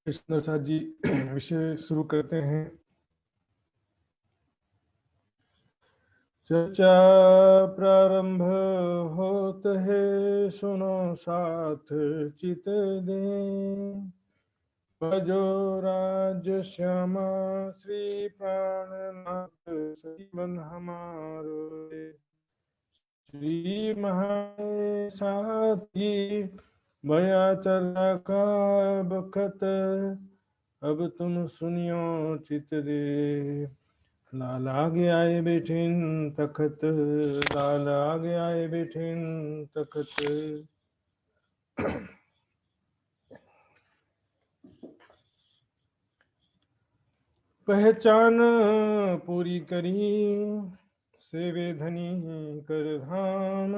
कृष्ण साथ जी विषय शुरू करते हैं। चर्चा प्रारंभ होत है, सुनो साथ चित दे। भजो राज्य श्यामा श्री प्राणनाथ, जीवन हमारो श्री महासाथी। भया चर्चा का बखत, अब तुम सुनियो चित दे। लाल आगे आए बैठे तखत, लाल आगे आए बैठे तखत। पहचान पूरी करी, सेवे धनी कर धाम।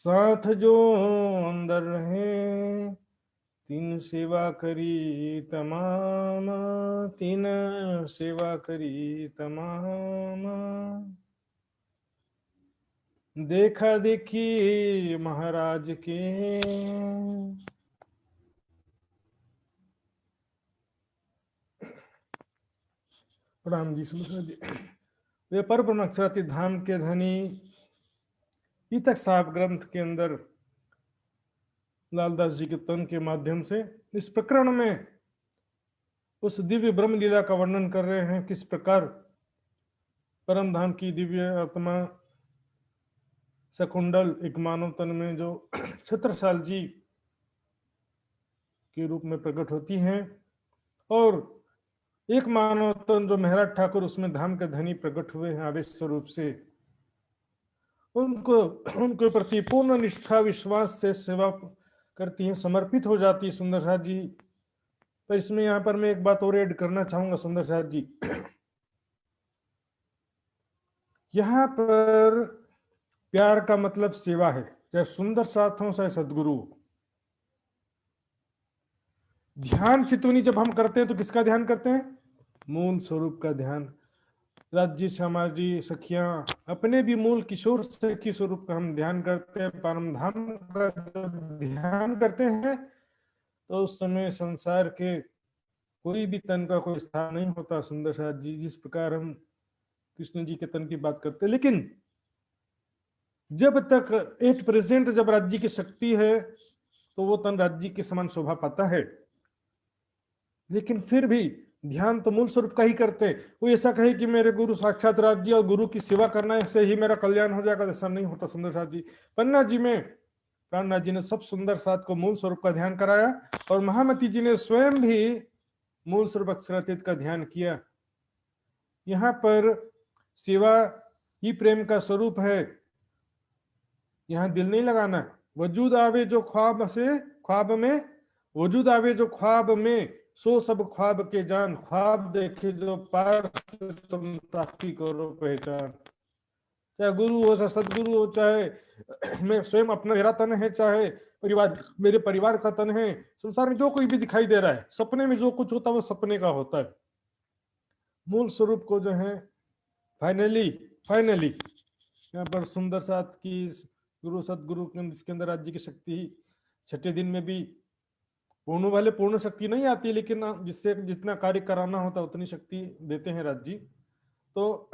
साथ जो अंदर रहे, तीन सेवा करी तमाम, तीन सेवा करी तमाम। देखा देखी महाराज के, प्रणाम जी सुमित्रा जी। वे पर ब्रह्मक्षराती धाम के धनी पीतक साहब ग्रंथ के अंदर लालदास जी के तन के माध्यम से इस प्रकरण में उस दिव्य ब्रह्म लीला का वर्णन कर रहे हैं। किस प्रकार परम धाम की दिव्य आत्मा सकुंडल एक मानव तन में जो छत्रसाल जी के रूप में प्रकट होती हैं, और एक मानव तन जो महराज ठाकुर उसमें धाम के धनी प्रकट हुए हैं आवेश स्वरूप से, उनको उनके प्रति पूर्ण निष्ठा विश्वास से सेवा करती हैं, समर्पित हो जाती है सुंदर साथ जी। तो इसमें यहाँ पर मैं एक बात और ऐड करना चाहूंगा सुंदर साथ जी। यहाँ पर प्यार का मतलब सेवा है, चाहे सुंदर साथ हो चाहे सदगुरु। ध्यान चितवनी जब हम करते हैं तो किसका ध्यान करते हैं? मूल स्वरूप का ध्यान। राज्य समाजी सखियां अपने भी मूल किशोर सखी स्वरूप का हम ध्यान करते हैं, परम धाम का जब ध्यान करते हैं तो उस समय संसार के कोई भी तन का कोई स्थान नहीं होता सुंदर साथ जी। जिस प्रकार हम कृष्ण जी के तन की बात करते हैं, लेकिन जब तक एट प्रेजेंट जब राज्य की शक्ति है तो वो तन राज्य के समान शोभा पाता है, लेकिन फिर भी ध्यान तो मूल स्वरूप का ही करते हैं। वो ऐसा कहे कि मेरे गुरु साक्षात राज्य और गुरु की सेवा करने से ही मेरा कल्याण हो जाएगा, ऐसा नहीं होता सुंदर साथ जी। पन्ना जी में प्राणनाथ जी ने सब सुंदर साथ को मूल स्वरूप का ध्यान कराया, और महामती जी ने स्वयं भी मूल स्वरूप अक्षरातीत का ध्यान किया। यहाँ पर सेवा ही प्रेम का स्वरूप है। यहाँ दिल नहीं लगाना। वजूद आवे जो ख्वाब से, ख्वाब में वजूद आवे जो ख्वाब में, सो सब ख्वाब के जान। ख्वाब देखे जो पार, तुम ताकी करो पहचान। चाहे गुरु हो, चाहे सदगुरु हो, चाहे मैं स्वयं अपना मेरा तन है, चाहे परिवार मेरे परिवार का तन है, संसार में जो कोई भी दिखाई दे रहा है, सपने में जो कुछ होता है वो सपने का होता है। मूल स्वरूप को जो है फाइनली यहाँ पर सुंदर साथ की गुरु सदगुरु के इसके अंदर राज्य की शक्ति छठे दिन में भी पूर्ण वाले पूर्ण शक्ति नहीं आती, लेकिन जिससे जितना कार्य कराना होता उतनी शक्ति देते हैं राज्य। तो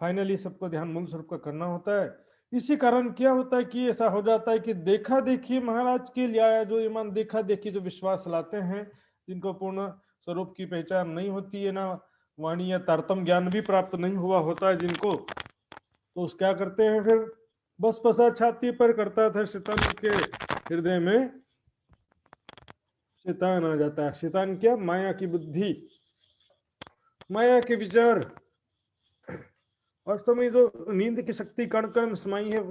फाइनली सबको ध्यान मूल स्वरूप का करना होता है। इसी कारण क्या होता है कि ऐसा हो जाता है कि देखा देखी महाराज के लिए आया, जो ईमान देखा देखी जो विश्वास लाते हैं, जिनको पूर्ण स्वरूप की पहचान नहीं होती है, ना वाणी या तारतम ज्ञान भी प्राप्त नहीं हुआ होता है जिनको, तो उस क्या करते हैं फिर? बस पसा छाती पर करता था शैतान के हृदय में शैतान आ जाता है। शैतान क्या? माया की बुद्धि, माया के विचार। वास्तव में जो नींद की शक्ति कण कण में समाई है,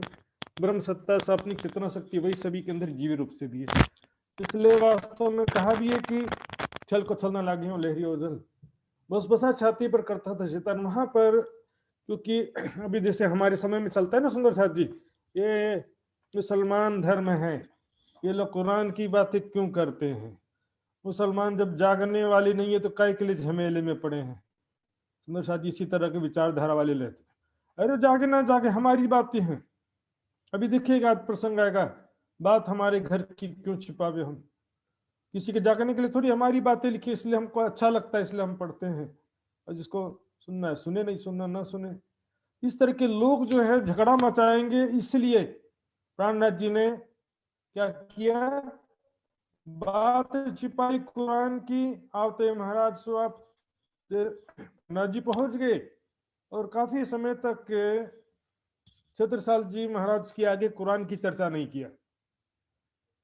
ब्रह्म सत्ता सापनिक चेतना शक्ति, वही सभी के अंदर जीव रूप से भी है। इसलिए वास्तव में कहा भी है कि छल को छल ना लागे हो लहरी ओझल। बस बसा छाती पर करता था शैतान। वहां पर क्योंकि अभी जैसे हमारे समय में चलता है ना सुंदर साथ जी, ये मुसलमान धर्म है, ये लोग कुरान की बातें क्यों करते हैं? मुसलमान जब जागने वाली नहीं है तो काय के लिए झमेले में पड़े हैं। सुंदर साथ जी इसी तरह के विचारधारा वाले लेते हैं। अरे जागे ना जागे हमारी बातें हैं। अभी देखिएगा आज प्रसंग आएगा, बात हमारे घर की क्यों छिपावे हम। किसी के जागने के लिए थोड़ी हमारी बातें लिखी, इसलिए हमको अच्छा लगता है इसलिए हम पढ़ते हैं, और जिसको सुनना है सुने, नहीं सुनना ना सुने। इस तरह के लोग जो है झगड़ा मचाएंगे, इसलिए प्राणनाथ जी ने क्या किया, बात छिपाई कुरान की। आवते महाराज साहब नाथ जी पहुंच गए और काफी समय तक छत्रसाल जी महाराज के आगे कुरान की चर्चा नहीं किया।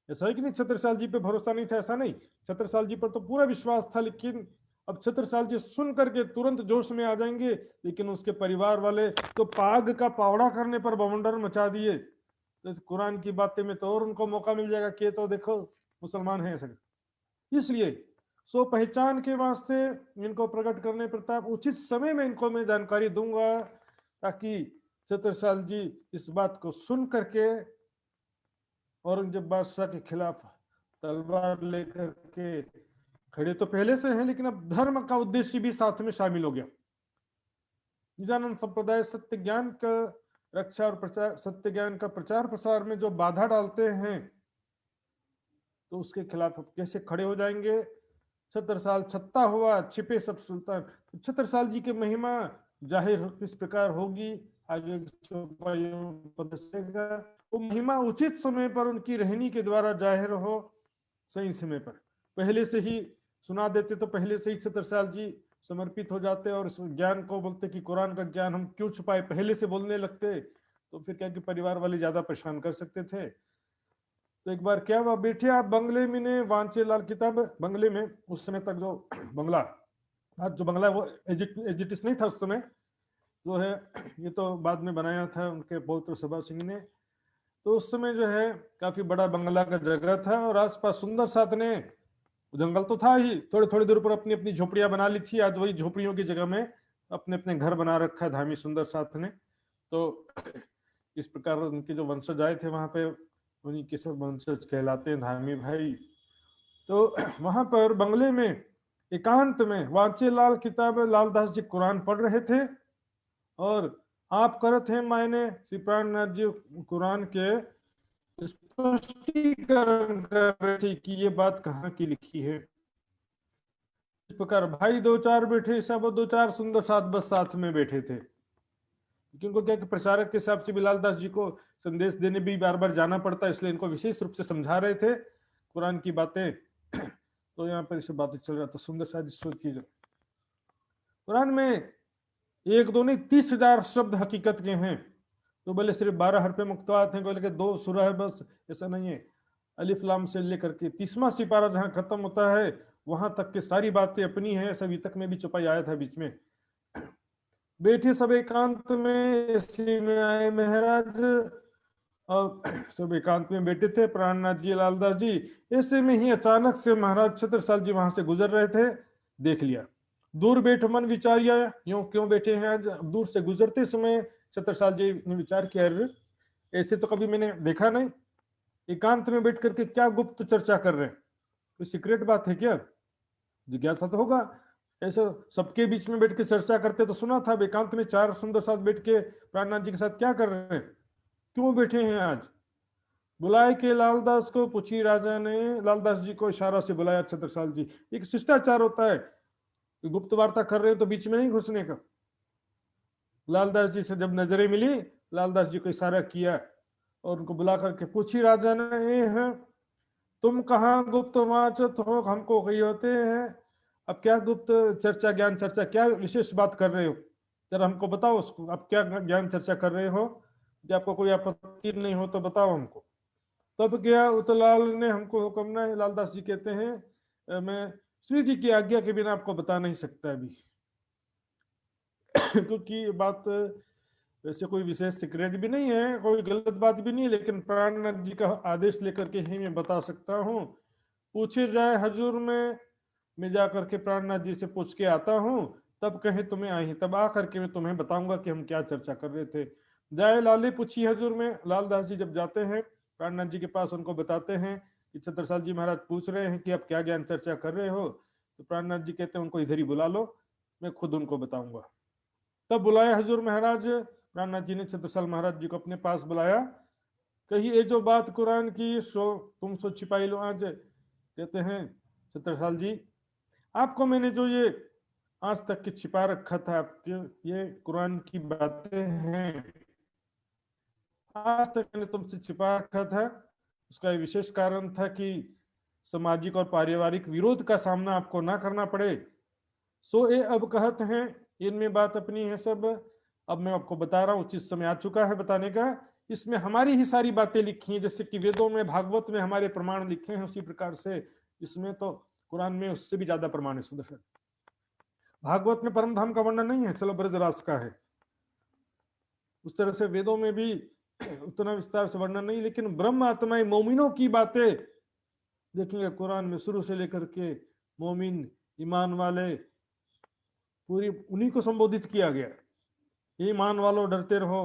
ऐसा है कि नहीं, छत्रसाल जी पे भरोसा नहीं था ऐसा नहीं, छत्रसाल जी पर तो पूरा विश्वास था, लेकिन अब छत्रसाल जी सुन करके तुरंत जोश में आ जाएंगे, लेकिन उसके परिवार वाले तो पाग का पावड़ा करने पर बवंडर मचा दिए। तो इस कुरान की बातें में तो और उनको मौका मिल जाएगा कि तो देखो मुसलमान है ऐसे। इसलिए सो पहचान के वास्ते इनको प्रकट करने प्रताप उचित समय में इनको मैं जानकारी दूंगा, ताकि छत्रसाल जी इस बात को सुन करके औरंगजेब बादशाह के खिलाफ तलवार लेकर के खड़े तो पहले से हैं, लेकिन अब धर्म का उद्देश्य भी साथ में शामिल हो गया। निजानंद संप्रदाय सत्य ज्ञान का रक्षा और प्रचार, सत्य ज्ञान का प्रचार प्रसार में जो बाधा डालते हैं, तो उसके खिलाफ अब कैसे खड़े हो जाएंगे। छत्रसाल छत्ता हुआ छिपे सब सुल्तान, तो छत्रसाल जी की महिमा जाहिर किस प्रकार होगी आगे वो महिमा उचित समय पर उनकी रहनी के द्वारा जाहिर हो, सही समय पर। पहले से ही सुना देते तो पहले से ही छत्रसाल जी समर्पित हो जाते और इस ज्ञान को बोलते कि कुरान का ज्ञान हम क्यों छुपाए, पहले से बोलने लगते, तो फिर क्या कि परिवार वाले ज्यादा परेशान कर सकते थे। तो एक बार क्या हुआ, बैठे आप बंगले में ने वांचे लाल किताब बंगले में, उस समय तक जो बंगला, आज जो बंगला है वो एजिटिस नहीं था उस समय, जो है ये तो बाद में बनाया था उनके पौत्र सभा सिंह ने। तो उस समय जो है काफी बड़ा बंगला का जगह था और आसपास सुंदर साथ ने, जंगल तो था ही, थोड़ी थोड़ी दूर पर अपनी अपनी झोपड़ियां बना ली थी, आज वही झोपड़ियों की जगह में अपने अपने घर बना रखा है धामी सुंदर साथ ने। तो इस प्रकार उनके जो वंशज आए थे वहां पे, उन्हीं के सब वंशज कहलाते हैं धामी भाई। तो वहां पर बंगले में एकांत में वांचेलाल किताब लालदास जी कुरान पढ़ रहे थे, और आप करत हैं मायने श्री प्राणनाथ जी कुरान के स्पष्टीकरण कर रहे थे कि ये बात कहाँ की लिखी है। इस प्रकार भाई दो चार बैठे, सब दो चार सुंदर साथ बस साथ में बैठे थे, क्योंकि उनको क्या कि प्रचारक के हिसाब से भी लालदास जी को संदेश देने भी बार बार जाना पड़ता है, इसलिए इनको विशेष रूप से समझा रहे थे कुरान की बातें। तो यहाँ पर इसे बातें चल रहा था, सुंदर सा चीज कुरान में एक दो नहीं 30,000 शब्द हकीकत के हैं। तो बोले सिर्फ 12 हरफे मुक्तवात हैं, बोले कि 2 सूरा है बस, ऐसा नहीं है। अलिफ लाम से लेकर के 30वां सिपारा जहां खत्म होता है वहां तक के सारी बातें अपनी हैं, सभी तक में भी छुपाई आया था बीच में। बैठे सब एकांत में, इसी में आए महाराज और सब एकांत में बैठे थे प्राणनाथ जी लालदास जी। ऐसे में ही अचानक से महाराज छत्रसाल जी वहां से गुजर रहे थे, देख लिया। दूर बैठ मन विचारिया, यूं क्यों बैठे हैं आज। दूर से गुजरते समय छत्रसाल जी ने विचार किया, ऐसे तो कभी मैंने देखा नहीं, एकांत में बैठ करके क्या गुप्त चर्चा कर रहे हैं, कोई सीक्रेट बात है क्या, जिज्ञासा तो होगा। ऐसे सबके बीच में बैठ के चर्चा करते तो सुना था, एकांत में चार सुंदर साथ बैठ के प्राणनाथ जी के साथ क्या कर रहे हैं, क्यों बैठे हैं आज। बुलाए के लालदास को पूछी राजा ने, लालदास जी को इशारा से बुलाया छत्रसाल जी। एक शिष्टाचार होता है, गुप्त वार्ता कर रहे हो तो बीच में नहीं घुसने का। लालदास जी से जब नजरें मिली, लालदास जी को इशारा किया और उनको बुला करके पूछी राजा ने, है तुम कहाँ गुप्त वाचक हो, हमको कही होते हैं। अब क्या गुप्त चर्चा, ज्ञान चर्चा, क्या विशेष बात कर रहे हो, जरा हमको बताओ उसको, अब क्या ज्ञान चर्चा कर रहे हो, जब आपको कोई आपत्ति नहीं हो तो बताओ हमको। तब क्या उतलाल ने हमको हुक्म है, लालदास जी कहते हैं मैं श्री जी की आज्ञा के बिना आपको बता नहीं सकता अभी। क्योंकि ये बात वैसे कोई विशेष सीक्रेट भी नहीं है, कोई गलत बात भी नहीं है, लेकिन प्राणनाथ जी का आदेश लेकर के ही मैं बता सकता हूँ। पूछे जाए हजूर में, मैं जा करके प्राणनाथ जी से पूछ के आता हूँ, तब कहे तुम्हें आई, तब आ करके मैं तुम्हें बताऊंगा कि हम क्या चर्चा कर रहे थे। जाए लाले पूछी हजूर में, लालदास जी जब जाते हैं प्राणनाथ जी के पास, उनको बताते हैं कि छत्रसाल जी महाराज पूछ रहे हैं कि आप क्या ज्ञान चर्चा कर रहे हो। तो प्राणनाथ जी कहते हैं उनको इधर ही बुला लो, मैं खुद उनको बताऊंगा। तब बुलाया हजूर महाराज, प्राणनाथ जी ने छत्रसाल महाराज जी को अपने पास बुलाया कहीं ये जो बात कुरान की तुम सो छिपाई लो आज, कहते हैं छत्रसाल जी, आपको मैंने जो ये आज तक की छिपा रखा था, आपके ये कुरान की बातें हैं, आज तक मैंने तुमसे छिपा रखा था। उसका एक विशेष कारण था कि सामाजिक और पारिवारिक विरोध का सामना आपको ना करना पड़े। सो ये अब कहते हैं, इनमें बात अपनी है सब। अब मैं आपको बता रहा हूँ, उचित समय आ चुका है बताने का। इसमें हमारी ही सारी बातें लिखी हैं, जैसे कि वेदों में, भागवत में हमारे प्रमाण लिखे हैं, उसी प्रकार से इसमें तो कुरान में उससे भी ज्यादा प्रमाण है। सुदर्शन, भागवत में परम धाम का वर्णन नहीं है, चलो ब्रजराज का है। उस तरह से वेदों में भी उतना विस्तार से वर्णन नहीं, लेकिन ब्रह्म आत्माएं मोमिनों की बातें देखेंगे कुरान में शुरू से लेकर के मोमिन, ईमान वाले, पूरी उन्हीं को संबोधित किया गया। ये ईमान वालों डरते रहो,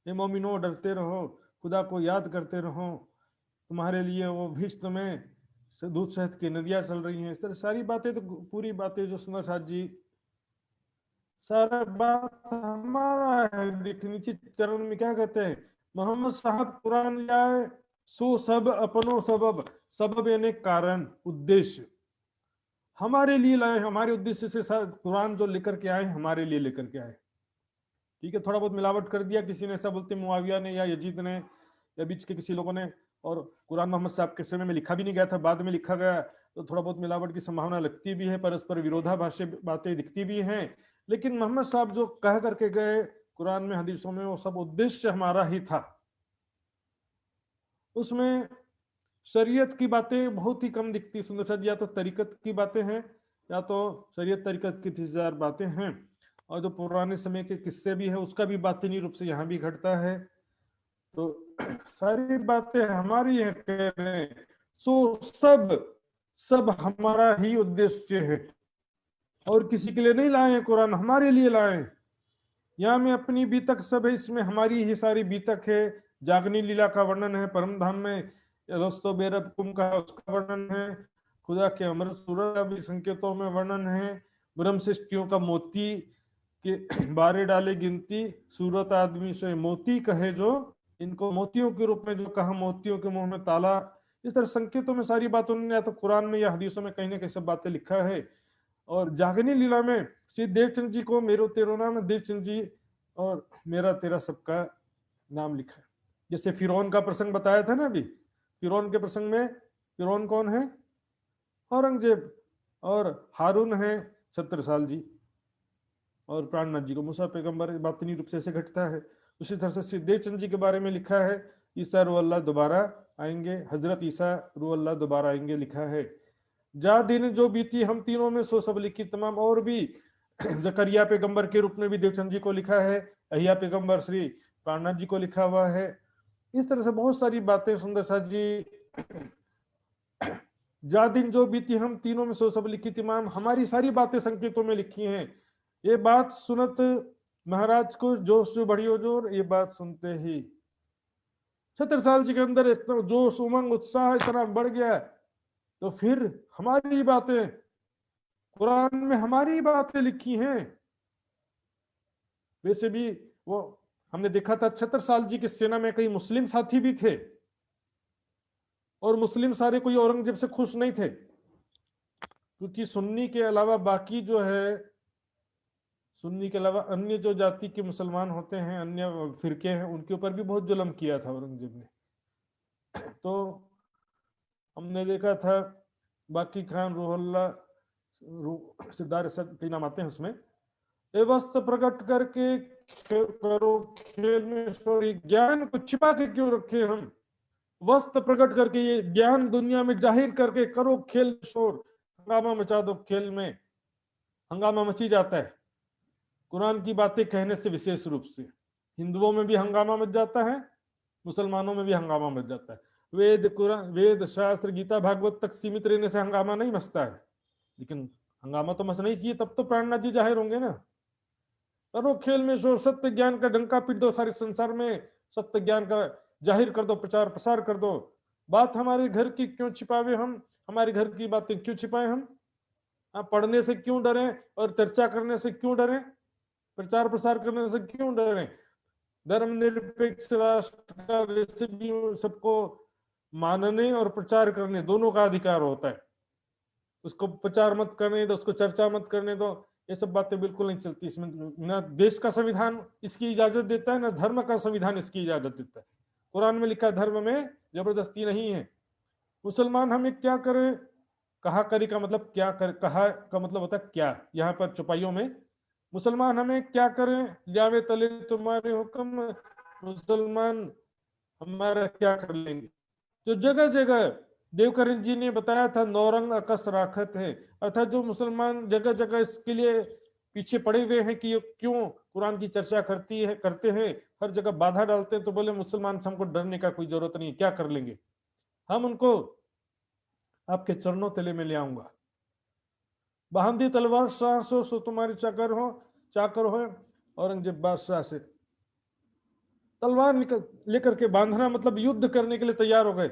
ये मोमिनो डरते रहो, खुदा को याद करते रहो, तुम्हारे लिए वो भीष्म में दूध शहद की नदियां चल रही हैं। इस तरह सारी बातें, तो पूरी बातें जो सुंदर साथ जी, सारा बात हमारा है। देखिए नीचे चरण में क्या कहते हैं, मोहम्मद साहब कुरान लाए सो सब अपनो सबब, सबब यानी कारण, उद्देश्य हमारे लिए लाए, हमारे उद्देश्य से कुरान जो लेकर के आए हमारे लिए लेकर के आए। ठीक है, थोड़ा बहुत मिलावट कर दिया किसी ने, ऐसा बोलते मुआविया ने या यजीद ने या बीच के किसी लोगों ने, और कुरान मोहम्मद साहब के समय में लिखा भी नहीं गया था, बाद में लिखा गया, तो थोड़ा बहुत मिलावट की संभावना लगती भी है, परस्पर विरोधाभासी बातें दिखती भी हैं। लेकिन मोहम्मद साहब जो कह करके गए कुरान में, हदीसों में, वो सब उद्देश्य हमारा ही था। उसमें शरीयत की बातें बहुत ही कम दिखती सुंदर, या तो तरीकत की बातें हैं, या तो शरीयत तरीकत की 30,000 बातें हैं, और जो पुराने समय के किस्से भी है उसका भी बातिनी रूप से यहाँ भी घटता है। तो सारी बातें हमारी है, कह रहे हैं सो सब सब हमारा ही उद्देश्य है, और किसी के लिए नहीं लाए कुरान, हमारे लिए लाए। यहाँ में अपनी बीतक सब है, इसमें हमारी ही सारी बीतक है। जागनी लीला का वर्णन है, परम धाम में दोस्तों बेरब कुम का उसका वर्णन है, खुदा के अमृत सूरज का भी संकेतों में वर्णन है, ब्रह्म सृष्टियों का मोती के बारे डाले गिनती, सूरत आदमी से मोती कहे जो, इनको मोतियों के रूप में जो कहा, मोतियों के मुंह में ताला। इस तरह संकेतों में सारी बात उन्होंने या तो कुरान में या हदीसों में कहीं ना कहीं सब बातें लिखा है। और जागनी लीला में श्री देवचंद जी को मेरो तेरो नाम, देवचंद जी और मेरा तेरा सबका नाम लिखा है। जैसे फिरौन का प्रसंग बताया था ना अभी, फिरौन के प्रसंग में, फिरौन कौन है, औरंगजेब, और हारून है छत्रसाल जी, और प्राणनाथ जी को मूसा पैगंबर, बातनी रूप से ऐसे घटता है। उसी तरह से देवचंद जी के बारे में लिखा है, ईसा रूअल्लाह दोबारा आएंगे, हजरत ईसा रूअल्लाह दोबारा आएंगे लिखा है। जा दिन जो बीती हम तीनों में सो सब लिखी तमाम, और भी जकरिया पैगंबर के रूप में भी देवचंद जी को लिखा है, अहिया पैगंबर श्री प्राणनाथ जी को लिखा हुआ है। इस तरह से बहुत सारी बातें सुंदर सा जी, जा दिन जो बीती हम तीनों में सो सब लिखी तमाम, हमारी सारी बातें संकेतों में लिखी हैं। ये बात सुनत महाराज को जोश जो बढ़ियो जोर, ये बात सुनते ही छत्रसाल जी के अंदर इतना जोश, उमंग, उत्साह इतना बढ़ गया। तो फिर हमारी बातें कुरान में, हमारी बातें लिखी हैं। वैसे भी वो हमने देखा था, छत्रसाल जी की सेना में कई मुस्लिम साथी भी थे, और मुस्लिम सारे कोई औरंगजेब से खुश नहीं थे, क्योंकि सुन्नी के अलावा बाकी जो है, सुन्नी के अलावा अन्य जो जाति के मुसलमान होते हैं, अन्य फिरके हैं, उनके ऊपर भी बहुत जुल्म किया था औरंगजेब ने। तो हमने देखा था बाकी खान, रूहुल्ला, सिद्धार्थ, सब कई नाम आते हैं उसमें, वस्त्र प्रकट करके करो खेल में, सॉरी ज्ञान को छिपा के क्यों रखे हम, वस्त्र प्रकट करके ये ज्ञान दुनिया में जाहिर करके करो खेल शोर, हंगामा मचा दो खेल में। हंगामा मची जाता है कुरान की बातें कहने से, विशेष रूप से हिंदुओं में भी हंगामा मच जाता है, मुसलमानों में भी हंगामा मच जाता है। वेद, कुरान, वेद शास्त्र, गीता भागवत तक सीमित रहने से हंगामा नहीं मचता है, लेकिन हंगामा तो मचना ही चाहिए, तब तो प्राणनाथ जी जाहिर होंगे ना। करो खेल में शोर, सत्य ज्ञान का डंका पीट दो सारे संसार में, सत्य ज्ञान का जाहिर कर दो, प्रचार प्रसार कर दो। बात हमारे घर की क्यों छिपावे हम, हमारे घर की बातें क्यों छिपाए हम, पढ़ने से क्यों डरें, और चर्चा करने से क्यों डरें, प्रचार प्रसार करने से क्यों डरें। धर्मनिरपेक्ष राष्ट्र का वैसे भी सबको मानने और प्रचार करने दोनों का अधिकार होता है। उसको प्रचार मत करने दो, उसको चर्चा मत करने दो, ये सब बातें बिल्कुल नहीं चलती इसमें। ना देश का संविधान इसकी इजाजत देता है, ना धर्म का संविधान इसकी इजाजत देता है। कुरान में लिखा धर्म में जबरदस्ती नहीं है। मुसलमान हमें क्या करें, कहा करी का मतलब क्या कर, कहा का मतलब होता है क्या, यहाँ पर चौपाइयों में मुसलमान हमें क्या करें, जावे तले तुम्हारे हुक्म, मुसलमान हमारा क्या कर लेंगे। जो जगह जगह देवकरण जी ने बताया था नौरंग अकस राखत है, अर्थात जो मुसलमान जगह जगह इसके लिए पीछे पड़े हुए हैं कि क्यों कुरान की चर्चा करते हैं, हर जगह बाधा डालते हैं, तो बोले मुसलमान से हमको डरने का कोई जरूरत नहीं, क्या कर लेंगे, हम उनको आपके चरणों तले में ले आऊंगा। बहांदी तलवार शाह सो तुम्हारे चाकर हो। औरंगजेब बादशाह से तलवार लेकर के बांधना मतलब युद्ध करने के लिए तैयार हो गए।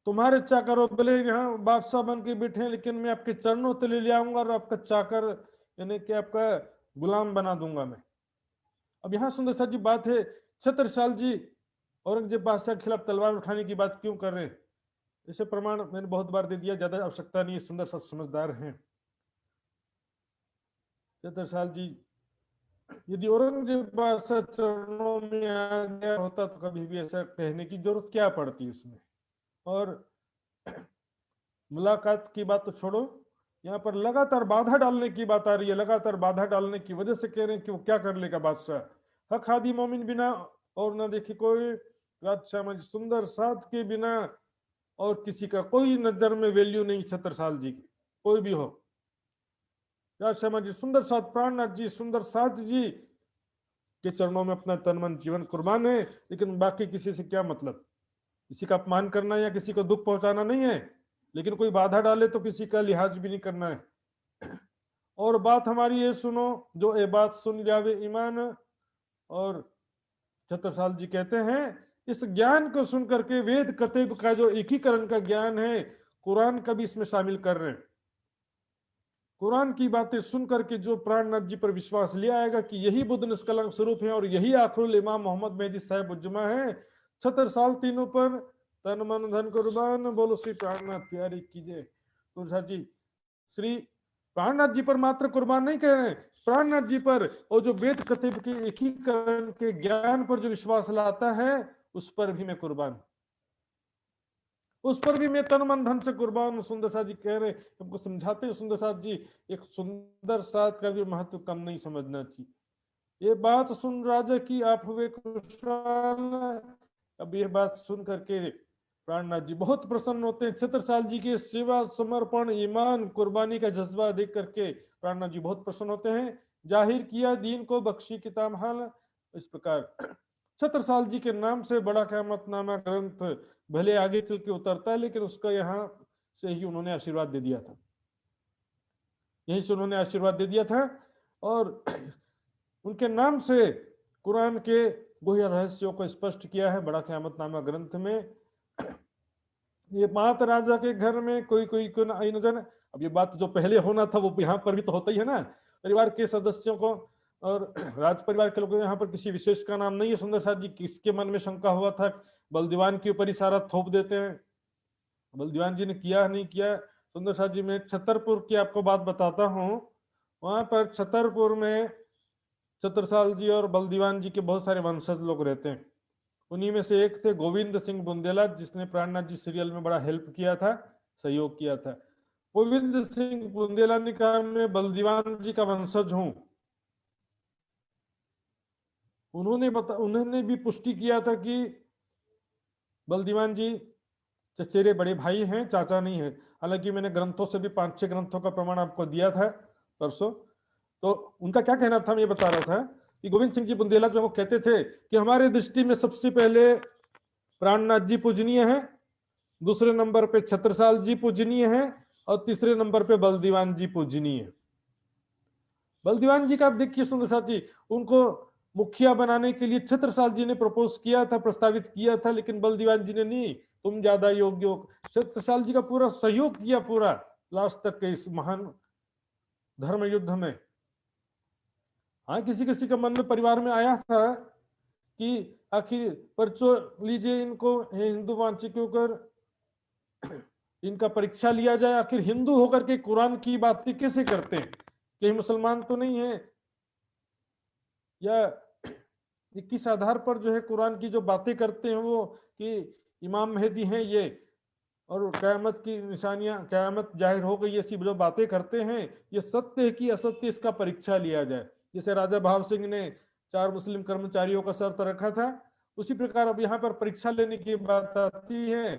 तुम्हारे चाकर हो, भले यहाँ बादशाह बन के बैठे हैं, लेकिन मैं आपके चरणों तले ले आऊंगा और आपका चाकर यानी कि आपका गुलाम बना दूंगा मैं। अब यहाँ सुंदर सा जी बात है, छत्रसाल जी औरंगजेब बादशाह के खिलाफ तलवार उठाने की बात क्यों कर रहे हैं, इसे प्रमाण मैंने बहुत बार दे दिया, ज्यादा आवश्यकता नहीं है, सुंदर सा समझदार हैं छत्रसाल जी। यदि औरंगजेब बादशाह चरणों में आ गया होता तो कभी भी ऐसा कहने की जरूरत क्या पड़ती इसमें। और मुलाकात की बात तो छोड़ो, यहाँ पर लगातार बाधा डालने की बात आ रही है, लगातार बाधा डालने की वजह से कह रहे हैं कि वो क्या कर लेगा बादशाह। हक हादी मोमिन बिना और ना देखी कोई, राजशाह सुंदर साथ के बिना और किसी का कोई नजर में वैल्यू नहीं छत्रसाल जी की, कोई भी हो। राजशाह जी सुंदर साथ, प्राणनाथ जी सुंदर साथ जी के चरणों में अपना तन मन जीवन कुर्बान है, लेकिन बाकी किसी से क्या मतलब, किसी का अपमान करना या किसी को दुख पहुंचाना नहीं है, लेकिन कोई बाधा डाले तो किसी का लिहाज भी नहीं करना है। और बात हमारी ये सुनो, जो ये बात सुन जावे ईमान। और छत्रसाल जी कहते हैं इस ज्ञान को सुन करके वेद कतेब का जो एकीकरण का ज्ञान है, कुरान का भी इसमें शामिल कर रहे हैं। कुरान की बातें सुन करके जो प्राणनाथ जी पर विश्वास ले आएगा कि यही बुद्ध निष्कलंक स्वरूप है और यही आखिरुल इमाम मोहम्मद मेहदी साहिब उज्जमा है, छत्रसाल तीनों पर तन मन धन कुर्बान, बोलो श्री प्राणनाथ प्यारी कीजिए। तुलसा जी श्री प्राणनाथ जी पर मात्र कुर्बान नहीं कह रहे, प्राणनाथ जी पर और जो वेद कतिब के एकीकरण के ज्ञान पर जो विश्वास लाता है उस पर भी मैं कुर्बान, उस पर भी मैं तन मन धन से कुर्बान हूं। सुंदर साथ जी कह रहे, हमको समझाते हैं सुंदर साथ जी, एक सुंदर साथ का भी महत्व कम नहीं समझना चाहिए। ये बात सुन राजा की आप हुए खुशहाल। अब ये बात सुन करके प्राणनाथ जी बहुत प्रसन्न होते हैं। छत्रसाल जी के सेवा समर्पण ईमान कुर्बानी का जज्बा देख करके प्राणनाथ जी बहुत प्रसन्न होते हैं। जाहिर किया दीन को बख्शी किताब हाल, इस प्रकार छत्रसाल जी के नाम से बड़ा क़यामतनामा ग्रंथ भले आगे चल के उतरता है, लेकिन उसका यहाँ से ही उन्होंने आशीर्वाद दे दिया था, यहीं से उन्होंने आशीर्वाद दे दिया था। और उनके नाम से कुरान के गुह्य रहस्यों को स्पष्ट किया है बड़ा क़यामतनामा ग्रंथ में। ये मात राजा के घर में कोई कोई को आई नजर। अब ये बात जो पहले होना था वो यहाँ पर भी तो होता ही है ना, परिवार के सदस्यों को और राज परिवार के लोगों, यहाँ पर किसी विशेष का नाम नहीं है। सुंदर साथ जी किसके मन में शंका हुआ था, बलदीवान के ऊपर ही सारा थोप देते हैं, बलदीवान जी ने किया नहीं किया। सुंदर साथ जी मैं छतरपुर की आपको बात बताता हूँ, वहां पर छतरपुर में छत्रसाल जी और बलदीवान जी के बहुत सारे वंशज लोग रहते हैं। उन्हीं में से एक थे गोविंद सिंह बुंदेला, जिसने प्राणनाथ जी सीरियल में बड़ा हेल्प किया था, सहयोग किया था। गोविंद सिंह बुंदेला ने कहा मैं बलदीवान जी का वंशज हूं। उन्होंने भी पुष्टि किया था कि बलदीवान जी चचेरे बड़े भाई हैं, चाचा नहीं है। हालांकि मैंने ग्रंथों से भी 5-6 ग्रंथों का प्रमाण आपको दिया था परसों। तो उनका क्या कहना था, मैं ये बता रहा था कि गोविंद सिंह जी बुंदेला जो वो कहते थे कि हमारे दृष्टि में सबसे पहले प्राणनाथ जी पूजनीय है, दूसरे नंबर पे छत्रसाल जी पूजनीय है और तीसरे नंबर पे बलदीवान जी पूजनीय है। बलदीवान जी का आप देखिए सुंदर साथी, उनको मुखिया बनाने के लिए छत्रसाल जी ने प्रपोज किया था, प्रस्तावित किया था, लेकिन बलदीवान जी ने नहीं, तुम ज्यादा योग्य हो। छत्रसाल जी का पूरा सहयोग किया पूरा लास्ट तक के इस महान धर्म युद्ध में। हाँ, किसी किसी के मन में परिवार में आया था कि आखिर पर्चो लीजिए इनको, हिंदू वांचिकों कर इनका परीक्षा लिया जाए, आखिर हिंदू होकर के कुरान की बातें कैसे करते हैं, कहीं मुसलमान तो नहीं है, या किस आधार पर जो है कुरान की जो बातें करते हैं वो कि इमाम मेहदी हैं ये, और क़यामत की निशानियां, क़यामत जाहिर हो गई, ऐसी जो बातें करते हैं, ये सत्य है कि असत्य, इसका परीक्षा लिया जाए। जैसे राजा भाव सिंह ने 4 मुस्लिम कर्मचारियों का शर्त रखा था, उसी प्रकार अब यहाँ पर परीक्षा लेने की बात आती है।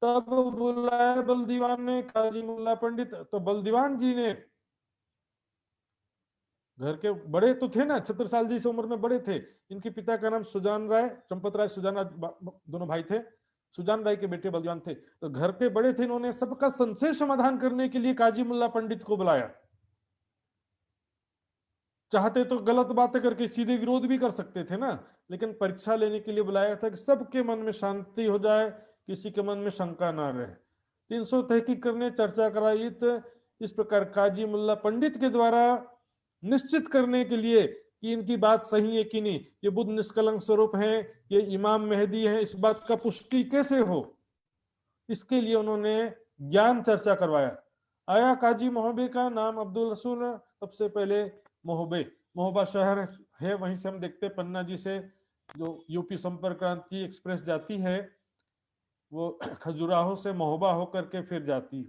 तब बुलाया बलदीवान ने काजी मुल्ला पंडित, तो बलदीवान जी ने, घर के बड़े तो थे ना, 76 साल जी से उम्र में बड़े थे, इनके पिता का नाम सुजान राय, चंपत राय सुजान, दोनों भाई थे, सुजान राय के बेटे बलदीवान थे, तो घर के बड़े थे, इन्होंने सबका संशय समाधान करने के लिए काजी मुल्ला पंडित को बुलाया। चाहते तो गलत बातें करके सीधे विरोध भी कर सकते थे ना, लेकिन परीक्षा लेने के लिए बुलाया था कि सबके मन में शांति हो जाए, किसी के मन में शंका ना रहे। 300 तहकीक करने, चर्चा कराई, तो इस प्रकार काजी मुल्ला पंडित के द्वारा निश्चित करने के लिए कि इनकी बात सही है कि नहीं, ये बुद्ध निष्कलंक स्वरूप हैं, ये इमाम मेहदी हैं, इस बात का पुष्टि कैसे हो, इसके लिए उन्होंने ज्ञान चर्चा करवाया। आया काजी मोहबे का नाम अब्दुल रसूल, सबसे पहले मोहबे, मोहबा शहर है, वहीं से हम देखते हैं पन्ना जी से जो यूपी संपर्क क्रांति एक्सप्रेस जाती है, वो खजुराहो से मोहबा होकर के फिर जाती है।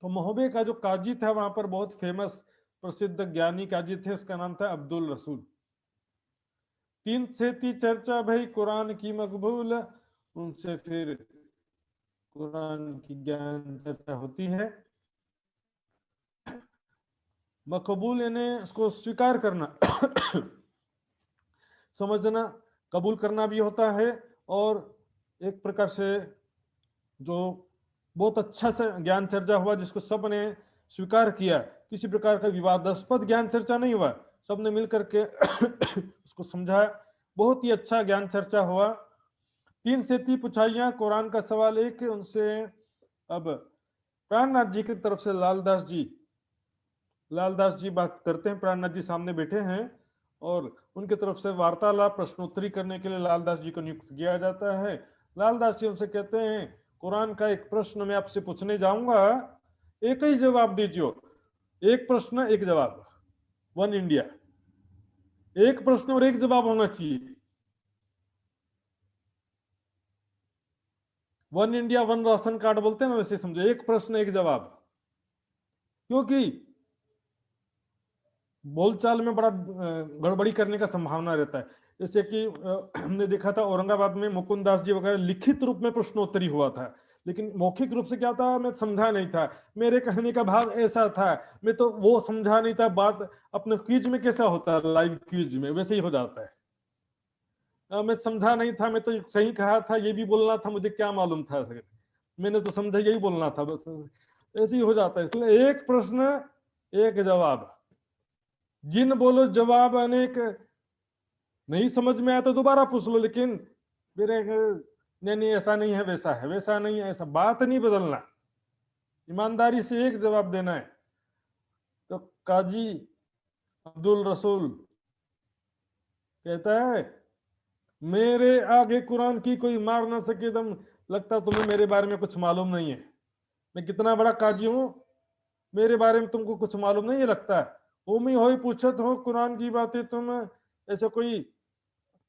तो मोहबे का जो काजी था वहां पर बहुत फेमस प्रसिद्ध ज्ञानी काजी थे, उसका नाम था अब्दुल रसूल। 3 से 3 चर्चा भाई कुरान की मकबूल, उनसे फिर कुरान की ज्ञान चर्चा होती है। मकबूल यानी उसको स्वीकार करना समझना, कबूल करना भी होता है, और एक प्रकार से जो बहुत अच्छा से ज्ञान चर्चा हुआ जिसको सब ने स्वीकार किया, किसी प्रकार का विवादास्पद ज्ञान चर्चा नहीं हुआ, सबने मिलकर के उसको समझा, बहुत ही अच्छा ज्ञान चर्चा हुआ। 3 से 3 पुछाइयां, कुरान का सवाल एक, उनसे अब प्राणनाथ जी की तरफ से लालदास जी बात करते हैं, प्राणनाथ जी सामने बैठे हैं, और उनके तरफ से वार्तालाप प्रश्नोत्तरी करने के लिए लालदास जी को नियुक्त किया जाता है। लालदास जी उनसे कहते हैं, कुरान का एक प्रश्न मैं आपसे पूछने जाऊंगा, एक ही जवाब दीजिए, एक प्रश्न एक जवाब, 1 इंडिया, एक प्रश्न और एक जवाब होना चाहिए, 1 इंडिया 1 राशन कार्ड बोलते हैं ना, वैसे समझो, एक प्रश्न एक जवाब, क्योंकि बोलचाल में बड़ा गड़बड़ी करने का संभावना रहता है। जैसे कि हमने देखा था औरंगाबाद में मुकुंद दास जी वगैरह लिखित रूप में प्रश्नोत्तरी हुआ था, लेकिन मौखिक रूप से क्या था, मैं समझा नहीं था, मेरे कहने का भाव ऐसा था, मैं तो वो समझा नहीं था, बात अपने क्विज में कैसा होता है, लाइव क्विज में वैसे ही हो जाता है, मैं समझा नहीं था, मैं तो सही कहा था, ये भी बोलना था, मुझे क्या मालूम था, मैंने तो समझा यही बोलना था, बस ऐसे ही हो जाता है। इसलिए एक प्रश्न एक जवाब, जिन बोलो जवाब अनेक, नहीं समझ में आया तो दोबारा पूछ लो, लेकिन मेरे नहीं नहीं ऐसा नहीं है, वैसा है, वैसा नहीं है, ऐसा बात नहीं बदलना, ईमानदारी से एक जवाब देना है। तो काजी अब्दुल रसूल कहता है, मेरे आगे कुरान की कोई मार ना सके दम, लगता तुम्हें मेरे बारे में कुछ मालूम नहीं है, मैं कितना बड़ा काजी हूं, मेरे बारे में तुमको कुछ मालूम नहीं है, लगता है उमी हो पूछत हो कुरान की बातें तुम, ऐसा कोई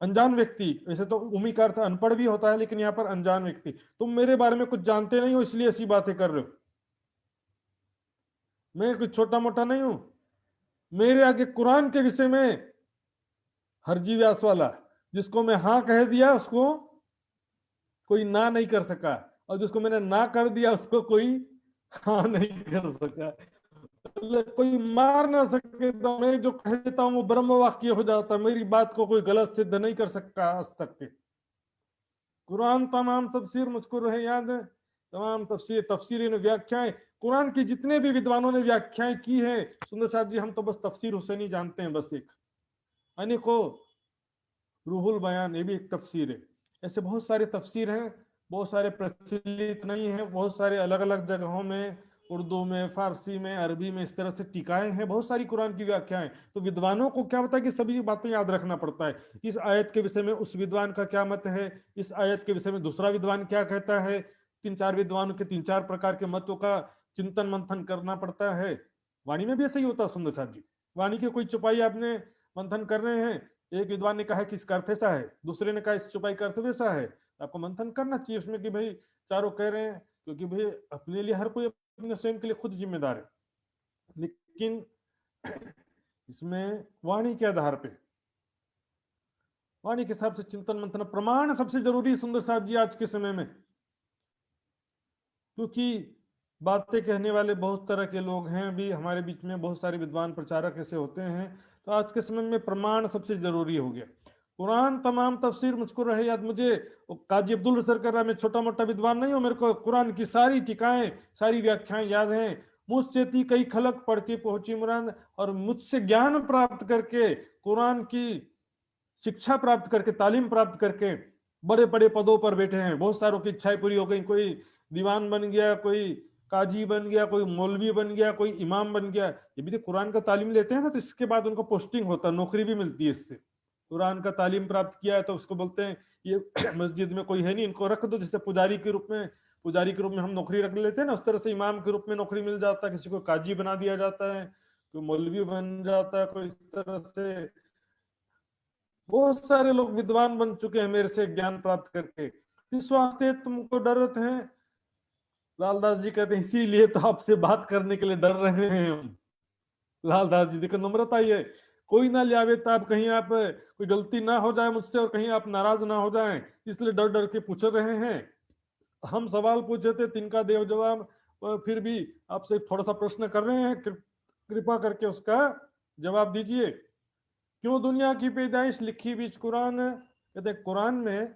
अनजान व्यक्ति, वैसे तो उमी का अर्थ अनपढ़ भी होता है, लेकिन यहाँ पर अनजान व्यक्ति, तुम मेरे बारे में कुछ जानते नहीं हो इसलिए ऐसी बातें कर रहे हो, मैं कुछ छोटा मोटा नहीं हूं, मेरे आगे कुरान के विषय में हरजी व्यास वाला, जिसको मैं हाँ कह दिया उसको कोई ना नहीं कर सका, और जिसको मैंने ना कर दिया उसको कोई हाँ नहीं कर सका, कोई मार ना सके तो मैं जो कह देता हूँ वो ब्रह्म वाक्य हो जाता, मेरी बात को कोई गलत सिद्ध नहीं कर सकता आज तक के। कुरान तमाम तफसीर मुझको रहे याद है, तमाम तफसीर ने व्याख्याएं, कुरान की जितने भी विद्वानों ने व्याख्याएं की है, सुंदर साहब जी हम तो बस तफसीर हुसैनी जानते हैं, बस एक अनेको, रूहुल बयान ये भी एक तफसीर है, ऐसे बहुत सारे तफसीर हैं, बहुत सारे प्रचलित नहीं है, बहुत सारे अलग अलग जगहों में उर्दू में, फारसी में, अरबी में, इस तरह से टीकाएं हैं, बहुत सारी कुरान की व्याख्याएं। तो विद्वानों को क्या होता है कि सभी बातें याद रखना पड़ता है। इस आयत के विषय में उस विद्वान का क्या मत है, इस आयत के विषय में दूसरा विद्वान क्या कहता है, तीन चार विद्वानों के तीन चार प्रकार के मतों का चिंतन मंथन करना पड़ता है। वाणी में भी ऐसा ही होता है सुंदर साहब जी। वाणी के कोई चौपाई आपने मंथन कर रहे हैं, एक विद्वान ने कहा है कि इसका अर्थ ऐसा है, दूसरे ने कहा इस चौपाई का अर्थ वैसा है, आपको मंथन करना चाहिए उसमें कि भाई चारों कह रहे हैं, क्योंकि भाई अपने लिए हर कोई अपने स्वयं के लिए खुद जिम्मेदार है। लेकिन इसमें वाणी के आधार पे, वाणी के हिसाब से चिंतन मंथन प्रमाण सबसे जरूरी सुंदर साहब जी आज के समय में। क्योंकि बातें कहने वाले बहुत तरह के लोग हैं भी हमारे बीच में, बहुत सारे विद्वान प्रचारक ऐसे होते हैं। तो आज के समय में प्रमाण सबसे जरूरी हो गया। कुरान तमाम तफसीर मुझको रहे याद, मुझे काजी अब्दुल रसर कर रहा, मैं छोटा मोटा विद्वान नहीं हूं, मेरे को कुरान की सारी टीकाएं, सारी व्याख्याएं याद हैं। मुझसे कई खलक पढ़ के पहुंची मुराद, और मुझसे ज्ञान प्राप्त करके, कुरान की शिक्षा प्राप्त करके, तालीम प्राप्त करके बड़े बड़े पदों पर बैठे हैं। बहुत सारों की इच्छाएं पूरी हो गई, कोई दीवान बन गया, कोई काजी बन गया, कोई मौलवी बन गया, कोई इमाम बन गया। ये भी तो कुरान का तालीम लेते हैं ना, तो इसके बाद उनको पोस्टिंग होता है, नौकरी भी मिलती है इससे। कुरान का तालीम प्राप्त किया है तो उसको बोलते हैं ये मस्जिद में कोई है नहीं, इनको रख दो, जैसे पुजारी के रूप में, पुजारी के रूप में हम नौकरी रख लेते हैं ना, उस तरह से इमाम के रूप में नौकरी मिल जाता है, किसी को काजी बना दिया जाता है, कोई मौलवी बन जाता है, कोई इस तरह से। बहुत सारे लोग विद्वान बन चुके हैं मेरे से ज्ञान प्राप्त करके। इस वास्ते तुमको डरते हैं, लालदास जी कहते हैं इसीलिए तो आपसे बात करने के लिए डर रहे हैं हम। लालदास जी देखो नम्रता ये, कोई ना ले आवे तो आप कहीं आप कोई गलती ना हो जाए मुझसे, और कहीं आप नाराज ना हो जाएं, इसलिए डर डर के पूछ रहे हैं। हम सवाल पूछे थे, तिनका देव जवाब, फिर भी आपसे थोड़ा सा प्रश्न कर रहे हैं, कृपा करके उसका जवाब दीजिए। क्यों दुनिया की पैदाइश लिखी बीच कुरान? कहते कुरान में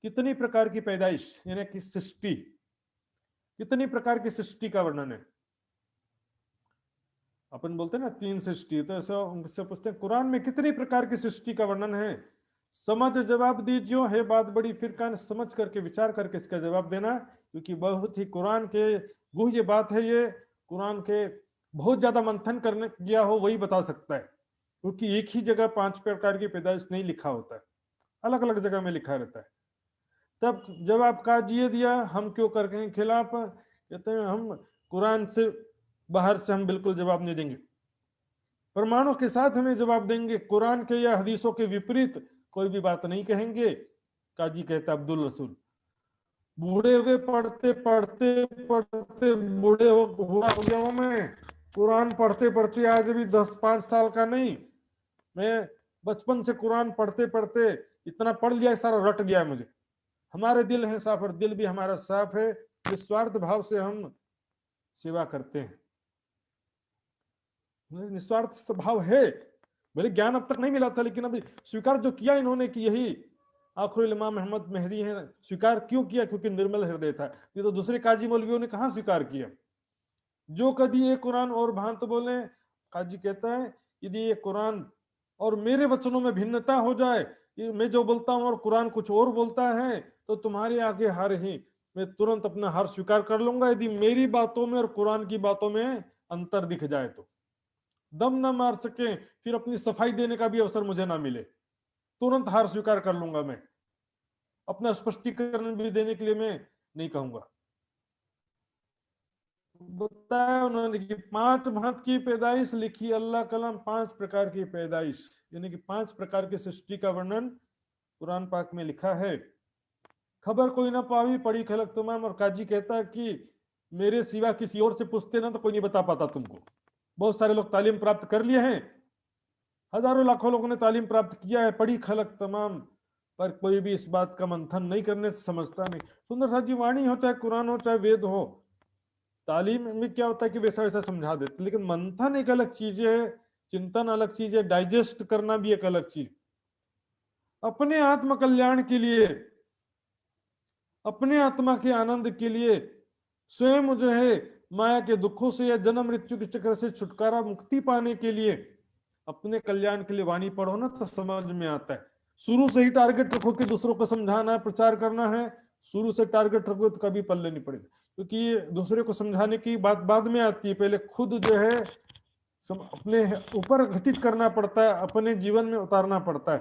कितनी प्रकार की पैदाइश, यानी कि सृष्टि, कितनी प्रकार की सृष्टि का वर्णन है। अपन बोलते हैं ना तीन सृष्टि, तो ऐसा उनसे पूछते हैं कुरान में कितनी प्रकार की सृष्टि का वर्णन है। समझ जवाब दीजियो, है बात बड़ी फिर कान, समझ करके विचार करके इसका जवाब देना, क्योंकि बहुत ही कुरान के गुह्य बात है ये। कुरान के बहुत ज्यादा मंथन करने गया हो वही बता सकता है, क्योंकि एक ही जगह पांच प्रकार की पैदाइश नहीं लिखा होता है, अलग अलग जगह में लिखा रहता है। तब जवाब काजिए दिया, हम क्यों कर रहे हैं खिलाफ? कहते हैं हम कुरान से बाहर से हम बिल्कुल जवाब नहीं देंगे, प्रमाणों के साथ हमें जवाब देंगे, कुरान के या हदीसों के विपरीत कोई भी बात नहीं कहेंगे। काजी कहता अब्दुल रसूल, बूढ़े हुए पढ़ते पढ़ते पढ़ते बूढ़े हो गया हूं मैं, कुरान पढ़ते पढ़ते आज भी 10-5 साल का नहीं, मैं बचपन से कुरान पढ़ते पढ़ते इतना पढ़ लिया, सारा रट गया मुझे। हमारे दिल है साफ, और दिल भी हमारा साफ है, निस्वार्थ भाव से हम सेवा करते हैं, निस्वार्थ स्वभाव है। भले ज्ञान अब तक नहीं मिला था, लेकिन अभी स्वीकार जो किया इन्होंने कि यही आखिरी इमाम मोहम्मद मेहदी है, स्वीकार क्यों किया? क्योंकि निर्मल हृदय था। ये तो दूसरे काजी मौलवियों ने कहाँ स्वीकार किया? जो कभी ये कुरान और भांत बोले, काजी कहता है यदि ये कुरान और मेरे वचनों में भिन्नता हो जाए, मैं जो बोलता हूँ और कुरान कुछ और बोलता है, तो तुम्हारे आगे हार ही, मैं तुरंत अपना हार स्वीकार कर लूंगा, यदि मेरी बातों में और कुरान की बातों में अंतर दिख जाए तो। दम ना मार सके, फिर अपनी सफाई देने का भी अवसर मुझे ना मिले, तुरंत हार स्वीकार कर लूंगा मैं, अपना स्पष्टीकरण भी देने के लिए मैं नहीं कहूंगा। बताया उन्होंने कि 5 भांत की पैदाइश लिखी अल्लाह कलाम, 5 प्रकार की पैदाइश, यानी कि 5 प्रकार की सृष्टि का वर्णन कुरान पाक में लिखा है। खबर कोई ना पावी पड़ी खलक तमाम, और काजी कहता है कि मेरे सिवा किसी और से पूछते ना तो कोई नहीं बता पाता तुमको। बहुत सारे लोग तालीम प्राप्त कर लिए हैं, हजारों लाखों लोगों ने तालीम प्राप्त किया है, पढ़ी खलक तमाम, पर कोई भी इस बात का मंथन नहीं करने से समझता नहीं। सुंदर साहब जी, वाणी हो चाहे कुरान हो चाहे वेद हो, तालीम में क्या होता है कि वैसा वैसा समझा देते, लेकिन मंथन एक अलग चीज है, चिंतन अलग चीज है, डाइजेस्ट करना भी एक अलग चीज। अपने आत्म कल्याण के लिए, अपने आत्मा के आनंद के लिए, स्वयं जो है माया के दुखों से या जन्म मृत्यु के चक्र से छुटकारा मुक्ति पाने के लिए, अपने कल्याण के लिए वाणी पढ़ो ना तो समझ में आता है। शुरू से ही टारगेट रखो कि दूसरों को समझाना है, प्रचार करना है, शुरू से टारगेट रखो तो कभी पल्ले नहीं पड़ेगा। क्योंकि दूसरे को समझाने की बात बाद में आती है, पहले खुद जो है अपने ऊपर घटित करना पड़ता है, अपने जीवन में उतारना पड़ता है।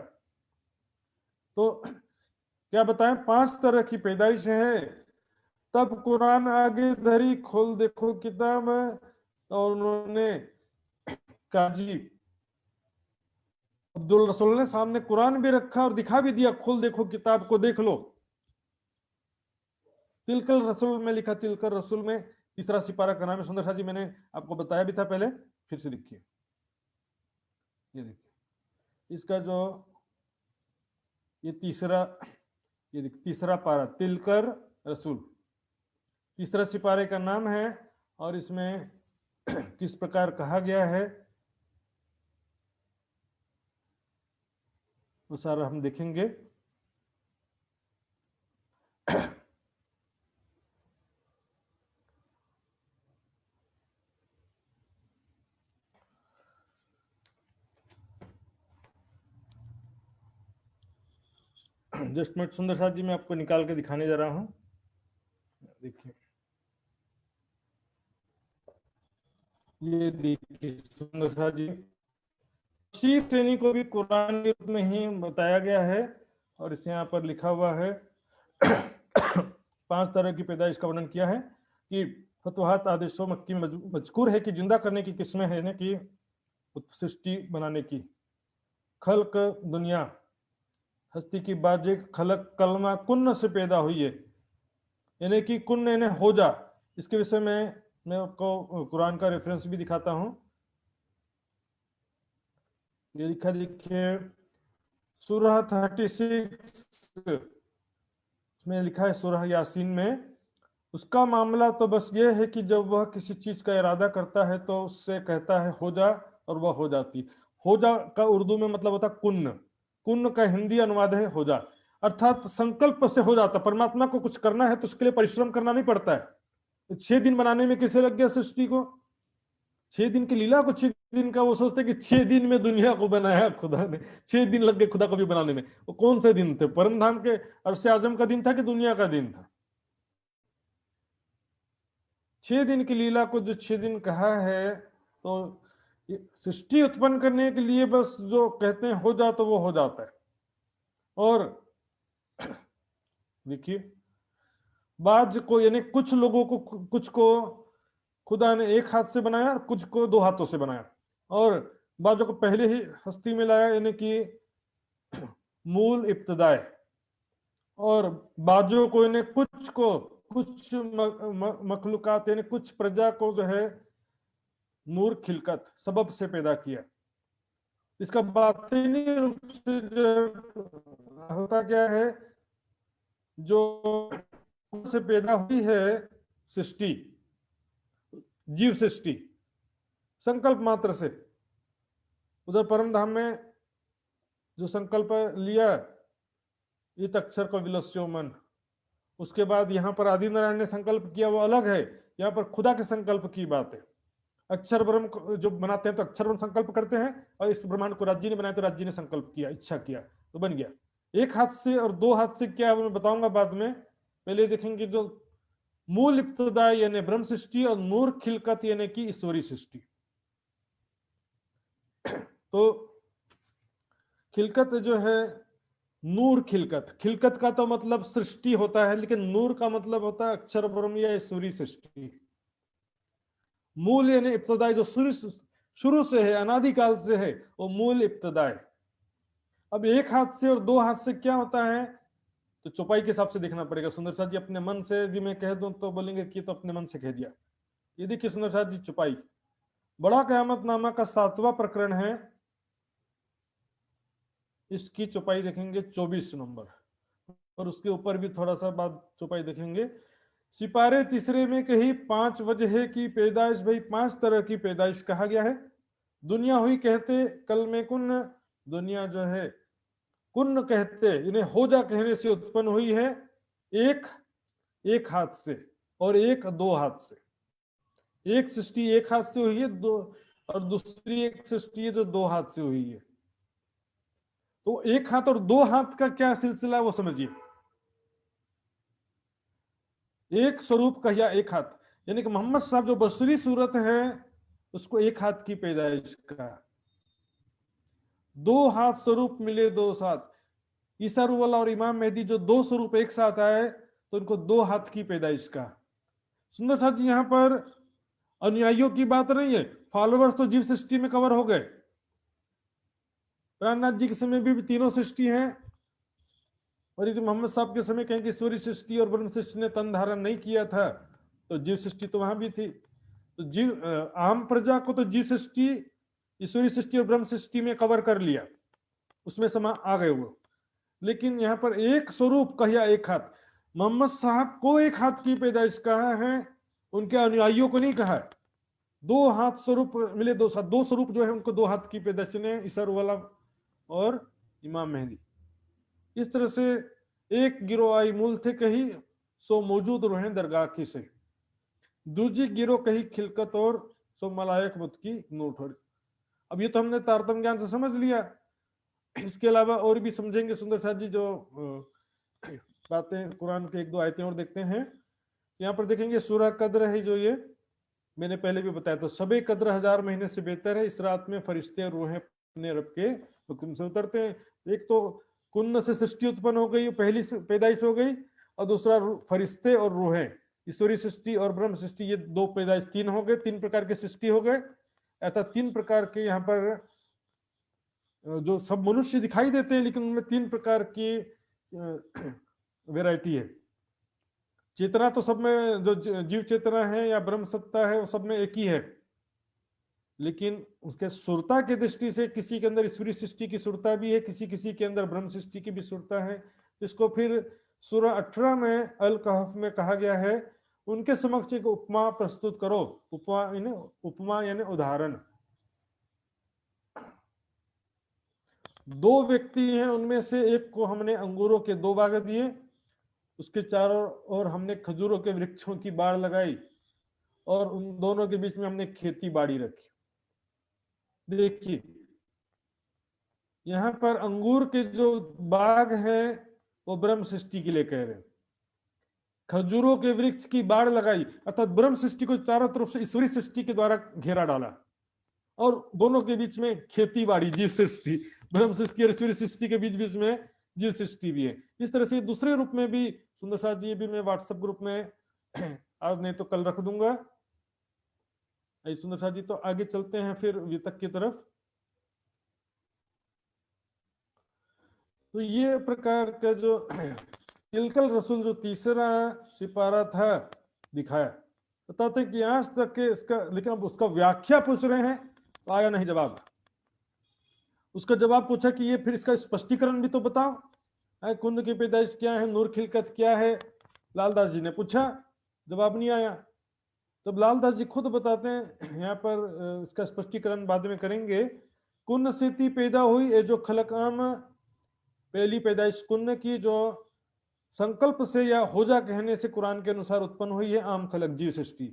तो क्या बताएं, 5 तरह की पैदाइश है। तब कुरान आगे धरी, खोल देखो किताब, और उन्होंने काजी अब्दुल रसूल ने सामने कुरान भी रखा और दिखा भी दिया, खोल देखो किताब को, देख लो। तिलकल रसूल में लिखा, तिलकल रसूल में तीसरा सिपारा का नाम है। सुंदर शाह जी, मैंने आपको बताया भी था पहले, फिर से देखिए, ये देखिए इसका जो ये तीसरा, ये देखिए तीसरा पारा, तिलकर रसूल, तीसरा सिपारे का नाम है। और इसमें किस प्रकार कहा गया है वो सारा हम देखेंगे। जस्ट मिनट सुंदर साथ जी, मैं आपको निकाल के दिखाने जा रहा हूं, देखिए ये देखिए सुंदर साथ जी, शीर श्रेणी को भी कुरान के रूप में ही बताया गया है। और इसे यहाँ पर लिखा हुआ है 5 तरह की पैदाइश का वर्णन किया है कि फतवाहत आदेशों मक्की में मजकूर है कि जिंदा करने की किस्में हैं कि सृष्टि बनाने की, खल्क दुनिया, हस्ती की बाजिक, खलक कलमा कुन्न से पैदा हुई है, यानी कि कुन्न यानी हो जा। इसके विषय में मैं आपको कुरान का रेफरेंस भी दिखाता हूं। ये लिखा देखिए सूरह 36 में लिखा है, सूरह यासीन में, उसका मामला तो बस ये है कि जब वह किसी चीज का इरादा करता है तो उससे कहता है हो जा, और वह हो जाती। हो जा का उर्दू में मतलब होता कुन्न, कुन्न का हिंदी अनुवाद है हो जा, अर्थात संकल्प से हो जाता। परमात्मा को कुछ करना है तो उसके लिए परिश्रम करना नहीं पड़ता है। 6 दिन बनाने में कैसे लग गया सृष्टि को, 6 दिन की लीला को 6 दिन का, वो सोचते कि 6 दिन में दुनिया को बनाया खुदा ने, 6 दिन लग गए खुदा को भी बनाने में। वो कौन से दिन थे, परम धाम के अरसे आजम का दिन था कि दुनिया का दिन था? 6 दिन की लीला को जो 6 दिन कहा है, तो सृष्टि उत्पन्न करने के लिए बस जो कहते हैं हो जा तो वो हो जाता है। और देखिए बाज को, यानी कुछ लोगों को, कुछ को खुदा ने एक हाथ से बनाया, कुछ को 2 हाथों से बनाया, और बाजों को पहले ही हस्ती में लाया, यानी कि मूल इब्तदाए। और बाजों को, यानी कुछ को, कुछ मखलूकात यानी कुछ प्रजा को जो है नूर खिलकत सबब से पैदा किया। इसका बातिनी रूप से जो होता क्या है, जो से पैदा हुई है सृष्टि, जीव सृष्टि संकल्प मात्र से। उधर परम धाम में जो संकल्प लिया, इत अक्षर को विलस्यो मन, उसके बाद यहाँ पर आदि नारायण ने संकल्प किया, वो अलग है। यहाँ पर खुदा के संकल्प की बात है। अक्षर ब्रह्म जो बनाते हैं तो अक्षर ब्रह्म संकल्प करते हैं, और इस ब्रह्मांड को राज्य ने बनाया तो राज्य ने संकल्प किया, इच्छा किया तो बन गया। एक हाथ से और 2 हाथ से क्या है मैं बताऊंगा बाद में। पहले देखेंगे जो मूल इब्तदा यानी ब्रह्म सृष्टि, और नूर खिलकत यानी कि ईश्वरी सृष्टि। तो खिलकत जो है, नूर खिलकत, खिलकत का तो मतलब सृष्टि होता है, लेकिन नूर का मतलब होता है अक्षर ब्रह्म या ईश्वरी सृष्टि। मूल यानी इब्तदाई, जो शुरू से है, अनादिकाल से है, वो मूल इब्तदाई। अब एक हाथ से और 2 हाथ से क्या होता है, तो चौपाई के हिसाब से देखना पड़ेगा। सुंदर साथ जी अपने मन से यदि मैं कह दूं तो बोलेंगे कि तो अपने मन से कह दिया। ये देखिए सुंदर साथ जी, चौपाई बड़ा कयामत नामा का 7वां प्रकरण है, इसकी चौपाई देखेंगे 24 नंबर, और उसके ऊपर भी थोड़ा सा बाद चौपाई देखेंगे। सिपारे तीसरे में कही 5 वजह की पैदाइश, भाई 5 तरह की पैदाइश कहा गया है। दुनिया हुई कहते कल में कुन्न, दुनिया जो है कुन्न कहते इन्हें हो जा कहने से उत्पन्न हुई है, एक हाथ से और 2 हाथ से। एक सृष्टि 1 हाथ से हुई है, दो, और दूसरी एक सृष्टि है जो 2 हाथ से हुई है। तो 1 हाथ और 2 हाथ का क्या सिलसिला है वो समझिए। एक स्वरूप का या एक हाथ, यानी कि मोहम्मद साहब जो बशरी सूरत है उसको एक हाथ की पैदाइश का, दो हाथ स्वरूप मिले दो साथ। ईसा रूह अल्लाह और इमाम मेहदी जो दो स्वरूप एक साथ आए तो उनको दो हाथ की पैदाइश का। सुंदर साथ जी, यहां पर अनुयायियों की बात नहीं है, फॉलोअर्स तो जीव सृष्टि में कवर हो गए। प्राणनाथ जी के समय भी तीनों सृष्टि हैं, और यदि मोहम्मद साहब के समय कहें कि ईश्वरी सृष्टि और ब्रह्म सृष्टि ने तन धारण नहीं किया था तो जीव सृष्टि तो वहां भी थी। तो जीव आम प्रजा को तो जीव सृष्टि, ईश्वरी सृष्टि और ब्रह्म सृष्टि में कवर कर लिया, उसमें समा आ गए वो। लेकिन यहाँ पर एक स्वरूप का या एक हाथ, मोहम्मद साहब को एक हाथ की पैदाइश कहा है, उनके अनुयायियों को नहीं कहा है। दो हाथ स्वरूप मिले दो साथ, दो स्वरूप जो है उनको दो हाथ की पैदाइश ने, ईसा रूह अल्लाह और इमाम मेहदी। इस तरह से एक गिरोह आई मूल थे कही, सो मौजूद रहे दरगाह की से, दूजी गिरोह कही खिलकत और सो मलायक बुत की नूर ठोरी। अब ये तो हमने तारतम ज्ञान से समझ लिया, इसके अलावा और भी समझेंगे सुंदर साथ जी जो बातें कुरान के एक दो आयतें और देखते हैं। यहाँ पर देखेंगे सूरह कद्र है जो, ये मैंने पहले भी बताया, तो सबे कद्र 1000 महीने से बेहतर है। इस रात में फरिश्ते और रूहें अपने रब के हुक्म से उतरते हैं। एक तो कुन्न से सृष्टि उत्पन्न हो गई, पहली पैदाइश हो गई, और दूसरा फरिश्ते और रूहें, ईश्वरी सृष्टि और ब्रह्म सृष्टि, ये दो पैदाइश, तीन हो गए, तीन प्रकार के सृष्टि हो गए। ऐसा तीन प्रकार के यहाँ पर जो सब मनुष्य दिखाई देते हैं, लेकिन उनमें तीन प्रकार की वैरायटी है। चेतना तो सब में, जो जीव चेतना है या ब्रह्म सत्ता है वो सब में एक ही है, लेकिन उसके सुरता की दृष्टि से किसी के अंदर ईश्वरी सृष्टि की सुरता भी है, किसी किसी के अंदर ब्रह्म सृष्टि की भी सुरता है। इसको फिर सूरह 18 में अल कहफ में कहा गया है, उनके समक्ष एक उपमा प्रस्तुत करो। उपमा यानी उदाहरण। दो व्यक्ति हैं, उनमें से एक को हमने अंगूरों के 2 बाग दिए, उसके चारों ओर हमने खजूरों के वृक्षों की बाड़ लगाई, और उन दोनों के बीच में हमने खेती बाड़ी रखी। देखिए यहां पर अंगूर के जो बाग हैं वो ब्रह्म सृष्टि के लिए कह रहे हैं, खजूरों के वृक्ष की बाड़ लगाई अर्थात ब्रह्म सृष्टि को चारों तरफ से ईश्वरी सृष्टि के द्वारा घेरा डाला, और दोनों के बीच में खेती बाड़ी, जीव सृष्टि, ब्रह्म सृष्टि और ईश्वरी सृष्टि के बीच बीच में जीव सृष्टि भी है। इस तरह से दूसरे रूप में भी सुंदर साथ जी, भी मैं व्हाट्सएप ग्रुप में आज नहीं तो कल रख दूंगा। सुंदर साथ जी, तो आगे चलते हैं फिर वितक की तरफ। तो ये प्रकार का जो तिलकल रसूल जो तीसरा सिपारा था दिखाया, बताते कि आज तक के इसका, लेकिन अब उसका व्याख्या पूछ रहे हैं तो आया नहीं जवाब। उसका जवाब पूछा कि ये फिर इसका स्पष्टीकरण भी तो बताओ, कुंद की पैदाइश क्या है, नूर खिलकत क्या है, लालदास जी ने पूछा, जवाब नहीं आया। तब लालदास जी खुद बताते हैं, यहाँ पर इसका स्पष्टीकरण बाद में करेंगे। कुन्न से ती पैदा हुई ये जो खलक आम, पहली पैदाइश कुन्न की जो संकल्प से या होजा कहने से कुरान के अनुसार उत्पन्न हुई है आम खलक जीव सृष्टि।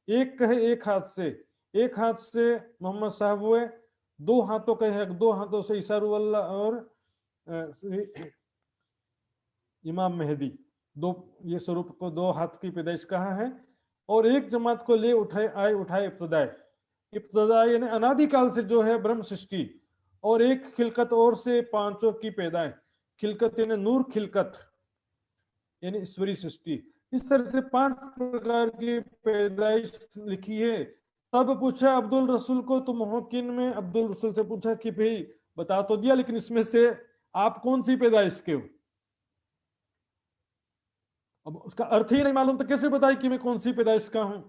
एक कहे एक हाथ से, एक हाथ से मोहम्मद साहब हुए, दो हाथों कहे दो हाथों से ईसा रूह अल्लाह और इमाम मेहदी, दो ये स्वरूप को दो हाथ की पैदाइश कहा है। और एक जमात को ले उठाए आए उठाए इब्तदाए, इब्तदाए यानी अनादिकाल से जो है ब्रह्म सृष्टि, और एक खिलकत और से पांचों की पैदाएं, खिलकत यानी नूर खिलकत यानी ईश्वरी सृष्टि। इस तरह से 5 प्रकार की पैदाइश लिखी है। तब पूछा अब्दुल रसूल को, तो मुहक्किन में अब्दुल रसूल से पूछा कि भाई बता तो दिया, लेकिन इसमें से आप कौन सी पैदाइश के हो? अब उसका अर्थ ही नहीं मालूम तो कैसे बताए कि मैं कौन सी पैदाइश का हूं?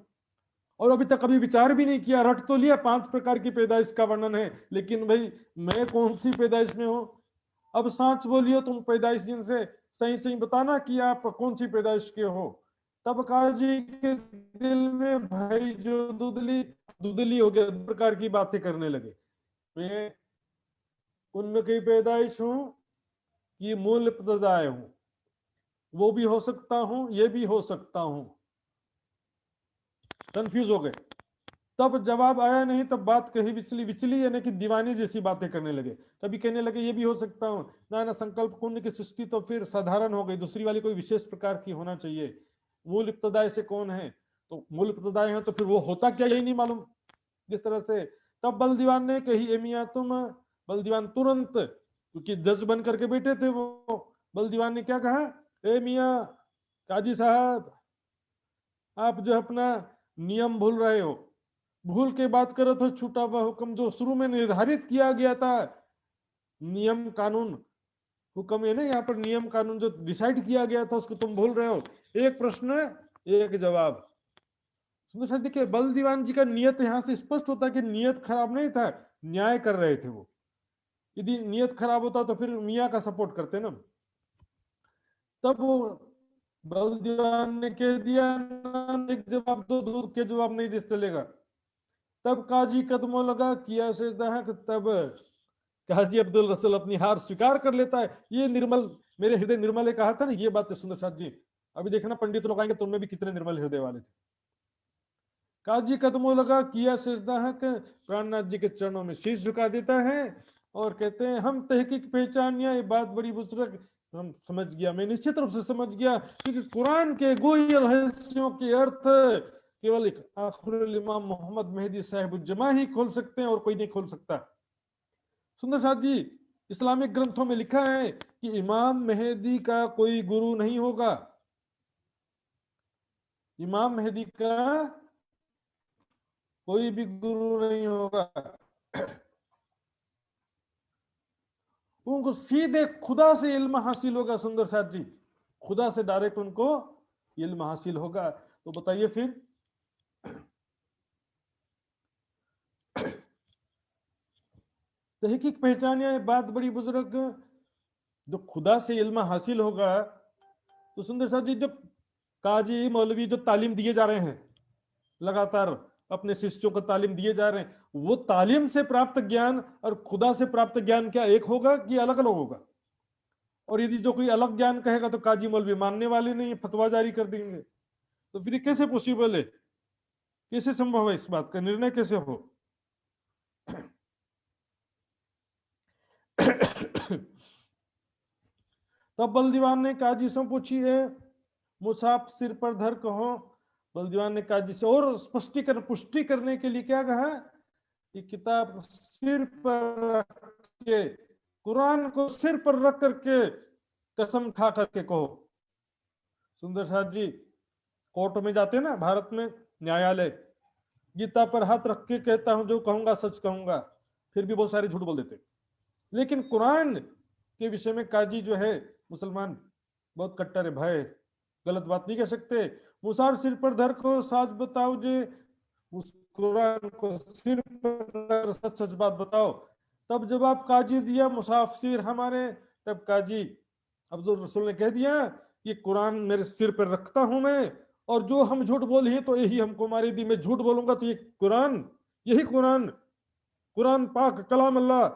और अभी तक कभी विचार भी नहीं किया, रट तो लिया 5 प्रकार की पैदाइश का वर्णन है, लेकिन भाई मैं कौन सी पैदाइश में हूं? अब सांच बोलियो तुम पैदाइश दिन से, सही सही बताना कि आप कौन सी पैदाइश के हो। तब काजी के दिल में भाई जो दुदली दुदली हो गया, प्रकार की बातें करने लगे। मैं उनमें की पैदाइश हूं कि मूल इब्तदाए हूं, वो भी हो सकता हूं, ये भी हो सकता हूं। कंफ्यूज हो गए। तब जवाब आया नहीं, तब बात कही विचली विचली, यानी कि दीवानी जैसी बातें करने लगे। कभी कहने लगे ये भी हो सकता हूँ, ना संकल्प कुंड की सृष्टि तो फिर साधारण हो गई, दूसरी वाली कोई विशेष प्रकार की होना चाहिए। मूल इब्तदाई से कौन है, तो मूल इब्तदाई है तो फिर वो होता क्या यही नहीं मालूम जिस तरह से। तब बल दीवान ने कही, ए मियां तुम, बल दीवान तुरंत, क्योंकि जज बन करके बैठे थे वो, बल दीवान ने क्या कहा, ए मियां काजी साहब, आप जो अपना नियम भूल रहे हो, भूल के बात करो तो छूटा हुआ हुक्म जो शुरू में निर्धारित किया गया था, नियम कानून, हुक्म है ना यहाँ पर, नियम कानून जो डिसाइड किया गया था उसको तुम भूल रहे हो। एक प्रश्न एक जवाब। सुंदर साहब देखिए, बल दीवान जी का नियत यहाँ से स्पष्ट होता है कि नियत खराब नहीं था, न्याय कर रहे थे वो। यदि नियत खराब होता तो फिर मियाँ का सपोर्ट करते ना। तब वो बल दीवान ने कह दिया, एक जवाब दो, दूर के जवाब नहीं दे चलेगा। तब काजी कदमों लगा, किया सजदा है, तब काजी अब्दुल रसूल अपनी हार स्वीकार कर लेता है। ये निर्मल, मेरे हृदय निर्मल ने कहा था ना, ये बात है सुंदर साथ जी। अभी देखना पंडित लोग आएंगे तो उनमें भी कितने निर्मल हृदय वाले थे। काजी कदमों लगा, किया सजदा है, प्राणनाथ जी के चरणों में शीश झुका देता है और कहते हैं, हम तहकीक पहचानिया, ये बात बड़ी बुजुर्ग, हम समझ गया, मैं निश्चित रूप से समझ गया, क्योंकि कुरान के गोई रहस्यों के अर्थ केवल एक आखिरुल इमाम मोहम्मद मेहदी साहिबुज्जमा ही खोल सकते हैं और कोई नहीं खोल सकता। सुंदर साथ जी, इस्लामिक ग्रंथों में लिखा है कि इमाम मेहदी का कोई गुरु नहीं होगा, इमाम मेहदी का कोई भी गुरु नहीं होगा, उनको सीधे खुदा से इल्म हासिल होगा। सुंदर साथ जी, खुदा से डायरेक्ट उनको इल्म हासिल होगा। तो बताइए फिर, तहकीक पहचान, ये बात बड़ी बुजुर्ग, जो खुदा से इल्म हासिल होगा, तो सुंदर साथ जी जो काजी मौलवी जो तालीम दिए जा रहे हैं, लगातार अपने शिष्यों को तालीम दिए जा रहे हैं, वो तालीम से प्राप्त ज्ञान और खुदा से प्राप्त ज्ञान क्या एक होगा कि अलग अलग होगा? और यदि जो कोई अलग ज्ञान कहेगा तो काजी मौलवी मानने वाले नहीं, फतवा जारी कर देंगे। तो फिर कैसे पॉसिबल है, कैसे संभव है, इस बात का निर्णय कैसे हो? तब बलदीवान ने काजी से पूछी है, मुसाफ सिर पर धर कहो। बलदीवान ने काजी से और स्पष्टीकरण पुष्टि करने के लिए क्या कहा कि किताब सिर पर रख के, कुरान को सिर पर रख करके कसम खा करके कहो। सुंदर साथ जी, कोर्ट में जाते ना भारत में, न्यायालय, गीता पर हाथ रख के कहता हूं जो कहूंगा सच कहूंगा, फिर भी बहुत सारे झूठ बोल देते। लेकिन कुरान के विषय में काजी जो है मुसलमान बहुत कट्टर है भाई, गलत बात नहीं कह सकते। मुसार सिर पर धर को साज बताओ जे, उस कुरान को सिर पर सच सच बात बताओ। तब जवाब काजी दिया, मुसाफिर हमारे। तब काजी अब्दुल रसूल ने कह दिया कि कुरान मेरे सिर पर रखता हूं मैं, और जो हम झूठ बोले हैं तो यही हमको मारे दी, मैं झूठ बोलूंगा तो ये कुरान, यही कुरान, कुरान पाक कलाम अल्लाह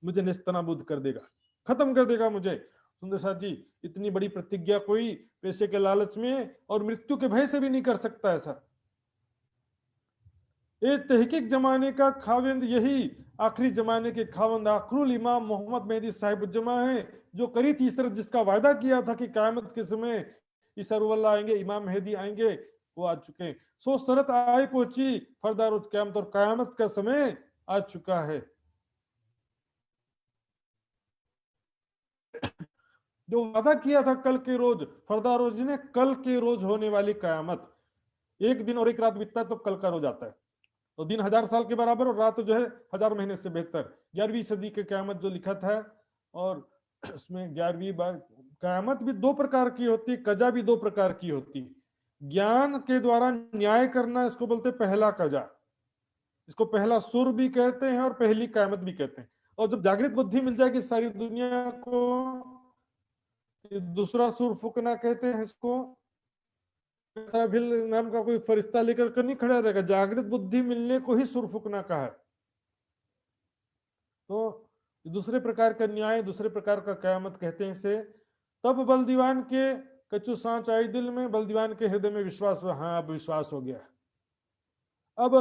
मुझे नेस्तनाबूद कर देगा, खत्म कर देगा मुझे। सुंदर साथ जी, इतनी बड़ी प्रतिज्ञा कोई पैसे के लालच में और मृत्यु के भय से भी नहीं कर सकता ऐसा। एक तहकीक जमाने का खाविंद, यही आखिरी जमाने के खाविंद आखिरुल इमाम मोहम्मद मेहदी साहिबुज्जमा है, जो करी थी इसरत, जिसका वायदा किया था कि क़यामत के समय ईसा रूहुल्लाह आएंगे, इमाम मेहदी आएंगे, वो आ चुके हैं। सो शरत आई पहुंची, फरदा रोज क़यामत, और क़यामत का समय आ चुका है। जो वादा किया था कल के रोज, फरदा रोज ने, कल के रोज होने वाली क़यामत, एक दिन और एक रात बीतता है तो कल का रोज आता है, तो दिन 1000 साल के बराबर और रात जो है 1000 महीने से बेहतर। 11वीं सदी के क़यामत जो लिखा था, और उसमें 11वीं बार क़यामत भी दो प्रकार की होती, कजा भी दो प्रकार की होती। ज्ञान के द्वारा न्याय करना, इसको बोलते पहला कजा, इसको पहला सुर भी कहते हैं और पहली क़यामत भी कहते हैं। और जब जागृत बुद्धि मिल जाएगी सारी दुनिया को, दूसरा सुर फूकना कहते हैं इसको। नाम का कोई फरिश्ता लेकर कर नहीं खड़ा रहेगा, जागृत बुद्धि मिलने को ही सुर फूकना कहा है। तो दूसरे प्रकार का न्याय, दूसरे प्रकार का क़यामत कहते हैं इसे। तब बलदीवान के कच्चू सांच आई दिल में, बलदीवान के हृदय में विश्वास हुआ, हाँ अब विश्वास हो गया। अब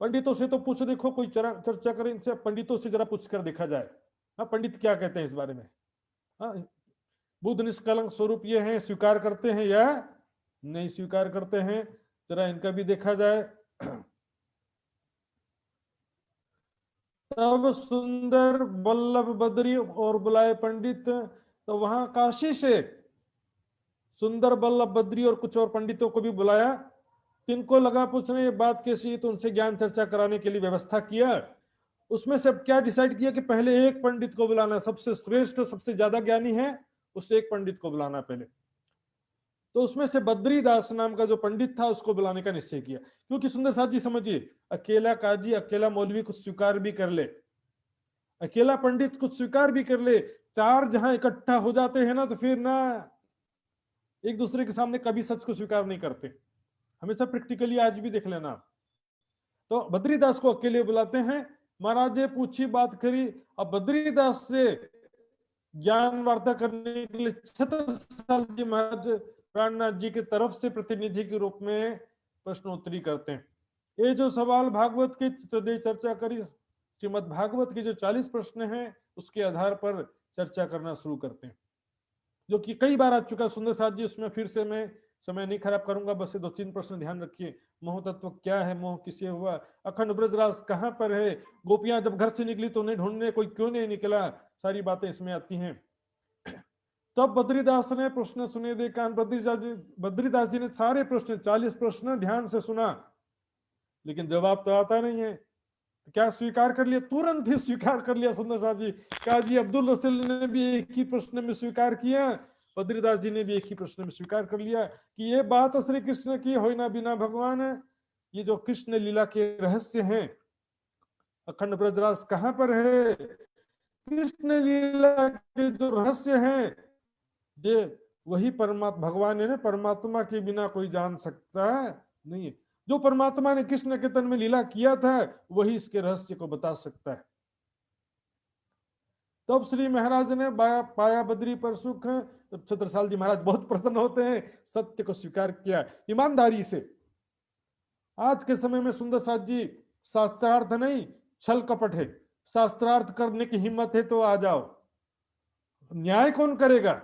पंडितों से तो पूछ देखो, कोई चर्चा करें इनसे, पंडितों से जरा पूछ कर देखा जाए, हाँ पंडित क्या कहते हैं इस बारे में। हाँ, बुद्ध निष्कलंक स्वरूप ये है, स्वीकार करते हैं या नहीं स्वीकार करते हैं। जरा इनका भी देखा जाए। तब सुंदर बल्लभ बद्री और बुलाए पंडित, तो वहां काशी से सुंदर बल्लभ बद्री और कुछ और पंडितों को भी बुलाया। तिनको लगा पूछने ये बात कैसी है, तो उनसे ज्ञान चर्चा कराने के लिए व्यवस्था किया। उसमें से क्या डिसाइड किया कि पहले एक पंडित को बुलाना, सबसे श्रेष्ठ सबसे ज्यादा ज्ञानी है उस एक पंडित को बुलाना पहले। तो उसमें से बद्रीदास नाम का जो पंडित था उसको बुलाने का निश्चय किया, क्योंकि सुंदर साथ जी समझिए, अकेला काजी अकेला मौलवी कुछ स्वीकार भी कर ले, अकेला पंडित कुछ स्वीकार भी कर ले, चार जहां इकट्ठा हो जाते हैं ना, तो फिर ना एक दूसरे के सामने कभी सच को स्वीकार नहीं करते। हमेशा प्रैक्टिकली आज भी देख लेना। तो बद्रीदास को अकेले बुलाते हैं। महाराज ने पूछी बात करी। अब बद्रीदास से ज्ञान वार्ता करने के लिए छत्रसाल जी महाराज प्राणनाथ जी की तरफ से प्रतिनिधि के रूप में प्रश्नोत्तरी करते हैं। ये जो सवाल भागवत की चर्चा करी, श्रीमद् भागवत के जो 40 प्रश्न हैं उसके आधार पर चर्चा करना शुरू करते हैं, जो कि कई बार आ चुका सुंदर साथ जी। उसमें फिर से मैं समय नहीं खराब करूंगा, बस ये 2-3 प्रश्न ध्यान रखिए। मोह तत्व क्या है, मोह किसे हुआ, अखंड ब्रजराज कहाँ पर है, गोपियां जब घर से निकली तो उन्हें ढूंढने कोई क्यों नहीं निकला, सारी बातें इसमें आती हैं। तब बद्रीदास ने प्रश्न सुने देखा। बद्रीदास जी ने सारे प्रश्न 40 प्रश्न ध्यान से सुना, लेकिन जवाब तो आता नहीं है। तो क्या स्वीकार कर लिया? तुरंत ही स्वीकार कर लिया सुंदर साहब जी। काजी अब्दुल रसूल ने भी एक ही प्रश्न में स्वीकार किया, बद्रीदास जी ने भी एक ही प्रश्न में स्वीकार कर लिया कि ये बात श्री कृष्ण की हो ना बिना भगवान। ये जो कृष्ण लीला के रहस्य हैं, अखंड ब्रजराज कहाँ पर है, कृष्ण लीला के जो रहस्य हैं, ये वही परमात्मा भगवान है ना, परमात्मा के बिना कोई जान सकता नहीं है। जो परमात्मा ने कृष्ण के तन में लीला किया था वही इसके रहस्य को बता सकता है। तब श्री महाराज ने पाया बद्री पर सुख। तब छत्रसाल जी महाराज बहुत प्रसन्न होते हैं, सत्य को स्वीकार किया ईमानदारी से। आज के समय में सुंदर साथ जी शास्त्रार्थ नहीं छल कपट है, शास्त्रार्थ करने की हिम्मत है तो आ जाओ, न्याय कौन करेगा?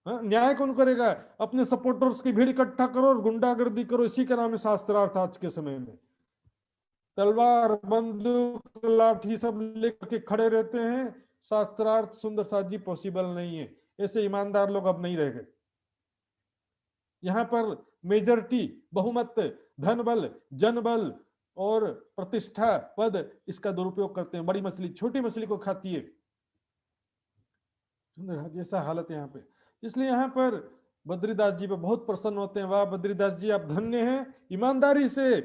न्याय कौन करेगा? अपने सपोर्टर्स की भीड़ इकट्ठा करो और गुंडागर्दी करो, इसी का नाम है शास्त्रार्थ। आज के समय में तलवार बंदूक लाठी सब लेकर के खड़े रहते हैं, शास्त्रार्थ सुंदर साथ जी पॉसिबल नहीं है। ऐसे ईमानदार लोग अब नहीं रह गए। यहाँ पर मेजॉरिटी, बहुमत, धन बल, जन बल और प्रतिष्ठा, पद, इसका दुरुपयोग करते हैं। बड़ी मछली छोटी मछली को खाती है, जैसा हालत यहाँ पे। इसलिए यहाँ पर बद्रीदास जी पे बहुत प्रसन्न होते हैं। वाह बद्रीदास जी आप धन्य हैं, ईमानदारी से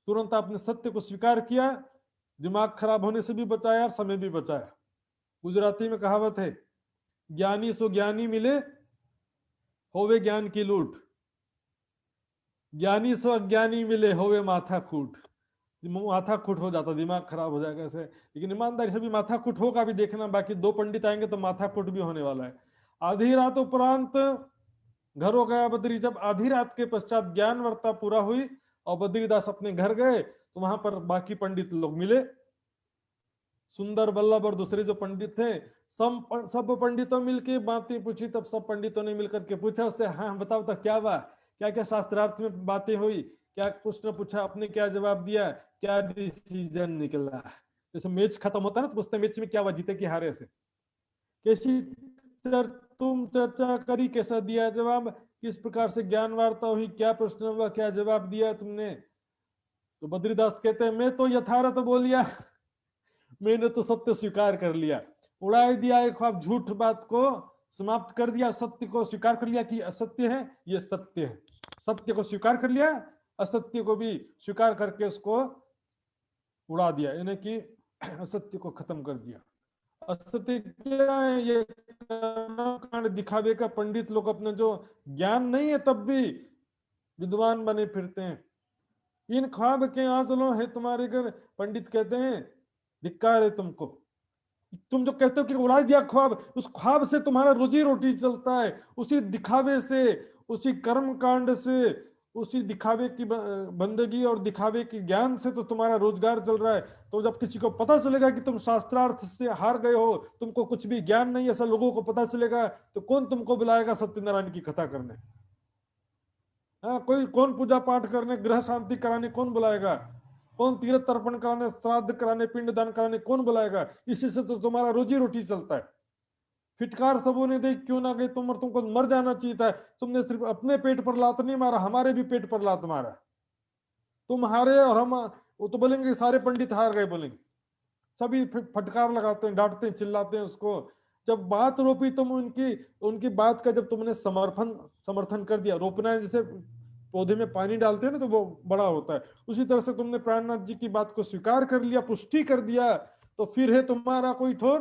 तुरंत आपने सत्य को स्वीकार किया, दिमाग खराब होने से भी बचाया, समय भी बचाया। गुजराती में कहावत है, ज्ञानी सो ज्ञानी मिले होवे ज्ञान की लूट, ज्ञानी सो अज्ञानी मिले होवे माथा खूट। माथा खूट हो जाता, दिमाग खराब हो जाएगा ऐसे। लेकिन ईमानदारी से भी माथा खूट होगा भी देखना, बाकी 2 पंडित आएंगे तो माथा खूट भी होने वाला है। आधी रात उपरांत घर हो गया बद्री। जब आधी रात के पश्चात ज्ञान वार्ता पूरा हुई और बद्रीदास अपने घर गए तो वहां पर बाकी पंडित लोग मिले, सुंदर बल्लभ और दूसरे जो पंडित थे, सब पंडितों मिलके बातें पूछी। तब सब पंडितों ने मिलकर के पूछा उससे, हाँ बताओ तो क्या हुआ, क्या क्या शास्त्रार्थ में बातें हुई, क्या प्रश्न पूछा, आपने क्या जवाब दिया, क्या डिसीजन निकला। जैसे मैच खत्म होता है ना तो पूछते मैच में क्या हुआ, जीते कि हारे से। कैसी तुम चर्चा करी, कैसा दिया जवाब, किस प्रकार से ज्ञान वार्ता हुई, क्या प्रश्न हुआ, क्या जवाब दिया तुमने। तो बद्रीदास कहते हैं मैं तो यथार्थ बोलिया, मैंने तो सत्य स्वीकार कर लिया, उड़ा दिया एक ख्वाब, झूठ बात को समाप्त कर दिया, सत्य को स्वीकार कर लिया कि असत्य है ये सत्य है, सत्य को स्वीकार कर लिया, असत्य को भी स्वीकार करके उसको उड़ा दिया, यानी कि असत्य को खत्म कर दिया। असत्य क्या है? ये कांड दिखावे का। पंडित लोग अपने जो ज्ञान नहीं है तब भी विद्वान बने फिरते हैं। इन ख्वाब के आंचलों है तुम्हारे घर, पंडित कहते हैं धिक्कार है तुमको, तुम जो कहते हो कि उड़ा दिया ख्वाब, उस ख्वाब से तुम्हारा रोजी रोटी चलता है, उसी दिखावे से, उसी कर्म कांड से, उसी दिखावे की बंदगी और दिखावे की ज्ञान से तो तुम्हारा रोजगार चल रहा है। तो जब किसी को पता चलेगा कि तुम शास्त्रार्थ से हार गए हो, तुमको कुछ भी ज्ञान नहीं, ऐसा लोगों को पता चलेगा, तो कौन तुमको बुलाएगा सत्यनारायण की कथा करने? हाँ, कोई कौन पूजा पाठ करने, ग्रह शांति कराने कौन बुलाएगा? कौन तीर्थ तर्पण कराने, श्राद्ध कराने, पिंड दान कराने कौन बुलाएगा? इसी से तो तुम्हारा रोजी रोटी चलता है। फिटकार सबों ने दी क्यों ना गई तुम, और तुमको मर जाना चाहिए था। तुमने सिर्फ अपने पेट पर लात नहीं मारा, हमारे भी पेट पर लात मारा। तुम हारे और हम, वो तो बोलेंगे सारे पंडित हार गए, बोलेंगे सभी फटकार लगाते हैं, डांटते हैं, चिल्लाते हैं उसको। जब बात रोपी तुम उनकी उनकी बात का, जब तुमने समर्थन कर दिया, रोपना है जैसे पौधे में पानी डालते हैं ना तो वो बड़ा होता है, उसी तरह से तुमने प्राणनाथ जी की बात को स्वीकार कर लिया, पुष्टि कर दिया, तो फिर है तुम्हारा कोई ठोर?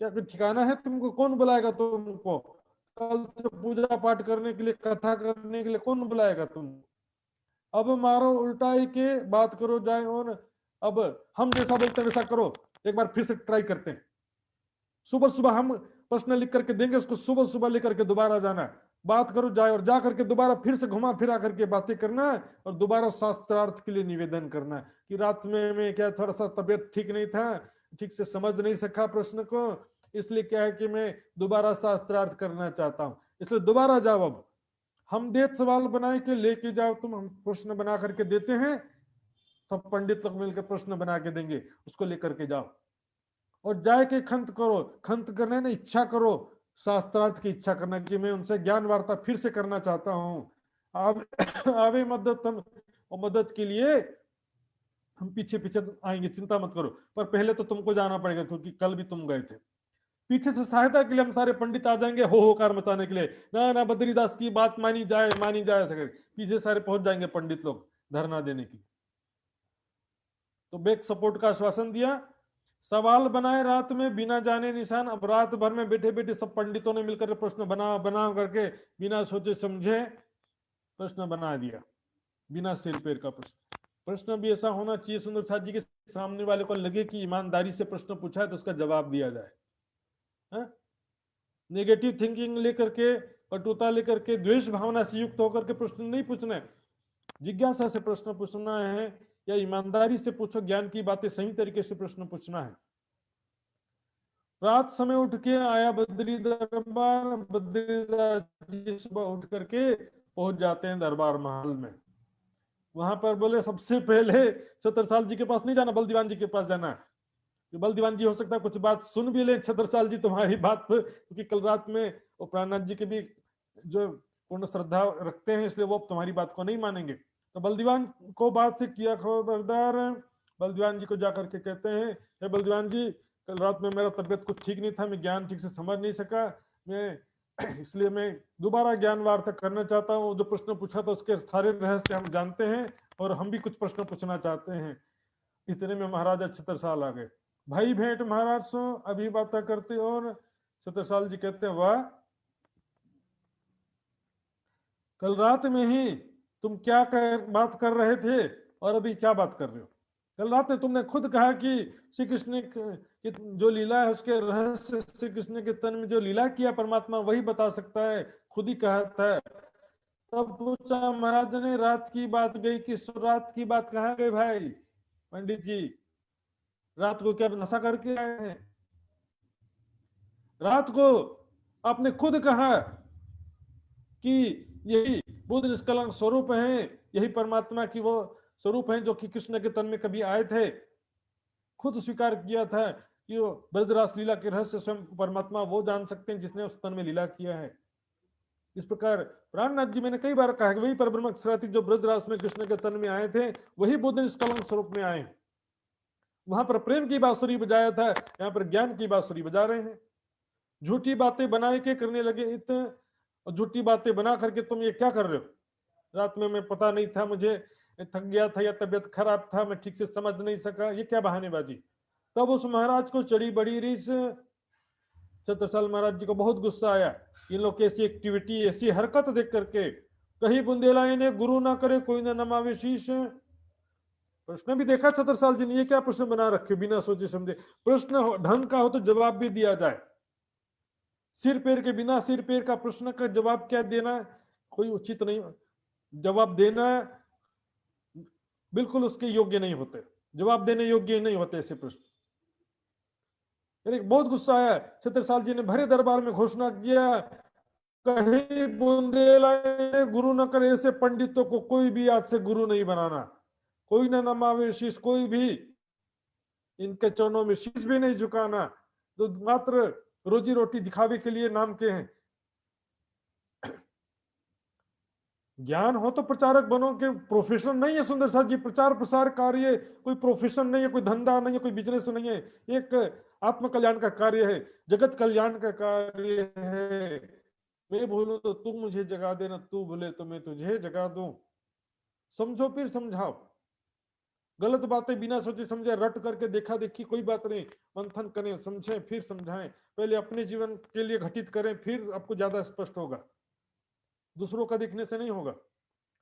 क्या कोई ठिकाना है? तुमको कौन बुलाएगा? तुमको कल से पूजा पाठ करने के लिए, कथा करने के लिए कौन बुलाएगा तुम? अब मारो उल्टाई के बात करो जाए, और अब हम जैसा बोलते हैं वैसा करो। एक बार फिर से ट्राई करते हैं। सुबह सुबह हम प्रश्न लिख करके देंगे, उसको सुबह सुबह लेकर के दोबारा जाना है, बात करो जाए, और जा करके दोबारा फिर से घुमा फिरा करके बातें करना है, और दोबारा शास्त्रार्थ के लिए निवेदन करना है कि रात में मैं क्या थोड़ा सा तबियत ठीक नहीं था, ठीक से समझ नहीं सका प्रश्न को, इसलिए क्या है कि मैं दोबारा शास्त्रार्थ करना चाहता हूं, इसलिए दोबारा जाओ। अब हम देत सवाल बनाए के लेके जाओ तुम, हम प्रश्न बना करके देते हैं, सब पंडित लोग मिलकर प्रश्न बना के देंगे, उसको लेकर के जाओ और जाए के खंत करो। खंत करने ना, इच्छा करो, शास्त्रार्थ की इच्छा करना कि मैं उनसे ज्ञान वार्ता फिर से करना चाहता हूँ। आवे मदद हम, और मदद के लिए हम पीछे पीछे आएंगे, चिंता मत करो, पर पहले तो तुमको जाना पड़ेगा, क्योंकि कल भी तुम गए थे। पीछे से सहायता के लिए हम सारे पंडित आ जाएंगे, हो कार मचाने के लिए, ना ना बद्रीदास की बात मानी जाए, मानी जाए, ऐसा करके पीछे सारे पहुंच जाएंगे पंडित लोग धरना देने की। तो बैक सपोर्ट का आश्वासन दिया। सवाल बनाए रात में बिना जाने निशान। अब रात भर में बैठे बैठे सब पंडितों ने मिलकर प्रश्न बना बना करके बिना सोचे समझे प्रश्न बना दिया, बिना सिर पैर का प्रश्न। प्रश्न भी ऐसा होना चाहिए सुंदर साथ जी के सामने वाले को लगे कि ईमानदारी से प्रश्न पूछा है तो उसका जवाब दिया जाए। नेगेटिव थिंकिंग लेकर के, कटुता लेकर के, द्वेष भावना से युक्त होकर के प्रश्न नहीं पूछना है, जिज्ञासा से प्रश्न पूछना है, या ईमानदारी से पूछो, ज्ञान की बातें सही तरीके से प्रश्न पूछना है। रात समय उठ के आया बद्री दरबार, बद्रीदास जी सुबह उठ करके पहुंच जाते हैं दरबार महल में। वहां पर बोले सबसे पहले छत्रसाल जी के पास नहीं जाना, बलदीवान जी के पास जाना है। बलदीवान जी हो सकता है कुछ बात सुन भी ले छत्रसाल जी तुम्हारी बात, क्योंकि कल रात में वो प्राणनाथ जी के भी जो पूर्ण श्रद्धा रखते हैं, इसलिए वो तुम्हारी बात को नहीं मानेंगे। तो बलदीवान को बात से किया खबरदार। बलदीवान जी को जाकर के कहते हैं, हे बलदीवान जी, कल रात में मेरा तबियत कुछ ठीक नहीं था, मैं ज्ञान ठीक से समझ नहीं सका, मैं इसलिए मैं दोबारा ज्ञान वार्ता करना चाहता हूँ। जो प्रश्न पूछा था उसके सारे रहस्य हम जानते हैं, और हम भी कुछ प्रश्न पूछना चाहते हैं। इतने में महाराजा छत्रसाल आ गए। भाई भेंट महाराज सो अभी बातें करते, और छत्रसाल जी कहते हैं, वाह, कल रात में ही तुम क्या बात कर रहे थे और अभी क्या बात कर रहे हो? कल रात में तुमने खुद कहा कि श्री कृष्ण की जो लीला है उसके रहस्य, श्री कृष्ण के तन में जो लीला किया परमात्मा वही बता सकता है, खुद ही कहा था। तब पूछा महाराज ने, रात की बात गई कि रात की बात कहाँ गई भाई पंडित जी? रात को क्या नशा करके आए हैं? रात को आपने खुद कहा कि यही बुद्ध निष्कलंक स्वरूप है, यही परमात्मा की वो स्वरूप है जो कि कृष्ण के तन में कभी आए थे। खुद स्वीकार किया था कि वो ब्रजरास लीला के रहस्य स्वयं परमात्मा वो जान सकते हैं जिसने उस तन में लीला किया है। इस प्रकार प्राणनाथ जी मैंने कई बार कहा कि वही परब्रह्म अक्षरातीत जो ब्रजरास में कृष्ण के तन में आए थे, वही बुद्ध निष्कलंक स्वरूप में आए। वहां पर प्रेम की बांसुरी बजाया था, यहाँ पर ज्ञान की बांसुरी बजा रहे हैं। झूठी बातें बनाए के करने लगे इतने, और झूठी बातें बना करके तुम ये क्या कर रहे हो? रात में मैं पता नहीं था, मुझे थक गया था या तबीयत खराब था, मैं ठीक से समझ नहीं सका, ये क्या बहानेबाजी? तब उस महाराज को चढ़ी बड़ी रीस। छत्रसाल महाराज जी को बहुत गुस्सा आया, इन लोग की ऐसी एक्टिविटी, ऐसी हरकत देख करके। कहीं बुंदेला इन्हें गुरु ना करे, कोई ना नमावे शीश। प्रश्न भी देखा छत्रसाल जी ने, ये क्या प्रश्न बना रखे बिना सोचे समझे? प्रश्न ढंग का हो तो जवाब भी दिया जाए, सिर पैर के बिना सिर पैर का प्रश्न का जवाब क्या देना कोई उचित नहीं। जवाब देना बिल्कुल उसके योग्य नहीं होते, जवाब देने योग्य नहीं होते ऐसे प्रश्न। बहुत गुस्सा आया, छत्रसाल जी ने भरे दरबार में घोषणा किया, कहीं बुंदेला गुरु न करे ऐसे पंडितों को कोई भी आज से गुरु नहीं बनाना, कोई ना नमावे शीश, कोई भी इनके चरणों में शीश भी नहीं झुकाना, जो मात्र रोजी रोटी दिखावे के लिए नाम के हैं। ज्ञान हो तो प्रचारक बनो, के प्रोफेशन नहीं है सुंदर साथ जी, प्रचार प्रसार कार्य कोई प्रोफेशन नहीं है, कोई धंधा नहीं है, कोई बिजनेस नहीं है, एक आत्म कल्याण का कार्य है, जगत कल्याण का कार्य है। मैं बोलूं तो तू मुझे जगा देना, तू बोले तो मैं तुझे जगा दूं। समझो फिर समझाओ, गलत बातें बिना सोचे समझे रट करके देखा देखी कोई बात नहीं, मंथन करें, समझें, फिर समझाएं। पहले अपने जीवन के लिए घटित करें, फिर आपको ज्यादा स्पष्ट होगा, दूसरों का देखने से नहीं होगा।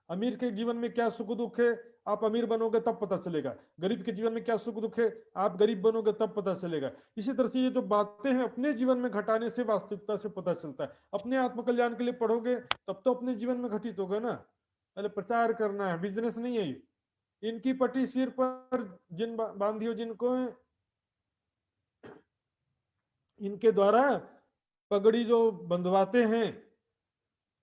अमीर के जीवन में क्या सुख दुख है, आप अमीर बनोगे तब पता चलेगा। गरीब के जीवन में क्या सुख दुख है, आप गरीब बनोगे तब पता चलेगा। इसी तरह से ये जो बातें हैं अपने जीवन में घटाने से वास्तविकता से पता चलता है। अपने आत्मकल्याण के लिए पढ़ोगे तब तो अपने जीवन में घटित होगा ना। पहले प्रचार करना है, बिजनेस नहीं है ये। इनकी पट्टी सिर पर जिन बांधी हो जिनको, इनके द्वारा पगड़ी जो बंधवाते हैं,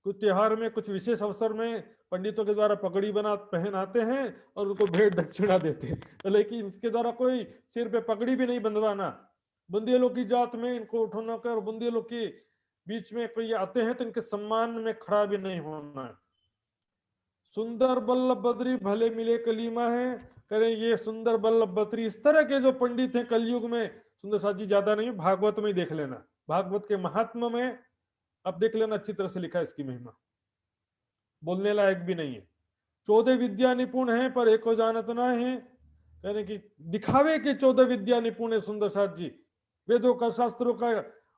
कुछ त्योहार में, कुछ विशेष अवसर में पंडितों के द्वारा पगड़ी बना पहनाते हैं और उनको भेंट दक्षिणा देते हैं, लेकिन इसके द्वारा कोई सिर पे पगड़ी भी नहीं बंधवाना। बुंदेलों की जात में इनको उठाना कर, बुंदेलों के बीच में कोई आते हैं तो इनके सम्मान में खड़ा भी नहीं होना है। सुंदर बल्लभ बद्री भले मिले कलीमा है, करें ये सुंदर बल्लभ बद्री। इस तरह के जो पंडित हैं कलयुग में, सुंदर साथ जी ज्यादा नहीं, भागवत में ही देख लेना, भागवत के महात्मा में अब देख लेना, अच्छी तरह से लिखा है इसकी महिमा, बोलने लायक भी नहीं है। 14 विद्या निपुण है पर एको जानत ना है, यानी कि दिखावे के 14 विद्या निपुण है सुंदर साथ जी। वेदों का, शास्त्रों का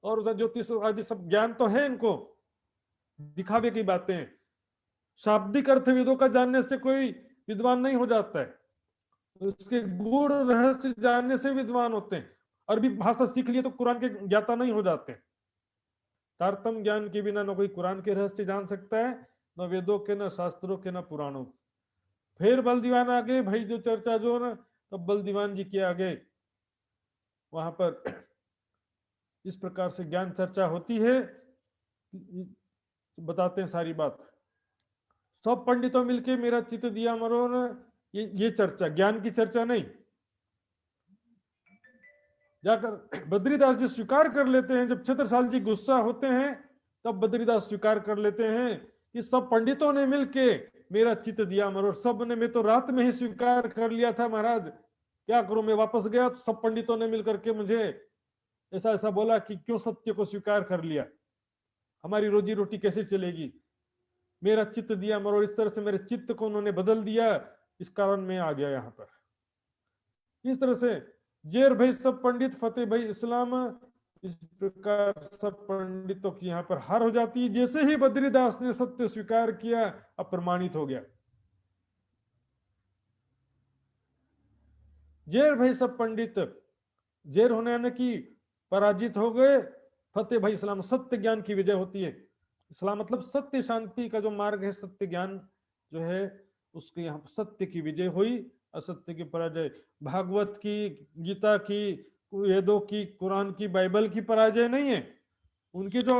और ज्योतिष आदि सब ज्ञान तो है इनको, दिखावे की बातें हैं। शाब्दिक अर्थ वेदों का जानने से कोई विद्वान नहीं हो जाता है, उसके गुण रहस्य जानने से विद्वान होते हैं। अरबी भाषा सीख लिए तो कुरान के ज्ञाता नहीं हो जाते। तारतम ज्ञान के बिना न कोई कुरान के रहस्य जान सकता है, न वेदों के, न शास्त्रों के, न पुराणों के। फिर बल दीवान आगे भाई, जो चर्चा जो ना, तब बल दीवान जी के आगे वहां पर इस प्रकार से ज्ञान चर्चा होती है, बताते हैं सारी बात। सब पंडितों मिलके मेरा चित्त दिया मरो न, ये चर्चा, ज्ञान की चर्चा नहीं। जाकर बद्रीदास जी स्वीकार कर लेते हैं, जब छत्रसाल जी गुस्सा होते हैं तब बद्रीदास स्वीकार कर लेते हैं कि सब पंडितों ने मिलके मेरा चित्त दिया मरो। सब ने, मैं तो रात में ही स्वीकार कर लिया था महाराज, क्या करूं, मैं वापस गया तो सब पंडितों ने मिलकर के मुझे ऐसा ऐसा बोला कि क्यों सत्य को स्वीकार कर लिया, हमारी रोजी रोटी कैसे चलेगी, मेरा चित्त दिया मरो। इस तरह से मेरे चित्त को उन्होंने बदल दिया, इस कारण मैं आ गया यहाँ पर। इस तरह से जेर भाई सब पंडित, फतेह भाई इस्लाम, इस प्रकार सब पंडितों की यहाँ पर हार हो जाती है। जैसे ही बद्रीदास ने सत्य स्वीकार किया, अप्रमाणित हो गया। जेर भाई सब पंडित, जेर होने की पराजित हो गए, फतेह भाई इस्लाम, सत्य ज्ञान की विजय होती है। इस्लाम मतलब सत्य शांति का जो मार्ग है, सत्य ज्ञान जो है उसके यहाँ सत्य की विजय हुई, असत्य की पराजय। भागवत की, गीता की, वेदों की, कुरान की, बाइबल की पराजय नहीं है, उनके जो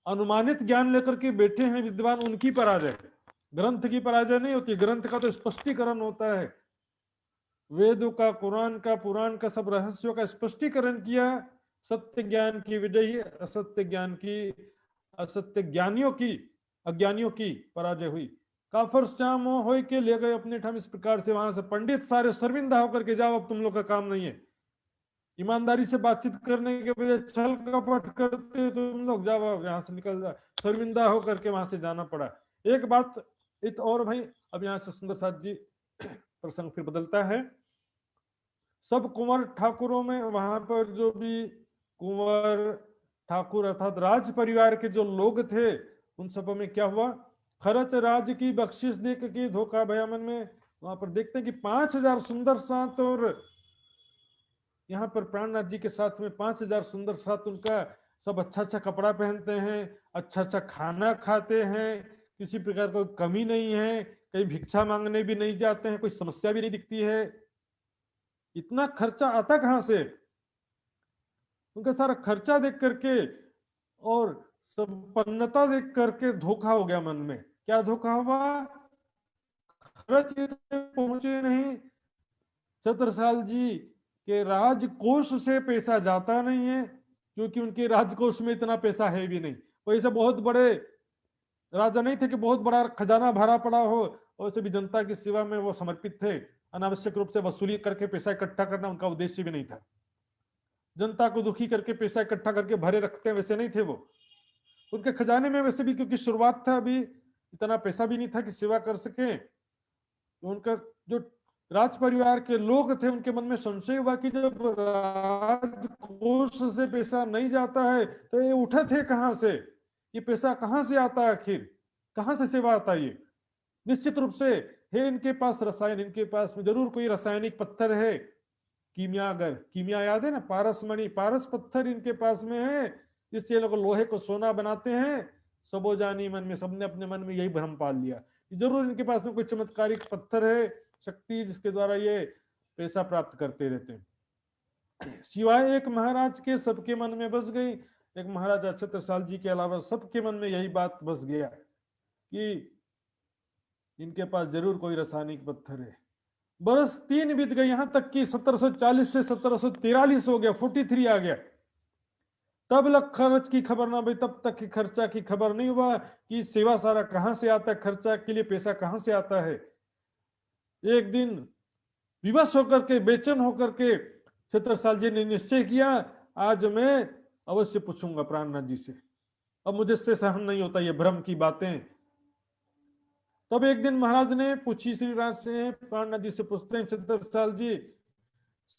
अनुमानित ज्ञान लेकर के बैठे हैं विद्वान, उनकी पराजय। ग्रंथ की पराजय नहीं होती, ग्रंथ का तो स्पष्टीकरण होता है। वेदों का, कुरान का, पुराण का सब रहस्यों का स्पष्टीकरण किया, सत्य ज्ञान की विजय, असत्य ज्ञान की, असत्य ज्ञानियों की, अज्ञानियों की पराजय हुई। काफर श्याम हो के ले गए अपने ठाम। इस प्रकार से वहां से पंडित सारे शर्मिंदा होकर के जाओ, अब तुम लोग का काम नहीं है। ईमानदारी से बातचीत करने के बजाय छल कपट करते तुम लोग, जाओ यहाँ से निकल जाओ। शर्मिंदा होकर के वहां से जाना पड़ा। एक बात इत और भाई, अब यहाँ से सुंदर साथ जी प्रसंग फिर बदलता है। सब कुंवर ठाकुरों में, वहां पर जो भी कुंवर ठाकुर अर्थात राज परिवार के जो लोग थे, उन सब में क्या हुआ, खर्च राज की बख्शिश देख के धोखा भया मन में। वहां पर देखते हैं कि 5000 सुंदर साथ, और यहाँ पर प्राणनाथ जी के साथ में 5000 सुंदर साथ, उनका सब अच्छा अच्छा कपड़ा पहनते हैं, अच्छा अच्छा खाना खाते हैं, किसी प्रकार कोई कमी नहीं है, कहीं भिक्षा मांगने भी नहीं जाते हैं, कोई समस्या भी नहीं दिखती है। इतना खर्चा आता कहां से? उनका सारा खर्चा देख करके और संपन्नता देख करके धोखा हो गया मन में। क्या धोखा हुआ? खर्च पहुंचे नहीं। छत्रसाल जी के राजकोष से पैसा जाता नहीं है, क्योंकि उनके राजकोष में इतना पैसा है भी नहीं। वैसे बहुत बड़े राजा नहीं थे कि बहुत बड़ा खजाना भरा पड़ा हो, वैसे भी जनता की सेवा में वो समर्पित थे। अनावश्यक रूप से वसूली करके पैसा इकट्ठा करना उनका उद्देश्य भी नहीं था। जनता को दुखी करके पैसा इकट्ठा करके भरे रखते हैं, वैसे नहीं थे वो। उनके खजाने में वैसे भी, क्योंकि शुरुआत था, अभी इतना पैसा भी नहीं था कि सेवा कर सके। तो उनका जो राज परिवार के लोग थे, उनके मन में संशय हुआ कि जब राजकोष से पैसा नहीं जाता है तो ये उठे थे कहां से? ये पैसा कहां से आता है? आखिर कहां से सेवा आता है? ये निश्चित रूप से है इनके पास रसायन, इनके पास में जरूर कोई रासायनिक पत्थर है, कीमियागर, कीमिया याद है ना, पारस मणि, पारस पत्थर इनके पास में है, जिससे ये लोग लोहे को सोना बनाते हैं। सबो जानी मन में, सबने अपने मन में यही भ्रम पाल लिया, जरूर इनके पास में कोई चमत्कारिक पत्थर है, शक्ति, जिसके द्वारा ये पैसा प्राप्त करते रहते हैं। सिवाय एक महाराज के सबके मन में बस गई, एक महाराजा छत्रसाल जी के अलावा सबके मन में यही बात बस गया कि इनके पास जरूर कोई रासायनिक पत्थर है। बरस 3 बीत गए, यहां तक कि 1740 से 1743 हो गया, 43 आ गया, तब लग खर्च की खबर ना भाई, तब तक की खर्चा की खबर नहीं हुआ कि सेवा सारा कहां से आता है, खर्चा के लिए पैसा कहां से आता है। एक दिन विवश होकर के, बेचैन होकर के छत्रसाल जी ने निश्चय किया, आज मैं अवश्य पूछूंगा प्राणनाथ जी से, अब मुझे से सहन नहीं होता ये भ्रम की बातें। तब एक दिन महाराज ने पूछी, श्री राज से प्राणनाथ जी से पूछते हैं, छत्रसाल जी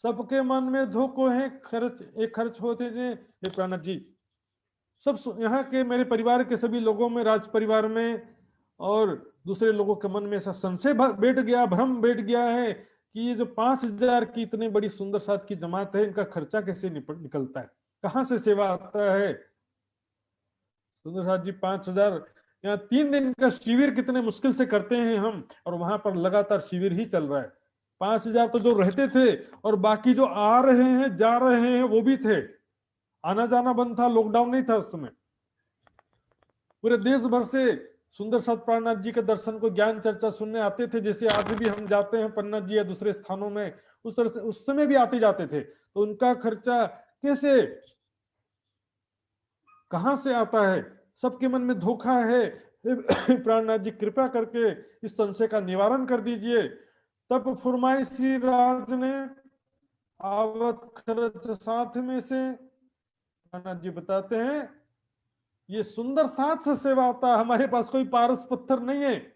सबके मन में धोखो है, खर्च एक खर्च होते थे। ये प्राणनाथ जी, सब यहाँ के मेरे परिवार के सभी लोगों में, राज परिवार में और दूसरे लोगों के मन में ऐसा संशय बैठ गया, भ्रम बैठ गया है कि ये जो 5000 की इतनी बड़ी सुंदर साथ की जमात है, इनका खर्चा कैसे निकलता है, कहां से सेवा आता है। सुंदर साथ जी 5000, यहाँ 3 दिन का शिविर कितने मुश्किल से करते हैं हम, और वहां पर लगातार शिविर ही चल रहा है। 5000 तो जो रहते थे, और बाकी जो आ रहे हैं जा रहे हैं वो भी थे, आना जाना बंद था, लॉकडाउन नहीं था उस समय। पूरे देश भर से सुंदर साथ प्राणनाथ जी के दर्शन को, ज्ञान चर्चा सुनने आते थे, जैसे आज भी हम जाते हैं पन्ना जी या दूसरे स्थानों में, उस तरह से उस समय भी आते जाते थे। तो उनका खर्चा कैसे, कहां से आता है? सबके मन में धोखा है। प्राणनाथ जी कृपा करके इस संशय का निवारण कर दीजिए। तब फरमाई श्री राज ने, आवत खर्च साथ में से, प्राणनाथ जी बताते हैं, ये सुंदर साथ से सेवा आता, हमारे पास कोई पारस पत्थर नहीं है।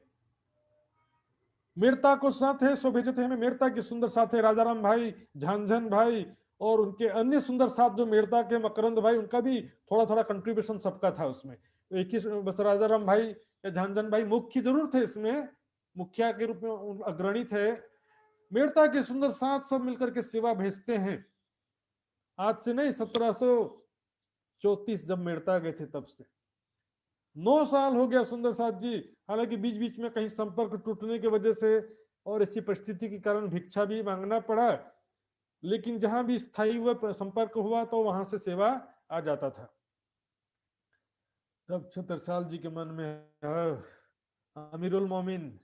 मेड़ता को साथ है, सो भेजे थे हमें, मेड़ता के सुंदर साथ है, राजाराम भाई, झांझन भाई और उनके अन्य सुंदर साथ जो मेड़ता के मकरंद भाई, उनका भी थोड़ा थोड़ा कंट्रीब्यूशन सबका था उसमें। एक ही बस राजाराम भाई या झांझन भाई मुख्य जरूर थे इसमें, मुखिया के रूप में अग्रणी थे। मेड़ता के सुंदर साथ सब मिलकर के सेवा भेजते हैं। आज से नहीं, 1734 जब मेड़ता गए थे तब से 9 साल हो गया सुंदर साथ जी। हालांकि बीच बीच में कहीं संपर्क टूटने की वजह से और ऐसी परिस्थिति के कारण भिक्षा भी मांगना पड़ा, लेकिन जहां भी स्थायी हुआ संपर्क हुआ तो वहां से सेवा आ जाता था। तब छत्रसाल जी के मन में अमीरुल मोमिन,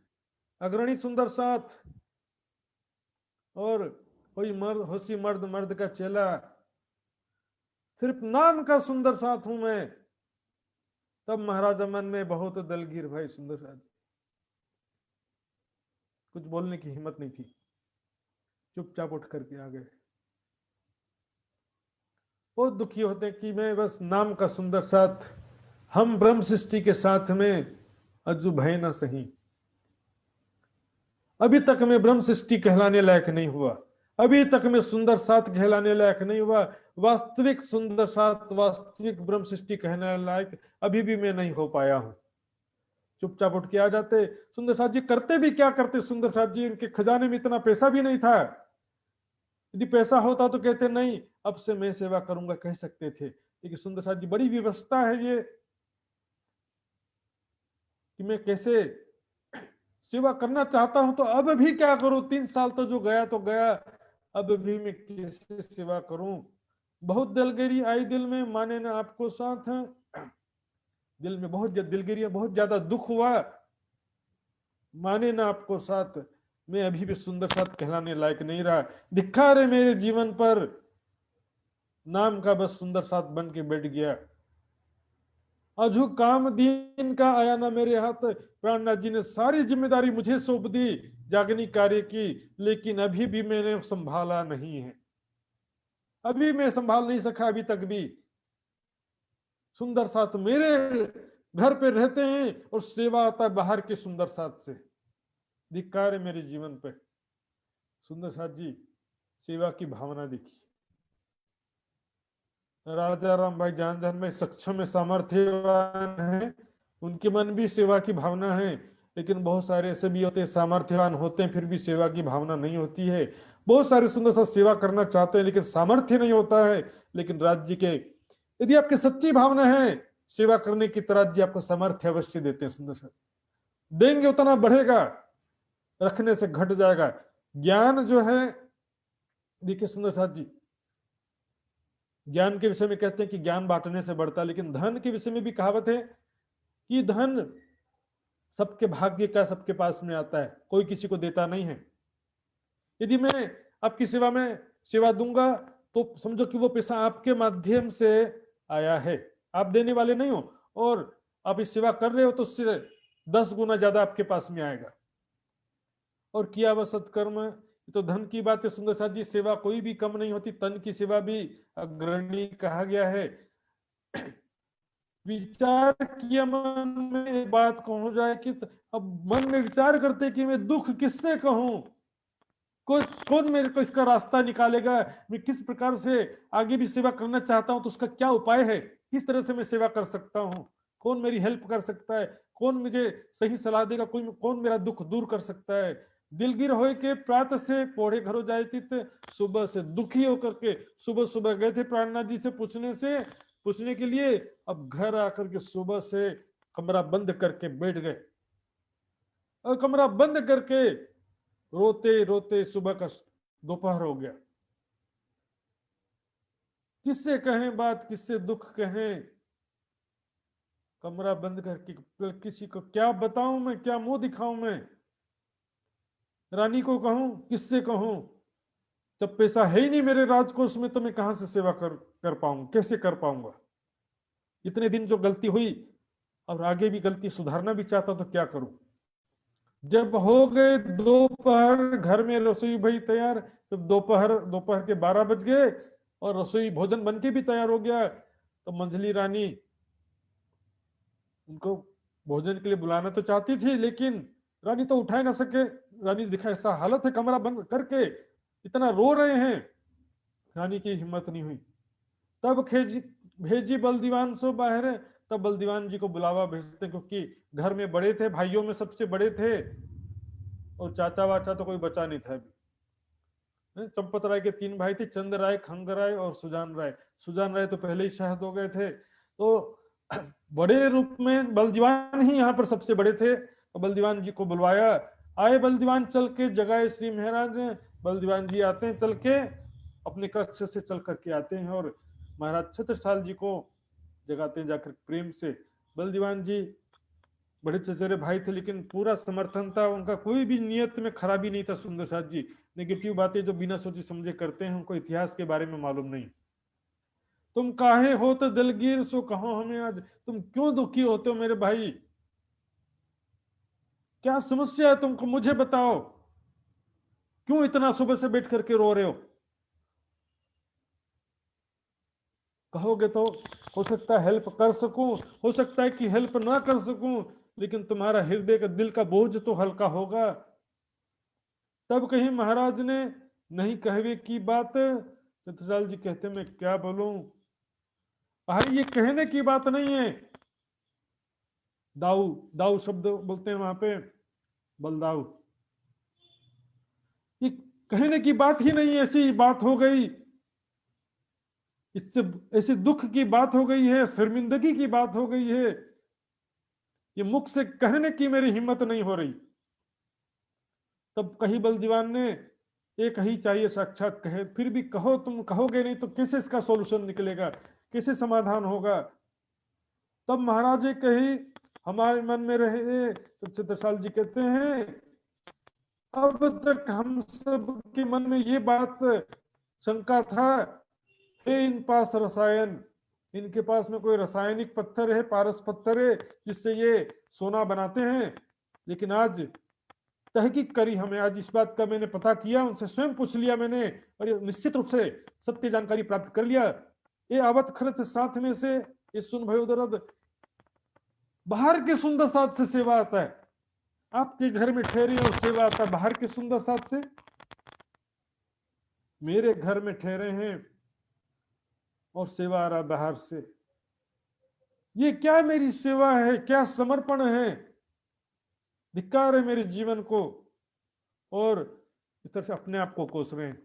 अग्रणी सुंदर साथ, और कोई मर्द, होशी मर्द, मर्द का चेला, सिर्फ नाम का सुंदर साथ हूं मैं। तब महाराजा मन में बहुत दलगीर भाई सुंदर साथ, कुछ बोलने की हिम्मत नहीं थी, चुपचाप उठ करके आ गए। बहुत दुखी होते हैं कि मैं बस नाम का सुंदर साथ, हम ब्रह्म सृष्टि के साथ में अजू भय ना सही, अभी तक मैं ब्रह्म सृष्टि कहलाने लायक नहीं हुआ, अभी तक मैं सुंदर साथ कहलाने लायक नहीं हुआ, वास्तविक सुंदर साथ, वास्तविक ब्रह्म सृष्टि कहने लायक अभी भी मैं नहीं हो पाया हूं। चुपचाप उठ के आ जाते। सुंदर साथ जी करते भी क्या करते, सुंदर साथ जी इनके खजाने में इतना पैसा भी नहीं था, यदि पैसा होता तो कहते नहीं अब से मैं सेवा करूंगा, कह सकते थे, लेकिन सुंदर साथ जी बड़ी व्यवस्था है ये। कि मैं कैसे सेवा करना चाहता हूं, तो अब भी क्या करूं? 3 साल तो जो गया तो गया, अब भी मैं कैसे सेवा करूं? बहुत दिलगिरी आई दिल में, माने ना आपको साथ है। दिल में बहुत दिलगिरी, बहुत ज्यादा दुख हुआ, माने ना आपको साथ, मैं अभी भी सुंदर साथ कहलाने लायक नहीं रहा। धिक्कार है मेरे जीवन पर, नाम का बस सुंदर साथ बन के बैठ गया। अजू काम दीन का आया ना मेरे हाथ, प्राणनाथ जी ने सारी जिम्मेदारी मुझे सौंप दी जागनी कार्य की, लेकिन अभी भी मैंने संभाला नहीं है, अभी मैं संभाल नहीं सका अभी तक भी। सुंदर साथ मेरे घर पे रहते हैं और सेवा आता है बाहर के सुंदर साथ से। धिक्कार है मेरे जीवन पे। सुंदर साथ जी सेवा की भावना देखिए। राजा राम भाई जान जान में सक्षम है, सामर्थ्यवान है, उनके मन भी सेवा की भावना है। लेकिन बहुत सारे ऐसे भी होते हैं सामर्थ्यवान होते हैं फिर भी सेवा की भावना नहीं होती है। बहुत सारे सुंदर सा सेवा करना चाहते हैं लेकिन सामर्थ्य नहीं होता है। लेकिन राज्य के यदि आपकी सच्ची भावना है सेवा करने की, तो राज्य आपको सामर्थ्य अवश्य देते हैं। सुंदर सा देंगे उतना बढ़ेगा, रखने से घट जाएगा। ज्ञान जो है देखिए सुंदर साथ जी, ज्ञान के विषय में कहते हैं कि ज्ञान बांटने से बढ़ता है, लेकिन धन के विषय में भी कहावत है कि धन सबके भाग्य का सबके पास में आता है, कोई किसी को देता नहीं है। यदि मैं आपकी सेवा में सेवा दूंगा तो समझो कि वो पैसा आपके माध्यम से आया है, आप देने वाले नहीं हो, और आप इस सेवा कर रहे हो तो उससे 10 गुना ज्यादा आपके पास में आएगा। और किया वह सत्कर्म, तो धन की बात है सुंदर साथ जी, सेवा कोई भी कम नहीं होती, तन की सेवा भी अग्रणी कहा गया है। विचार किया मन में एक बात कहूं जाए कि अब मन में विचार करते कि मैं दुख किससे कहूं, कौन मेरे को इसका रास्ता निकालेगा, मैं किस प्रकार से आगे भी सेवा करना चाहता हूं तो उसका क्या उपाय है, किस तरह से मैं सेवा कर सकता हूं, कौन मेरी हेल्प कर सकता है, कौन मुझे सही सलाह देगा, कौन मेरा दुख दूर कर सकता है। दिलगिर होए के प्रातः से पौड़े घरों जाए थे, सुबह से दुखी होकर के सुबह सुबह गए थे प्राणनाथ जी से पूछने के लिए, अब घर आकर के सुबह से कमरा बंद करके बैठ गए, और कमरा बंद करके रोते रोते सुबह का दोपहर हो गया। किससे कहें बात, किससे दुख कहें, कमरा बंद करके किसी को क्या बताऊं मैं, क्या मुंह दिखाऊं मैं, रानी को कहूं किससे कहूं, जब पैसा है ही नहीं मेरे राजकोष में तो मैं कहां से सेवा कर पाऊंगा, कैसे कर पाऊंगा। इतने दिन जो गलती हुई और आगे भी गलती सुधारना भी चाहता तो क्या करूं। जब हो गए दोपहर, घर में रसोई भाई तैयार, जब दोपहर के 12 बज गए और रसोई भोजन बनके भी तैयार हो गया, तो मंझली रानी उनको भोजन के लिए बुलाना तो चाहती थी, लेकिन रानी तो उठा ना सके। रानी दिखा ऐसा हालत है, कमरा बंद करके इतना रो रहे हैं, रानी की हिम्मत नहीं हुई। तब भेजी बलदीवान सो बाहर, तब बलदीवान जी को बुलावा भेजते, क्योंकि घर में बड़े थे, भाइयों में सबसे बड़े थे, और चाचा वाचा तो कोई बचा नहीं था अभी। चंपत राय के 3 भाई थे, चंद राय, खंग राय और सुजान राय। सुजान राय तो पहले ही शहीद हो गए थे, तो बड़े रूप में बलदीवान ही यहाँ पर सबसे बड़े थे। तो बलदीवान जी को बुलवाया, आए बलदीवान चल के, जगाए श्री महाराज। बलदीवान जी आते हैं चल के, अपने कक्ष से चल करके आते हैं और महाराज छत्रसाल जी को जगाते हैं जाकर प्रेम से। बलदीवान जी बड़े चचेरे भाई थे, लेकिन पूरा समर्थन था उनका, कोई भी नियत में खराबी नहीं था। सुंदर साथ जी नेगेटिव बातें जो बिना सोचे समझे करते हैं, उनको इतिहास के बारे में मालूम नहीं। तुम काहे हो तो दिलगीर सो कहो हमें आज, तुम क्यों दुखी होते हो मेरे भाई, क्या समस्या है तुमको, मुझे बताओ, क्यों इतना सुबह से बैठ करके रो रहे हो। कहोगे तो हो सकता है हेल्प कर सकूं, हो सकता है कि हेल्प ना कर सकूं, लेकिन तुम्हारा हृदय का दिल का बोझ तो हल्का होगा। तब कहीं महाराज ने नहीं कहवे की बात। छत्रसाल जी कहते मैं क्या बोलूं भाई, ये कहने की बात नहीं है। दाऊ दाऊ शब्द बोलते हैं वहां पे, बलदाऊ, ये कहने की बात ही नहीं है, ऐसी बात हो गई, इससे ऐसे दुख की बात हो गई है, शर्मिंदगी की बात हो गई है। ये मुख से कहने की मेरी हिम्मत नहीं हो रही। तब कही बलदीवान ने, एक ही चाहिए साक्षात कहे, फिर भी कहो, तुम कहोगे नहीं तो कैसे इसका सॉल्यूशन निकलेगा, कैसे समाधान होगा। तब महाराज जी कही हमारे मन में रहे, तो छत्रसाल जी कहते हैं अब तक हम सब के मन में ये बात शंका था कि इन पास रसायन, इनके पास में कोई रासायनिक पत्थर है, पारस पत्थर है जिससे ये सोना बनाते हैं। लेकिन आज तहकीक करी हमें, आज इस बात का मैंने पता किया, उनसे स्वयं पूछ लिया मैंने, और ये निश्चित रूप से सत्य जानकारी प्राप्त कर लिया। ये आवत खर्च साथ में से, ये सुन भयो दर्द, बाहर के सुंदर साथ से सेवा आता है। आपके घर में ठहरे और सेवा आता है बाहर के सुंदर साथ से। मेरे घर में ठहरे हैं और सेवा आ रहा बाहर से। ये क्या मेरी सेवा है, क्या समर्पण है, धिक्कार है मेरे जीवन को। और इस तरह से अपने आप को कोस रहे हैं।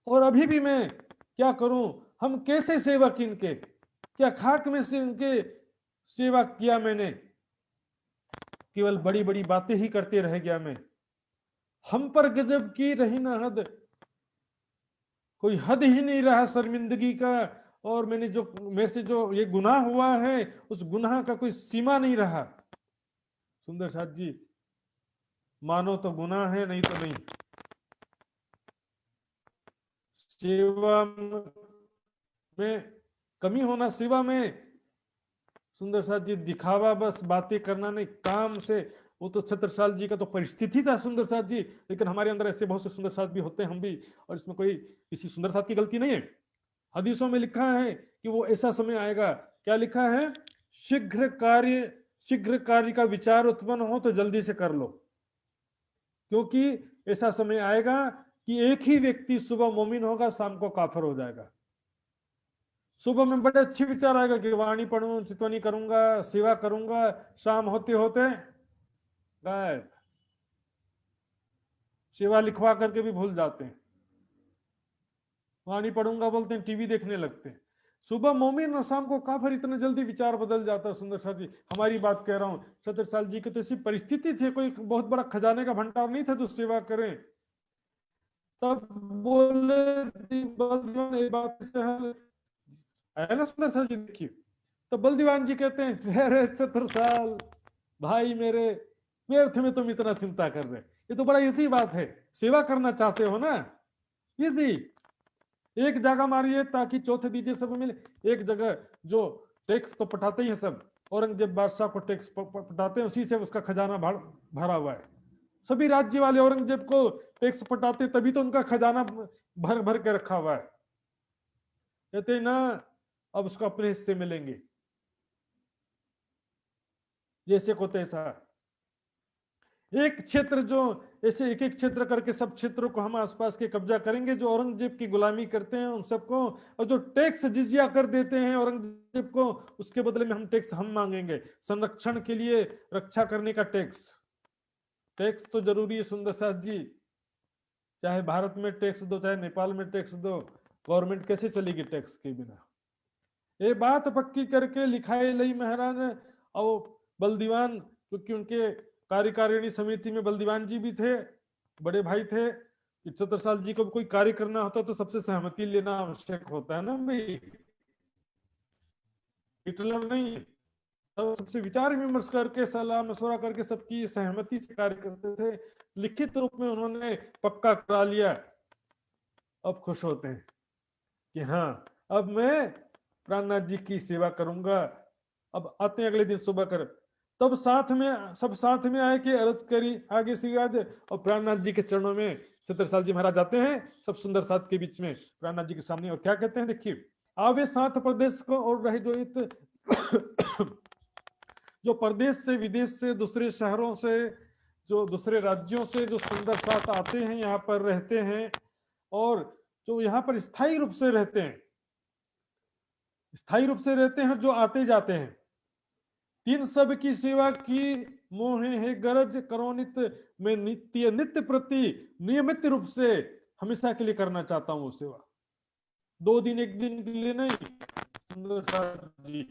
और अभी भी मैं क्या करूं, हम कैसे सेवक इनके, क्या खाक में से इनके सेवा किया मैंने, केवल बड़ी बड़ी बातें ही करते रह गया मैं। हम पर गजब की रही ना हद, कोई हद ही नहीं रहा शर्मिंदगी का। और मैंने जो, मेरे से जो ये गुनाह हुआ है, उस गुनाह का कोई सीमा नहीं रहा। सुंदर साथ जी, मानो तो गुनाह है, नहीं तो नहीं। सेवा में कमी होना, सेवा में सुंदर साथ जी दिखावा, बस बातें करना नहीं, काम से। वो तो छत्रसाल जी का तो परिस्थिति था सुंदर साथ जी, लेकिन हमारे अंदर ऐसे बहुत से सुंदर साथ भी होते हैं, हम भी, और इसमें कोई किसी सुंदर साथ की गलती नहीं है। हदीसों में लिखा है कि वो ऐसा समय आएगा, क्या लिखा है, शीघ्र कार्य का विचार उत्पन्न हो तो जल्दी से कर लो, क्योंकि ऐसा समय आएगा कि एक ही व्यक्ति सुबह मोमिन होगा, शाम को काफिर हो जाएगा। सुबह में बड़े अच्छे विचार आएगा कि वाणी पढ़ूं, चितवनी करूंगा, सेवा करूंगा, शाम होते होते गायब। सेवा लिखवा करके भी भूल जाते हैं, वाणी पढ़ूंगा बोलते हैं, टीवी देखने लगते हैं। सुबह मोमिन और शाम को काफिर, इतने जल्दी विचार बदल जाता है। सुंदर साथ जी, हमारी बात कह रहा हूं, छत्रसाल जी की तो ऐसी परिस्थिति थी, कोई बहुत बड़ा खजाने का भंडार नहीं था जो सेवा करें। तब बोले बात से है ना सुंदर साथ जी, देखिए। तो बलदीवान जी कहते हैं अरे छत्रसाल भाई मेरे, व्यर्थ में तुम इतना चिंता कर रहे, ये तो बड़ा इजी बात है, सेवा करना चाहते हो ना, इजी। एक जगह मारिए ताकि चौथे दीजिए, सब मिले। एक जगह जो टैक्स तो पटाते ही है सब, औरंगजेब बादशाह को टैक्स पटाते हैं, उसी से उसका खजाना भरा हुआ है। सभी राज्य वाले औरंगजेब को टैक्स पटाते, तभी तो उनका खजाना भर भर के रखा हुआ है। कहते ना अब उसको अपने हिस्से मिलेंगे, जैसे को तैसा। एक क्षेत्र जो ऐसे एक एक क्षेत्र करके सब क्षेत्रों को हम आसपास के कब्जा करेंगे, जो औरंगजेब की गुलामी करते हैं उन सबको। और जो टैक्स जिजिया कर देते हैं औरंगजेब को, उसके बदले में हम टैक्स हम मांगेंगे, संरक्षण के लिए, रक्षा करने का टैक्स। टैक्स तो जरूरी है सुंदर साथ जी, चाहे भारत में टैक्स दो, चाहे नेपाल में टैक्स दो, गवर्नमेंट कैसे चलेगी टैक्स के बिना। ये बात पक्की करके लिखाई लई महाराज। और बलदीवान, क्योंकि उनके कार्यकारिणी समिति में बलदीवान जी भी थे, बड़े भाई थे। कि छत्रसाल जी को कोई कार्य करना होता तो सबसे सहमति लेना आवश्यक होता है ना भाई, हिटलर नहीं। तो सबसे विचार विमर्श करके, सलाह मशवरा करके, सबकी सहमति से कार्य करते थे। लिखित रूप में उन्होंने पक्का करा लिया। अब खुश होते हैं कि हाँ, अब मैं प्राणनाथ जी की सेवा करूंगा। अब आते हैं अगले दिन सुबह कर, तब साथ में सब साथ में आए कि अर्ज करी आगे श्रीराज, और प्राणनाथ जी के चरणों में छत्रसाल जी महाराज आते हैं, सब सुंदर साथ के बीच में प्राणनाथ जी के सामने, और क्या कहते हैं देखिए, आवे साथ प्रदेश को और रहे जो इत जो प्रदेश से, विदेश से, दूसरे शहरों से, जो दूसरे राज्यों से जो सुंदर साथ आते हैं, यहाँ पर रहते हैं, और जो यहाँ पर स्थायी रूप से रहते हैं, स्थायी रूप से रहते हैं, जो आते जाते हैं, तीन सब की सेवा की मोहे है गरज करो नित्य, मैं नित्य नित्य प्रति नियमित रूप से हमेशा के लिए करना चाहता हूं वो सेवा, 2 दिन 1 दिन के लिए नहीं। सुंदर साथ जी,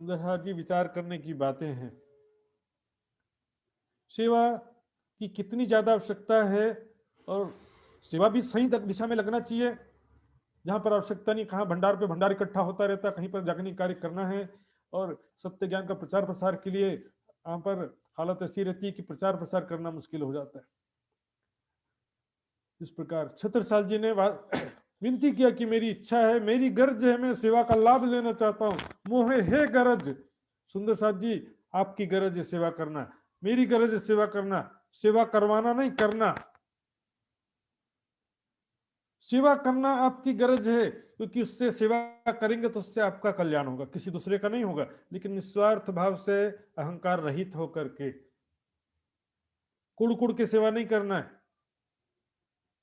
सुंदरसार जी विचार करने की बातें हैं। सेवा की कितनी ज्यादा आवश्यकता है, और सेवा भी सही दिशा में लगना चाहिए। जहां पर आवश्यकता नहीं, कहाँ भंडार पे भंडार इकट्ठा होता रहता है, कहीं पर जागरण कार्य करना है और सत्य ज्ञान का प्रचार प्रसार के लिए वहां पर हालत ऐसी रहती है कि प्रचार प्रसार करना मुश्किल हो जाता है। इस प्रकार छत्रसाल जी ने विनती किया कि मेरी इच्छा है, मेरी गर्ज है, मैं सेवा का लाभ लेना चाहता हूँ। मोहे है गरज। सुंदर साथ जी, आपकी गरज है सेवा करना, मेरी गरज है सेवा करना। सेवा करवाना नहीं, करना। सेवा करना आपकी गरज है, क्योंकि उससे सेवा करेंगे तो उससे आपका कल्याण होगा, किसी दूसरे का नहीं होगा। लेकिन निस्वार्थ भाव से, अहंकार रहित होकर के, कुड़ कुड़ के सेवा नहीं करना है।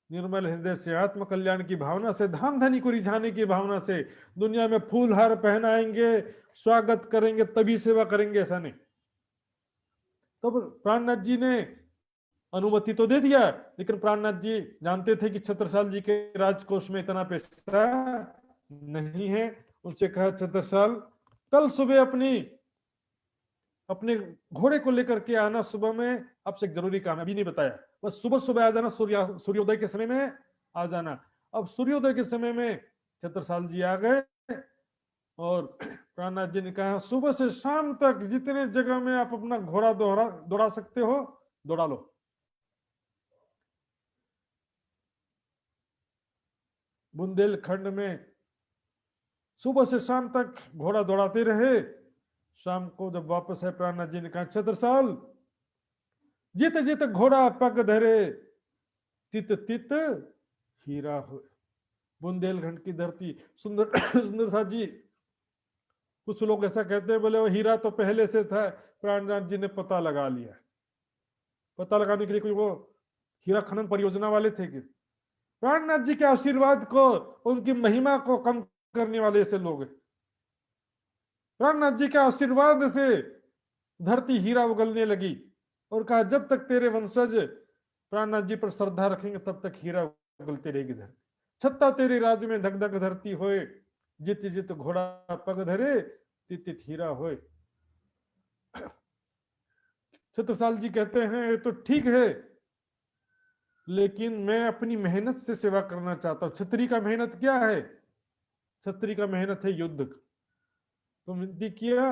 निर्मल हृदय से, आत्म कल्याण की भावना से, धाम धनी को रिझाने की भावना से, दुनिया में फूल हार पहनाएंगे, स्वागत करेंगे, तभी सेवा करेंगे, ऐसा नहीं। तब प्राणनाथ जी ने अनुमति तो दे दिया, लेकिन प्राणनाथ जी जानते थे कि छत्रसाल जी के राजकोष में इतना पैसा नहीं है। उनसे कहा, छत्रसाल कल सुबह अपने घोड़े को लेकर के आना, सुबह में आपसे एक जरूरी काम है, अभी नहीं बताया, बस सुबह सुबह आ जाना, सूर्योदय के समय में आ जाना। अब सूर्योदय के समय में छत्रसाल जी आ गए और प्राणनाथ जी ने कहा, सुबह से शाम तक जितने जगह में आप अपना घोड़ा दौड़ा सकते हो, दौड़ा लो। बुंदेलखंड में सुबह से शाम तक घोड़ा दौड़ाते रहे। शाम को जब वापस है, प्राणनाथ जी ने कहा, छत्रसाल जित जित घोड़ा पग धरे, तित तित हीरा हो। बुंदेलखंड की धरती, सुंदर सुंदर साथ जी, कुछ लोग ऐसा कहते हैं, बोले वो हीरा तो पहले से था, प्राणनाथ जी ने पता लगा लिया। पता लगाने के लिए कोई वो हीरा खनन परियोजना वाले थे कि? प्राणनाथ जी के आशीर्वाद को, उनकी महिमा को कम करने वाले ऐसे लोग हैं। प्राणनाथ जी के आशीर्वाद से धरती हीरा उगलने लगी और कहा, जब तक तेरे वंशज प्राणनाथ जी पर श्रद्धा रखेंगे तब तक हीरा उगलती रहेगी धरती। छत्ता तेरे राज्य में धक धक धरती होए, जित जित घोड़ा पग धरे, तित तित हीरा होए। छत्रसाल जी कहते हैं, ये तो ठीक है, लेकिन मैं अपनी मेहनत से सेवा करना चाहता हूं। छत्री का मेहनत क्या है? छत्री का मेहनत है युद्ध। तो विनती किया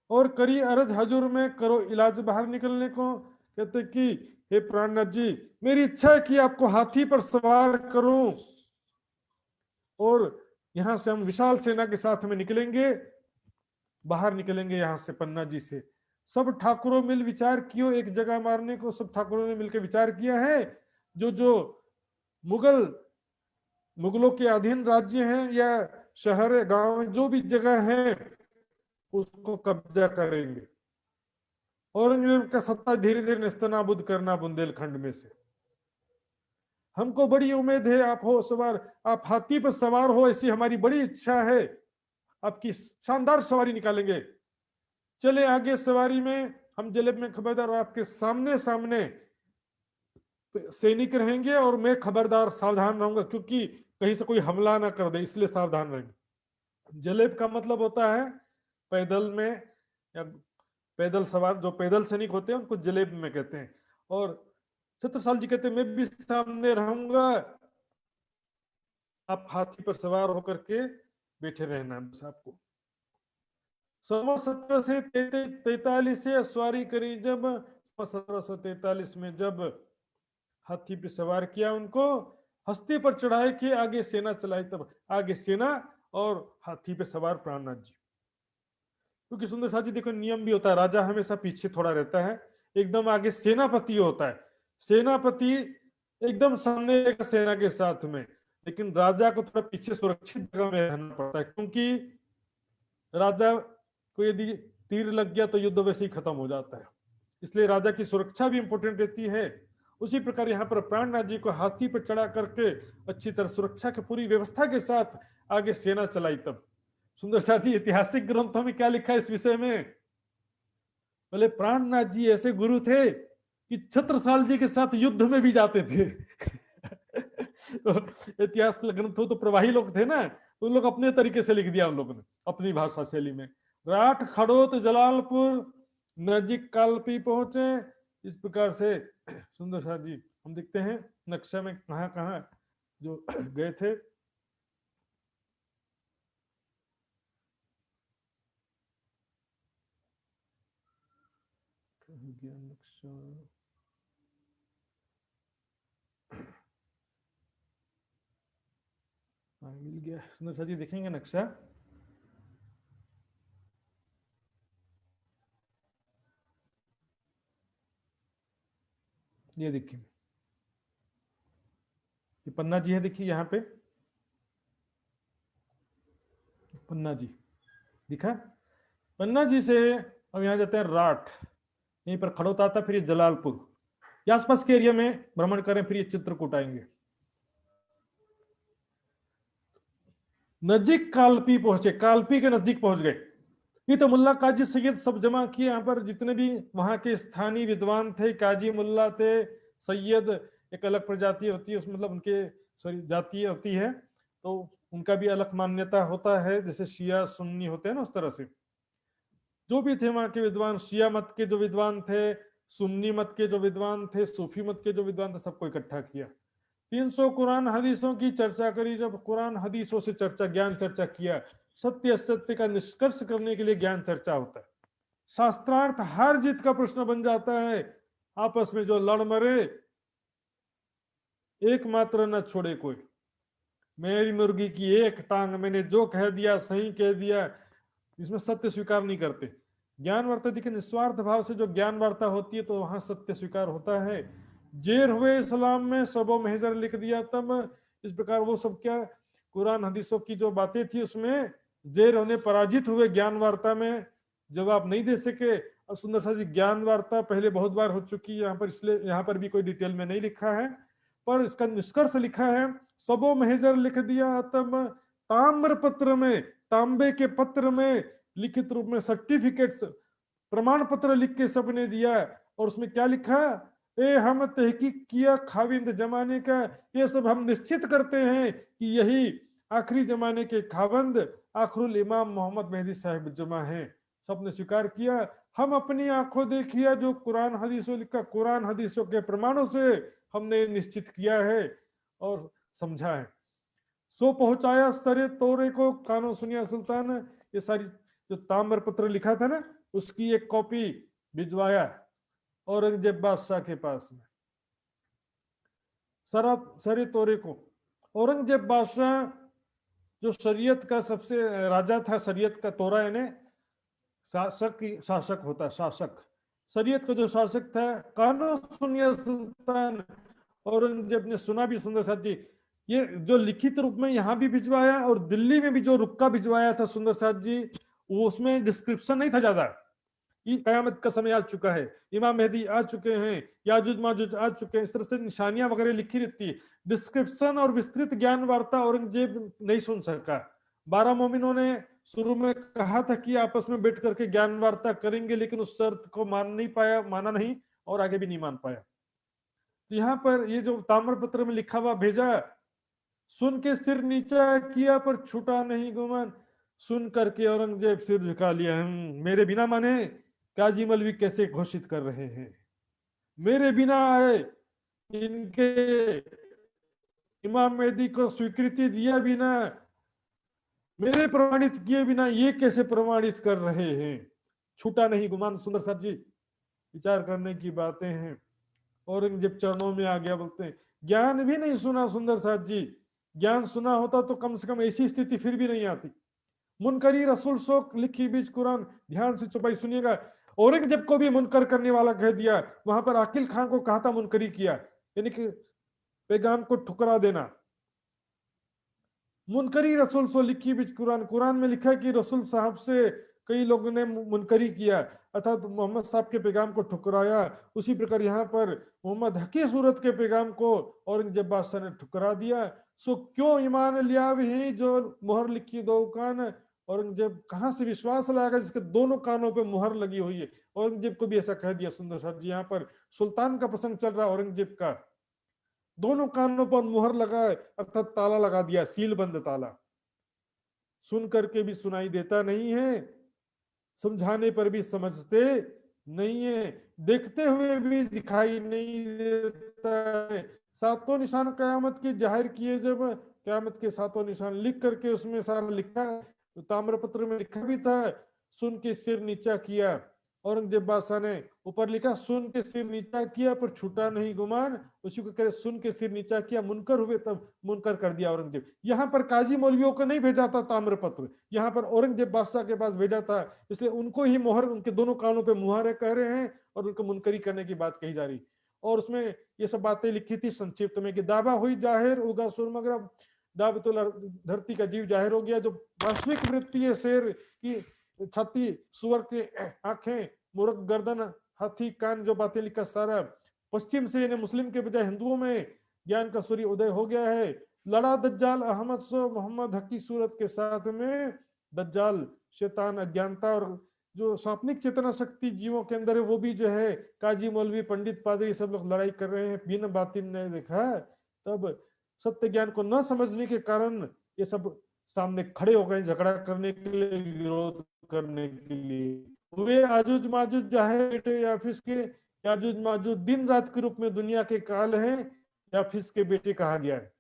और करी अरज हजूर में, करो इलाज बाहर निकलने को। कहते कि हे प्राणनाथ जी, मेरी इच्छा है कि आपको हाथी पर सवार करूं और यहां से हम विशाल सेना के साथ में निकलेंगे, बाहर निकलेंगे यहां से पन्ना जी से। सब ठाकुरों मिल विचार कियो एक जगह मारने को। सब ठाकुरों ने मिलकर विचार किया है, जो जो मुगलों के अधीन राज्य हैं या शहर गांव जो भी जगह है, उसको कब्जा करेंगे। औरंगजेब का सत्ता धीरे धीरे नेस्तनाबूद करना बुंदेलखंड में से। हमको बड़ी उम्मीद है, आप हो सवार, आप हाथी पर सवार हो, ऐसी हमारी बड़ी इच्छा है। आपकी शानदार सवारी निकालेंगे। चले आगे सवारी में, हम जलेब में खबरदार, आपके सामने सामने सैनिक रहेंगे और मैं खबरदार सावधान रहूंगा, क्योंकि कहीं से कोई हमला ना कर दे, इसलिए सावधान रहेंगे। जलेब का मतलब होता है पैदल में, या पैदल सवार, जो पैदल सैनिक होते हैं उनको जलेब में कहते हैं। और छत्रसाल जी कहते हैं, मैं भी सामने रहूंगा, आप हाथी पर सवार होकर के बैठे रहना बस आपको। 17 से 43 से सवारी करी जब, 1743 में जब हाथी पे सवार किया, उनको हस्ती पर चढ़ाए के आगे सेना चलाई, तब आगे सेना और हाथी पे सवार प्राणनाथ जी। क्योंकि सुंदर साथ जी देखो, नियम भी होता है, राजा हमेशा पीछे थोड़ा रहता है, एकदम आगे सेनापति होता है। सेनापति एकदम सामने सेना के साथ में, लेकिन राजा को थोड़ा पीछे सुरक्षित जगह में रहना पड़ता है, क्योंकि राजा को यदि तीर लग गया तो युद्ध वैसे ही खत्म हो जाता है। इसलिए राजा की सुरक्षा भी इंपॉर्टेंट रहती है। उसी प्रकार यहाँ पर प्राणनाथ जी को हाथी पर चढ़ा करके अच्छी तरह सुरक्षा की पूरी व्यवस्था के साथ आगे सेना चलाई। तब सुंदर साथ जी, ऐतिहासिक ग्रंथों में क्या लिखा है इस विषय में? बोले प्राणनाथ जी ऐसे गुरु थे कि छत्रसाल जी के साथ युद्ध में भी जाते थे। तो इतिहास ग्रंथों तो प्रवाही लोग थे ना, उन लोग अपने तरीके से लिख दिया उन लोगों ने, अपनी भाषा शैली में। राठ, खड़ोत, जलालपुर, नजीक कालपी पहुंचे। इस प्रकार से सुंदर साथ जी हम देखते हैं नक्शा में कहाँ कहाँ जो गए थे। नक्शा मिल गया। सुंदर साथ जी देखेंगे नक्शा। ये देखिए, ये पन्ना जी है, देखिए यहाँ पे पन्ना जी दिखा। पन्ना जी से अब यहाँ जाते हैं राठ, यहीं पर खड़ोता आता, फिर ये जलालपुर, ये आसपास के एरिया में भ्रमण करें, फिर ये चित्रकूट आएंगे। नजीक कालपी पहुंचे, कालपी के नजदीक पहुंच गए। ये तो मुल्ला काजी सैयद सब जमा किए यहाँ पर, जितने भी वहां के स्थानीय विद्वान थे, काजी मुल्ला थे, सैयद एक अलग प्रजाति होती है उसमें, मतलब उनके सॉरी जातीय होती है, तो उनका भी अलग मान्यता होता है, जैसे शिया सुन्नी होते हैं ना, उस तरह से जो भी थे वहां के विद्वान, शिया मत के जो विद्वान थे, सुन्नी मत के जो विद्वान थे, सूफी मत के जो विद्वान थे, सबको इकट्ठा किया। 300 कुरान हदीसों की चर्चा करी। जब कुरान हदीसों से चर्चा, ज्ञान चर्चा किया, सत्य असत्य का निष्कर्ष करने के लिए ज्ञान चर्चा होता है। शास्त्रार्थ हार जीत का प्रश्न बन जाता है, आपस में जो लड़ मरे, एकमात्र न छोड़े कोई, मेरी मुर्गी की एक टांग, मैंने जो कह दिया सही कह दिया, इसमें सत्य स्वीकार नहीं करते। ज्ञान वार्ता देखिए, निस्वार्थ भाव से जो ज्ञान वार्ता होती है तो वहां सत्य स्वीकार होता है। जेर हुए इस्लाम में सबो महजर लिख दिया तब, इस प्रकार वो सब क्या कुरान हदीसों की जो बातें थी उसमें जेर होने पराजित हुए, ज्ञान वार्ता में जवाब नहीं दे सके। और सुंदर सा जी ज्ञान वार्ता पहले बहुत बार हो चुकी है यहाँ पर, इसलिए यहाँ पर भी कोई डिटेल में नहीं लिखा है, पर इसका निष्कर्ष लिखा है, सबो महजर लिख दिया तब, ताम्र पत्र में, तांबे के पत्र में लिखित रूप में सर्टिफिकेट्स, प्रमाण पत्र लिख के सबने दिया। और उसमें क्या लिखा, ए हम तहकीक किया खाविंद जमाने का, ये सब हम निश्चित करते हैं कि यही आखिरी जमाने के खावंद आखरुल इमाम मोहम्मद मेहदी साहिब जमा है। सबने स्वीकार किया, हम अपनी आंखों देखिया जो कुरान हदीसों लिखा, कुरान हदीसों के प्रमाणों से हमने निश्चित किया है और समझा है। सो पहुंचाया सरे तोरे को, कानो सुनिया सुल्तान, ये सारी जो ताम्र पत्र लिखा था ना, उसकी एक कॉपी भिजवाया औरंगजेब बादशाह के पास में, सरे तोरे को। औरंगजेब बादशाह जो शरीयत का सबसे राजा था, शरीयत का तोरा यानी शासक होता है, शासक, शरीयत का जो शासक था, कानो सुनिया सुल्तान, औरंगजेब ने सुना भी। सुंदर साथ जी ये जो लिखित रूप में यहाँ भी भिजवाया और दिल्ली में भी जो रुक्का भिजवाया था सुंदर साथ जी, वो उसमें डिस्क्रिप्शन नहीं था ज्यादा, कयामत का समय आ चुका है, इमाम मेहदी आ चुके हैं, याजुज माजुज आ चुके हैं, इस तरह से निशानियां वगैरह लिखी रहती है। डिस्क्रिप्शन और विस्तृत ज्ञान वार्ता औरंगजेब नहीं सुन सका। 12 मोमिनों ने शुरू में कहा था कि आपस में बैठ करके ज्ञान वार्ता करेंगे, लेकिन उस शर्त को मान नहीं पाया, माना नहीं, और आगे भी नहीं मान पाया। तो यहाँ पर ये जो ताम्र पत्र में लिखा हुआ भेजा, सुन के सिर नीचा किया पर छूटा नहीं गुमान, सुन करके औरंगजेब सिर झुका लिया। मेरे बिना माने काजी मौलवी कैसे घोषित कर रहे हैं, मेरे बिना आए, इनके इमाम मेहदी को स्वीकृति दिया बिना, मेरे प्रमाणित किए बिना ये कैसे प्रमाणित कर रहे हैं, छूटा नहीं गुमान। सुंदर साहब जी विचार करने की बातें हैं। औरंगजेब चरणों में आ गया, बोलते हैं ज्ञान भी नहीं सुना सुंदर साहब जी, ज्ञान सुना होता तो कम से कम ऐसी स्थिति फिर भी नहीं आती। मुनकरी रसूल शोक लिखी बीच कुरान, ध्यान से चुपाई सुनिएगा। औरंगजेब को भी मुनकर करने वाला कह दिया, वहां पर आकिल खान को कहा था मुनकरी किया, यानी कि पैगाम को ठुकरा देना। मुनकरी रसूल सो लिखी बीच कुरान, कुरान में लिखा कि रसूल साहब से कई लोगों ने मुनकरी किया, अर्थात तो मोहम्मद साहब के पैगाम को ठुकराया। उसी प्रकार यहाँ पर मोहम्मद हकी सूरत के पैगाम को औरंगजेब बादशाह ने ठुकरा दिया। सो क्यों ईमान लिया भी जो मुहर लिखी दो कान, औरंगजेब कहाँ से विश्वास लाएगा जिसके दोनों कानों पे मुहर लगी हुई है। औरंगजेब को भी ऐसा कह दिया। सुंदर साहब जी यहाँ पर सुल्तान का प्रसंग चल रहा है, औरंगजेब का दोनों कानों पर मुहर लगा, अर्थात ताला लगा दिया, सील बंद ताला, सुन करके भी सुनाई देता नहीं है, समझाने पर भी समझते नहीं है, देखते हुए भी दिखाई नहीं देता है। सातों निशान कयामत के जाहिर किए, जब कयामत के सातों निशान लिख करके उसमें सारा लिखा, तो ताम्रपत्र में लिखा भी था, सुन के सिर नीचा किया। औरंगजेब बादशाह ने ऊपर लिखा सुन के सिर नीचा किया पर छूटा नहीं गुमान, उसी को कह रहे सुन के सिर नीचा किया, मुनकर हुए तब मुनकर कर दिया औरंगजेब। यहाँ पर काजी मौलवियों को नहीं भेजा था ताम्रपत्र, यहाँ पर औरंगजेब बादशाह के पास भेजा था, इसलिए उनको ही मोहर, उनके दोनों कानों पे मुहारे कह रहे हैं और उनको मुनकरी करने की बात कही जा रही। और उसमें ये सब बातें लिखी थी संक्षिप्त में कि दावा हुई जाहिर, उगा सुरमगरा दाबतुल धरती का जीव जाहिर हो गया। जो वास्तविक वृत्ति है, शेर की छाती, सुअर के आंखें, मूर्ख गर्दन, हाथी कान, जो बातें लिखा सारा पश्चिम से यानी मुस्लिम के बजाय हिंदुओं में ज्ञान का सूर्य उदय हो गया है। लड़ा दज्जाल अहमद सो मोहम्मद हकी सूरत के साथ में। दज्जाल शैतान अज्ञानता और जो स्वाप्निक चेतना शक्ति जीवों के अंदर है वो भी जो है काजी मौलवी पंडित पादरी सब लोग लड़ाई कर रहे हैं। बिन बातिन ने देखा तब सत्य ज्ञान को न समझने के कारण ये सब सामने खड़े हो गए झगड़ा करने के लिए, विरोध करने के लिए। वे आजुज माजुज जाहे बेटे याफिस के, याजुज माजुज दिन रात के रूप में दुनिया के काल हैं, याफिस के बेटे कहा गया है।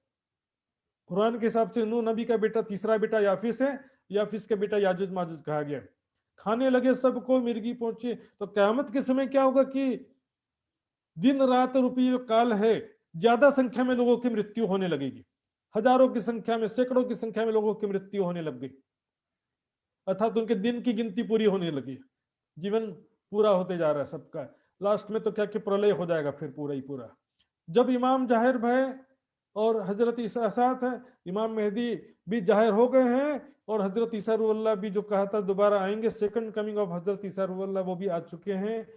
कुरान के हिसाब से नूह नबी का बेटा तीसरा बेटा याफिस है, याफिस का बेटा याजुज माजुज कहा गया। खाने लगे सबको मिर्गी पहुंचे। तो क़यामत के समय क्या होगा कि दिन रात रूपी जो काल है, ज्यादा संख्या में लोगों की मृत्यु होने लगेगी, हजारों की संख्या में, सैकड़ों की संख्या में लोगों की मृत्यु होने लग गई, अर्थात उनके दिन की गिनती पूरी होने लगी, जीवन पूरा होते जा रहा है सबका। लास्ट में तो क्या कि प्रलय हो जाएगा फिर पूरा ही पूरा। जब इमाम जाहिर भय और हजरत ईसा साथ है, इमाम मेहदी भी जाहिर हो गए हैं और हजरत ईसा रूहुल्लाह भी जो कहा था दोबारा आएंगे, सेकंड कमिंग ऑफ हजरत ईसा रूहुल्लाह, वो भी आ चुके हैं।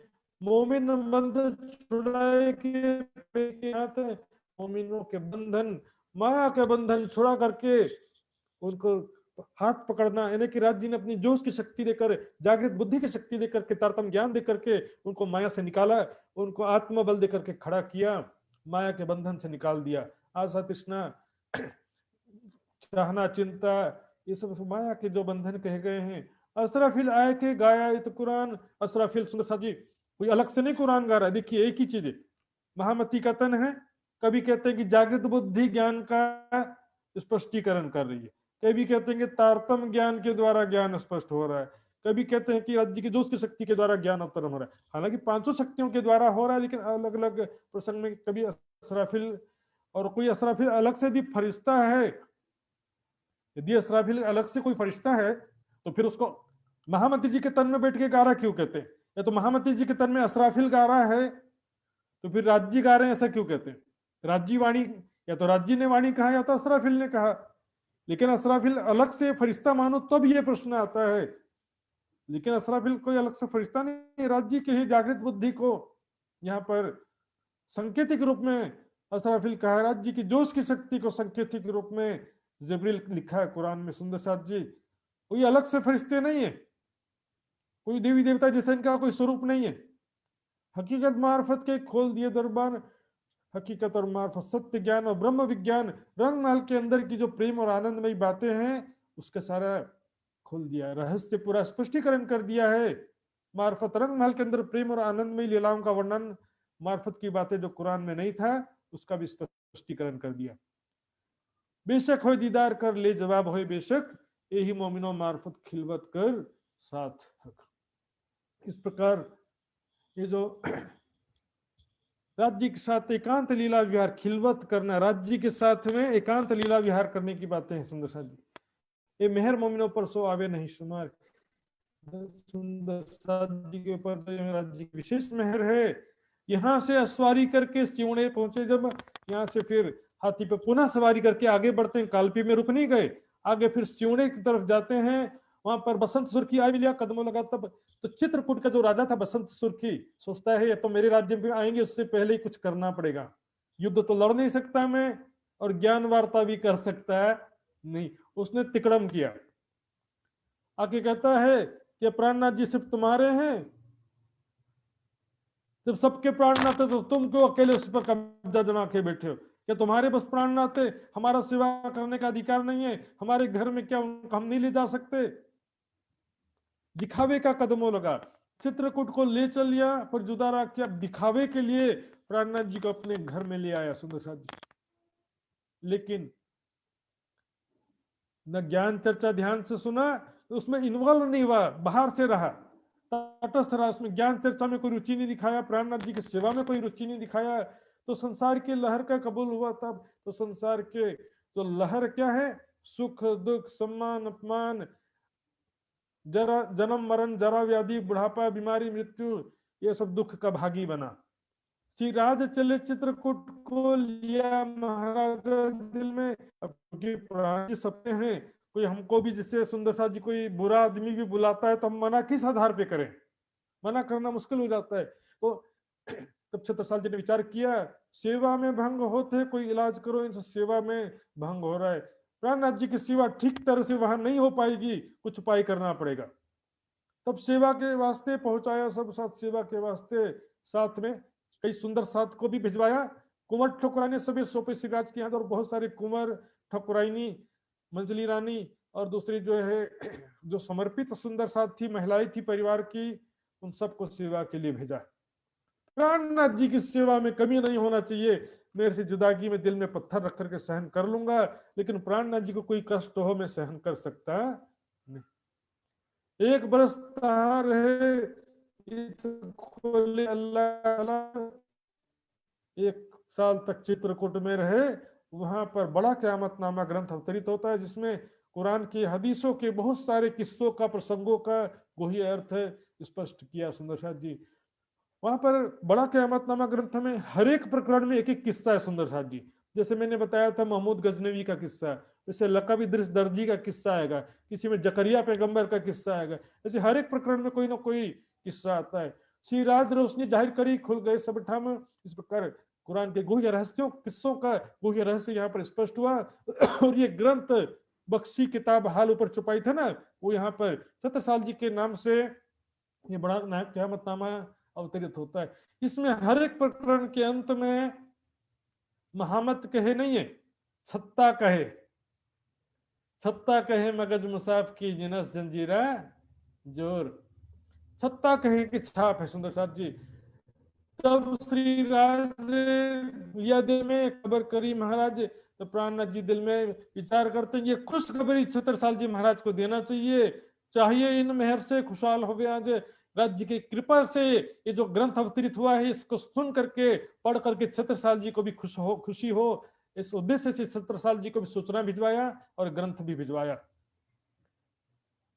मोमिन बंध छुड़ाए के हाथ, मोमिनों के बंधन, माया के बंधन छुड़ा करके उनको हाथ पकड़ना, यानी कि राज जी ने अपनी जोश की शक्ति देकर, जागृत बुद्धि की शक्ति देकर के, तारतम्य ज्ञान देकर के उनको माया से निकाला, उनको आत्मबल देकर के खड़ा किया, माया के बंधन से निकाल दिया। आशा तृष्णा चाहना चिंता, ये सब माया के जो बंधन कहे गए हैं। असराफिल आए के गाया इत कुरान, असराफिल सुंदर सा जी कोई अलग से नहीं कुरान गा रहा है। देखिए एक ही चीज है, महामती का तन है, कभी कहते हैं कि जागृत बुद्धि ज्ञान का स्पष्टीकरण कर रही है, कभी कहते हैं कि तारतम्य ज्ञान के द्वारा ज्ञान स्पष्ट हो रहा है, कभी कहते हैं कि राज्य की जोश की शक्ति के द्वारा ज्ञान अवतरण हो रहा है। हालांकि पांचों शक्तियों के द्वारा हो रहा है, लेकिन अलग अलग प्रसंग में कभी असराफिल, और कोई असराफिल अलग से यदि फरिश्ता है, यदि असराफिल अलग से कोई फरिश्ता है तो फिर उसको महामती जी के तन में बैठ के गा रहा क्यों कहते हैं? या तो महामती जी के तन में असराफिल गा रहा है तो फिर राज्य गा रहे हैं, ऐसा क्यों कहते हैं? राज्य वाणी, या तो राज्य ने वाणी कहा या तो असराफिल ने कहा, लेकिन असराफिल अलग से फरिश्ता मानो तब ये प्रश्न आता है। लेकिन असराफिल कोई अलग से फरिश्ता नहीं, राज्य के ही जागृत बुद्धि को यहाँ पर संकेतिक रूप में असराफिल कहा है। राज्य की जोश की शक्ति को संकेतिक रूप में जिब्रील लिखा है कुरान में। सुंदर साथ जी कोई अलग से फरिश्ते नहीं है, कोई देवी देवता जैसे इनका कोई स्वरूप नहीं है। हकीकत मार्फत के खोल दिए दरबार, हकीकत और मार्फत, सत्य ज्ञान और ब्रह्म विज्ञान, रंग महल के अंदर की जो प्रेम और आनंदमयी बातें हैं उसका सारा खोल दिया है, रहस्य पूरा स्पष्टीकरण कर दिया है। मार्फत रंग महल के अंदर प्रेम और आनंदमयी लीलाओं का वर्णन, मार्फत की बातें जो कुरान में नहीं था उसका भी स्पष्टीकरण कर दिया। बेशक हो दीदार कर ले जवाब हो बेशक, यही मोमिनो मार्फत खिलवत कर साथ हक। इस प्रकार ये जो राज्य के साथ एकांत लीला विहार, खिलवत करना, राज्य के साथ में एकांत लीला विहार करने की बातें हैं सुंदर साथ जी। ये मेहर मोमिनों पर सो आवे नहीं शुमार, सुंदर साथ जी के ऊपर राज्य की विशेष मेहर है। यहाँ से अस्वारी करके सिवणे पहुंचे, जब यहाँ से फिर हाथी पे पुनः सवारी करके आगे बढ़ते हैं, कालपी में रुक नहीं गए, आगे फिर सिवणे की तरफ जाते हैं। वहां पर बसंत सुर्खी आ भी लिया कदमों लगा, तब तो चित्रकूट का जो राजा था बसंत सुर्खी सोचता है ये तो मेरे राज्य में आएंगे, उससे पहले ही कुछ करना पड़ेगा, युद्ध तो लड़ नहीं सकता मैं और ज्ञान वार्ता भी कर सकता है नहीं। उसने तिकड़म किया, आके कहता है कि प्राणनाथ जी सिर्फ तुम्हारे हैं, जब सबके प्राणनाथ है तो तुम क्यों अकेले उस पर कब्जा जमा के बैठे हो? क्या तुम्हारे बस प्राणनाथ है, हमारा सेवा करने का अधिकार नहीं है? हमारे घर में क्या उनको हम नहीं ले जा सकते? दिखावे का कदमों लगा, चित्रकूट को ले चल लिया पर जुदा रख के अब दिखावे के लिए प्राणनाथ जी को अपने घर में ले आया सुंदरसाद जी। लेकिन न ज्ञान चर्चा ध्यान से सुना, तो उसमें इन्वॉल्व नहीं हुआ, बाहर से रहा, तटस्थ रहा, उसमें ज्ञान चर्चा में कोई रुचि नहीं दिखाया, प्राणनाथ जी की सेवा में कोई रुचि नहीं दिखाया, तो संसार की लहर का कबूल हुआ तब। तो संसार के तो लहर क्या है, सुख दुख सम्मान अपमान, जरा जन्म मरण जरा व्याधि बुढ़ापा बीमारी मृत्यु, ये सब दुख का भागी बना। श्री राज चले चित्रकूट को लिया महाराज दिल में, क्योंकि पुराने सपने हैं, कोई हमको भी जिससे सुंदरसा जी कोई बुरा आदमी भी बुलाता है तो हम मना किस आधार पे करें, मना करना मुश्किल हो जाता है। तो तब छत्रसाल जी ने विचार किया, सेवा में भंग होते कोई इलाज करो, इनसे सेवा में भंग हो रहा है, प्राणनाथ जी की सेवा ठीक तरह से वहां नहीं हो पाएगी, कुछ उपाय करना पड़ेगा। तब सेवा के वास्ते पहुंचाया, सब साथ सेवा के वास्ते, साथ में कई सुंदर साथ को भी भिजवाया। कुंवर ठकुरानी सभी सोपे सिराज के यहाँ, और बहुत सारे कुंवर ठकुराइनी मंजली रानी और दूसरी जो है जो समर्पित सुंदर साथ थी, महिलाएं थी परिवार की, उन सबको सेवा के लिए भेजा। प्राणनाथ जी की सेवा में कमी नहीं होना चाहिए, मेरे से जुदागी में दिल में पत्थर रख करके सहन कर लूंगा, लेकिन प्राणनाथ जी को कोई कष्ट हो मैं सहन कर सकता नहीं। 1 बरस तहां रहे खोले अल्लाह, 1 साल तक चित्रकूट में रहे, वहां पर बड़ा क़यामतनामा ग्रंथ अवतरित होता है, जिसमें कुरान की हदीसों के बहुत सारे किस्सों का, प्रसंगों का गोही अर्थ है स्पष्ट किया सुंदरसाद जी। वहां पर बड़ा क़यामतनामा ग्रंथ में हर एक प्रकरण में एक एक किस्सा है सुंदरसाद जी। जैसे मैंने बताया था महमूद गजनवी का किस्सा, जैसे लकब इद्रिस दर्जी का किस्सा आएगा, किसी में जकरिया पैगंबर का किस्सा आएगा, ऐसे हर एक प्रकरण में कोई ना कोई किस्सा आता है। श्री राज रोशनी जाहिर करी खुल गए सब ठाम, इस प्रकार कुरान के गुह्य रहस्यों किस्सों का गुह्य रहस्य यहाँ पर स्पष्ट हुआ। और ये ग्रंथ बख्शी किताब हाल ऊपर छुपाई था ना, वो यहाँ पर छत्रसाल जी के नाम से ये बड़ा क़यामतनामा अवतरित होता है। इसमें हर एक प्रकरण के अंत में महामत कहे नहीं है, छत्ता कहे, छत्ता कहे मगज मुसाफ की जिनस जंजीरा जोर, छत्ता कहे की छाप है सुंदरसाद जी। तब श्री राज यद में खबर करी महाराज, तो प्राणनाथ जी दिल में विचार करते हैं, ये खुशखबरी छत्रसाल जी महाराज को देना चाहिए इन मेहर से खुशहाल हो गए आज राज्य की कृपा से, ये जो ग्रंथ अवतरित हुआ है इसको सुन करके पढ़ करके छत्रसाल जी को भी खुशी हो, इस उद्देश्य से छत्रसाल जी को भी सूचना भिजवाया और ग्रंथ भी भिजवाया।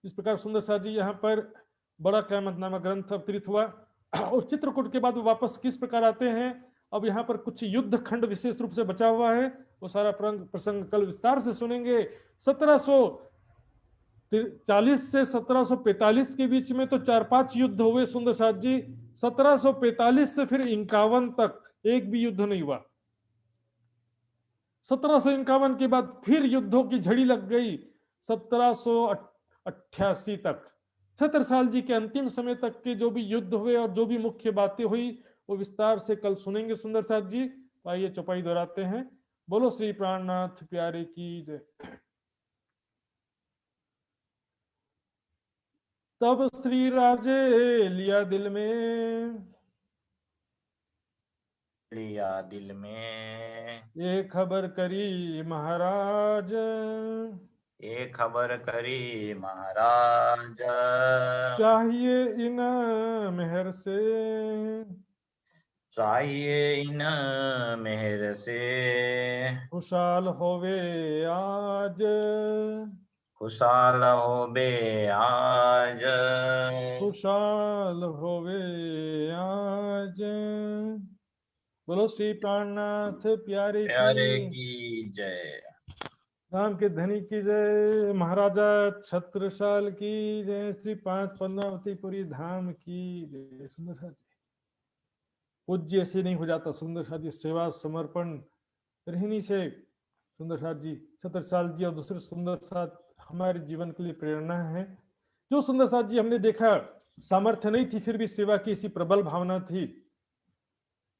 इस प्रकार सुंदरसाल जी यहाँ पर बड़ा क़यामतनामा ग्रंथ अवतरित हुआ। और चित्रकूट के बाद वो वापस किस प्रकार आते हैं, अब यहाँ पर कुछ युद्ध खंड विशेष रूप से बचा हुआ है, वो सारा प्रसंग कल विस्तार से सुनेंगे। 1740 से 1745 के बीच में तो 4-5 युद्ध हुए सुंदरसाद जी। 1745 से फिर 51 तक एक भी युद्ध नहीं हुआ। 1751 के बाद फिर युद्धों की झड़ी लग गई 1788 तक। छत्रसाल जी के अंतिम समय तक के जो भी युद्ध हुए और जो भी मुख्य बातें हुई वो विस्तार से कल सुनेंगे सुंदरसाद जी। तो आइए चौपाई दोहराते हैं। बोलो श्री प्राणनाथ प्यारे की जय। तब श्री राजे लिया दिल में ये खबर करी महाराज, ये खबर करी महाराज, चाहिए इन मेहर से, चाहिए इन मेहर से, खुशहाल होवे आज, खुशहाल होबे आज, खुशहाल होवे आज। बोलो श्री प्राणनाथ प्यारे की जय। राम के धनी की जय, महाराजा छत्रसाल की जय, श्री 5 पद्मावतीपुरी धाम की जय। सुंदर पूज्य ऐसे नहीं हो जाता सुंदर जी, सेवा समर्पण रहनी से सुंदर जी, छत्रसाल जी और दूसरे सुंदर साथ हमारे जीवन के लिए प्रेरणा है। जो सुंदर साथ जी हमने देखा सामर्थ्य नहीं थी फिर भी सेवा की इसी प्रबल भावना थी।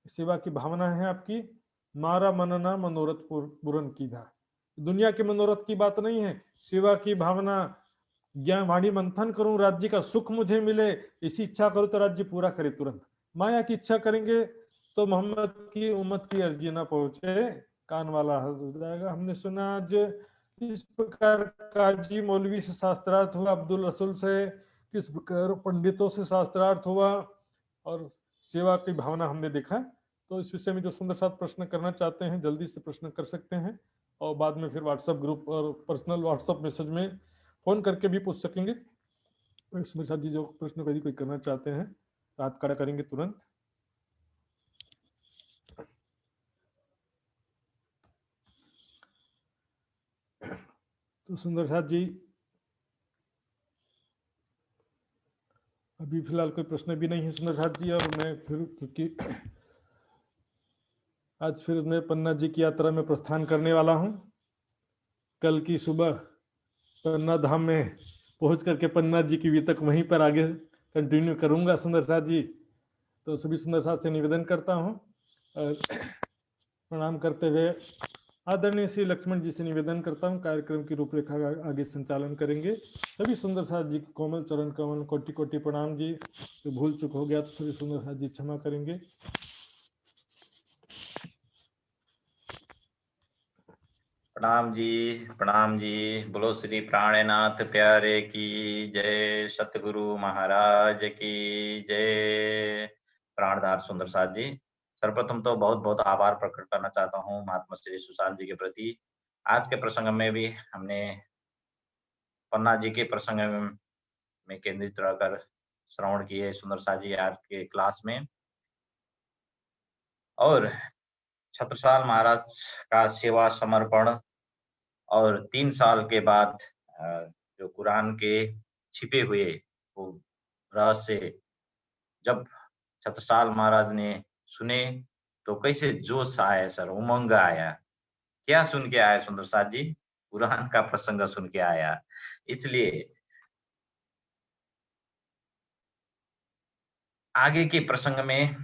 सेवा की भावना है आपकी, मारा मनना मनोरथ पूरन की था। दुनिया के मनोरथ की बात नहीं है, सेवा की भावना ज्ञान वाणी मंथन करूं, राज्य का सुख मुझे मिले, इसी इच्छा करूं तो राज्य पूरा करे तुरंत। माया की इच्छा करेंगे तो मोहम्मद की उम्मत की अर्जी ना पहुंचे, कान वाला हो जाएगा। हमने सुना आज इस प्रकार काजी मौलवी से शास्त्रार्थ हुआ, अब्दुल रसूल से, किस प्रकार पंडितों से शास्त्रार्थ हुआ, और सेवा की भावना हमने देखा। तो इस विषय में जो सुंदर साथ प्रश्न करना चाहते हैं जल्दी से प्रश्न कर सकते हैं, और बाद में फिर व्हाट्सएप ग्रुप और पर्सनल व्हाट्सएप मैसेज में फोन करके भी पूछ सकेंगे। सुंदर साथ जी जो प्रश्न कभी कोई करना चाहते हैं हाथ खड़ा करेंगे तुरंत। तो सुंदर साथ जी अभी फिलहाल कोई प्रश्न भी नहीं है सुंदर साथ जी, और मैं फिर क्योंकि आज फिर मैं पन्ना जी की यात्रा में प्रस्थान करने वाला हूँ। कल की सुबह पन्ना धाम में पहुंच करके पन्ना जी की वितक वहीं पर आगे कंटिन्यू करूंगा सुंदर साथ जी। तो सभी सुंदर साथ से निवेदन करता हूँ और प्रणाम करते हुए आदरणीय श्री लक्ष्मण जी से निवेदन करता हूँ कार्यक्रम की रूपरेखा आगे संचालन करेंगे। सभी सुंदर साथ जी कोमल चरण कमल कोटि कोटि प्रणाम जी। तो भूल चुक हो गया तो सभी सुंदर साथ जी क्षमा करेंगे। प्रणाम जी, प्रणाम जी। बोलो श्री प्राणनाथ प्यारे की जय, सतगुरु महाराज की जय। प्राणधार सुंदर साथ जी, सर्वप्रथम तो बहुत बहुत आभार प्रकट करना चाहता हूँ महात्मा श्री सुशांत जी के प्रति। आज के प्रसंग में भी हमने पन्ना जी के प्रसंग में केंद्रित रहकर श्रवण किए सुंदर साथ जी आज के क्लास में। और छत्रसाल महाराज का सेवा समर्पण और 3 साल के बाद जो कुरान के छिपे हुए वो रहस्य जब छत्रसाल महाराज ने सुने तो कैसे जोश आया सर, उमंग आया। क्या सुन के आया सुंदर साथ जी? कुरान का प्रसंग सुन के आया। इसलिए आगे के प्रसंग में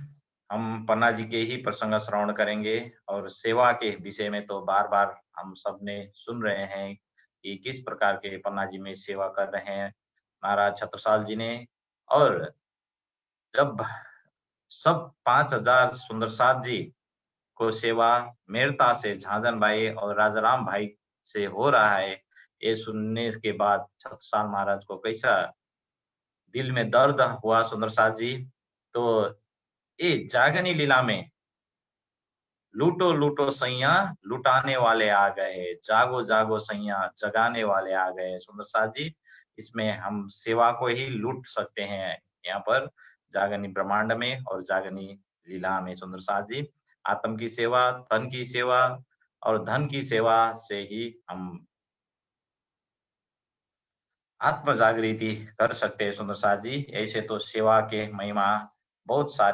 हम पन्ना जी के ही प्रसंग श्रवण करेंगे। और सेवा के विषय में तो बार बार हम सब ने सुन रहे हैं कि किस प्रकार के पन्ना जी में सेवा कर रहे हैं महाराज छत्रसाल जी ने। और जब सब 5000 सुंदर साथ जी को सेवा मेरता से झांझन भाई और राजाराम भाई से हो रहा है, ये सुनने के बाद छत्रसाल महाराज को कैसा दिल में दर्द हुआ सुंदर साथ जी। तो ये जागनी लीला में लूटो लूटो सैया लुटाने वाले आ गए, जागो जागो सैया जगाने वाले आ गए सुंदर साथ जी। इसमें हम सेवा को ही लूट सकते हैं यहाँ पर जागनी ब्रह्मांड में और जागनी लीला में सुंदर साथ जी। आत्म की सेवा, तन की सेवा और धन की सेवा से ही हम आत्म जागृति कर सकते हैं सुंदर साथ जी। ऐसे तो सेवा के महिमा बहुत सारे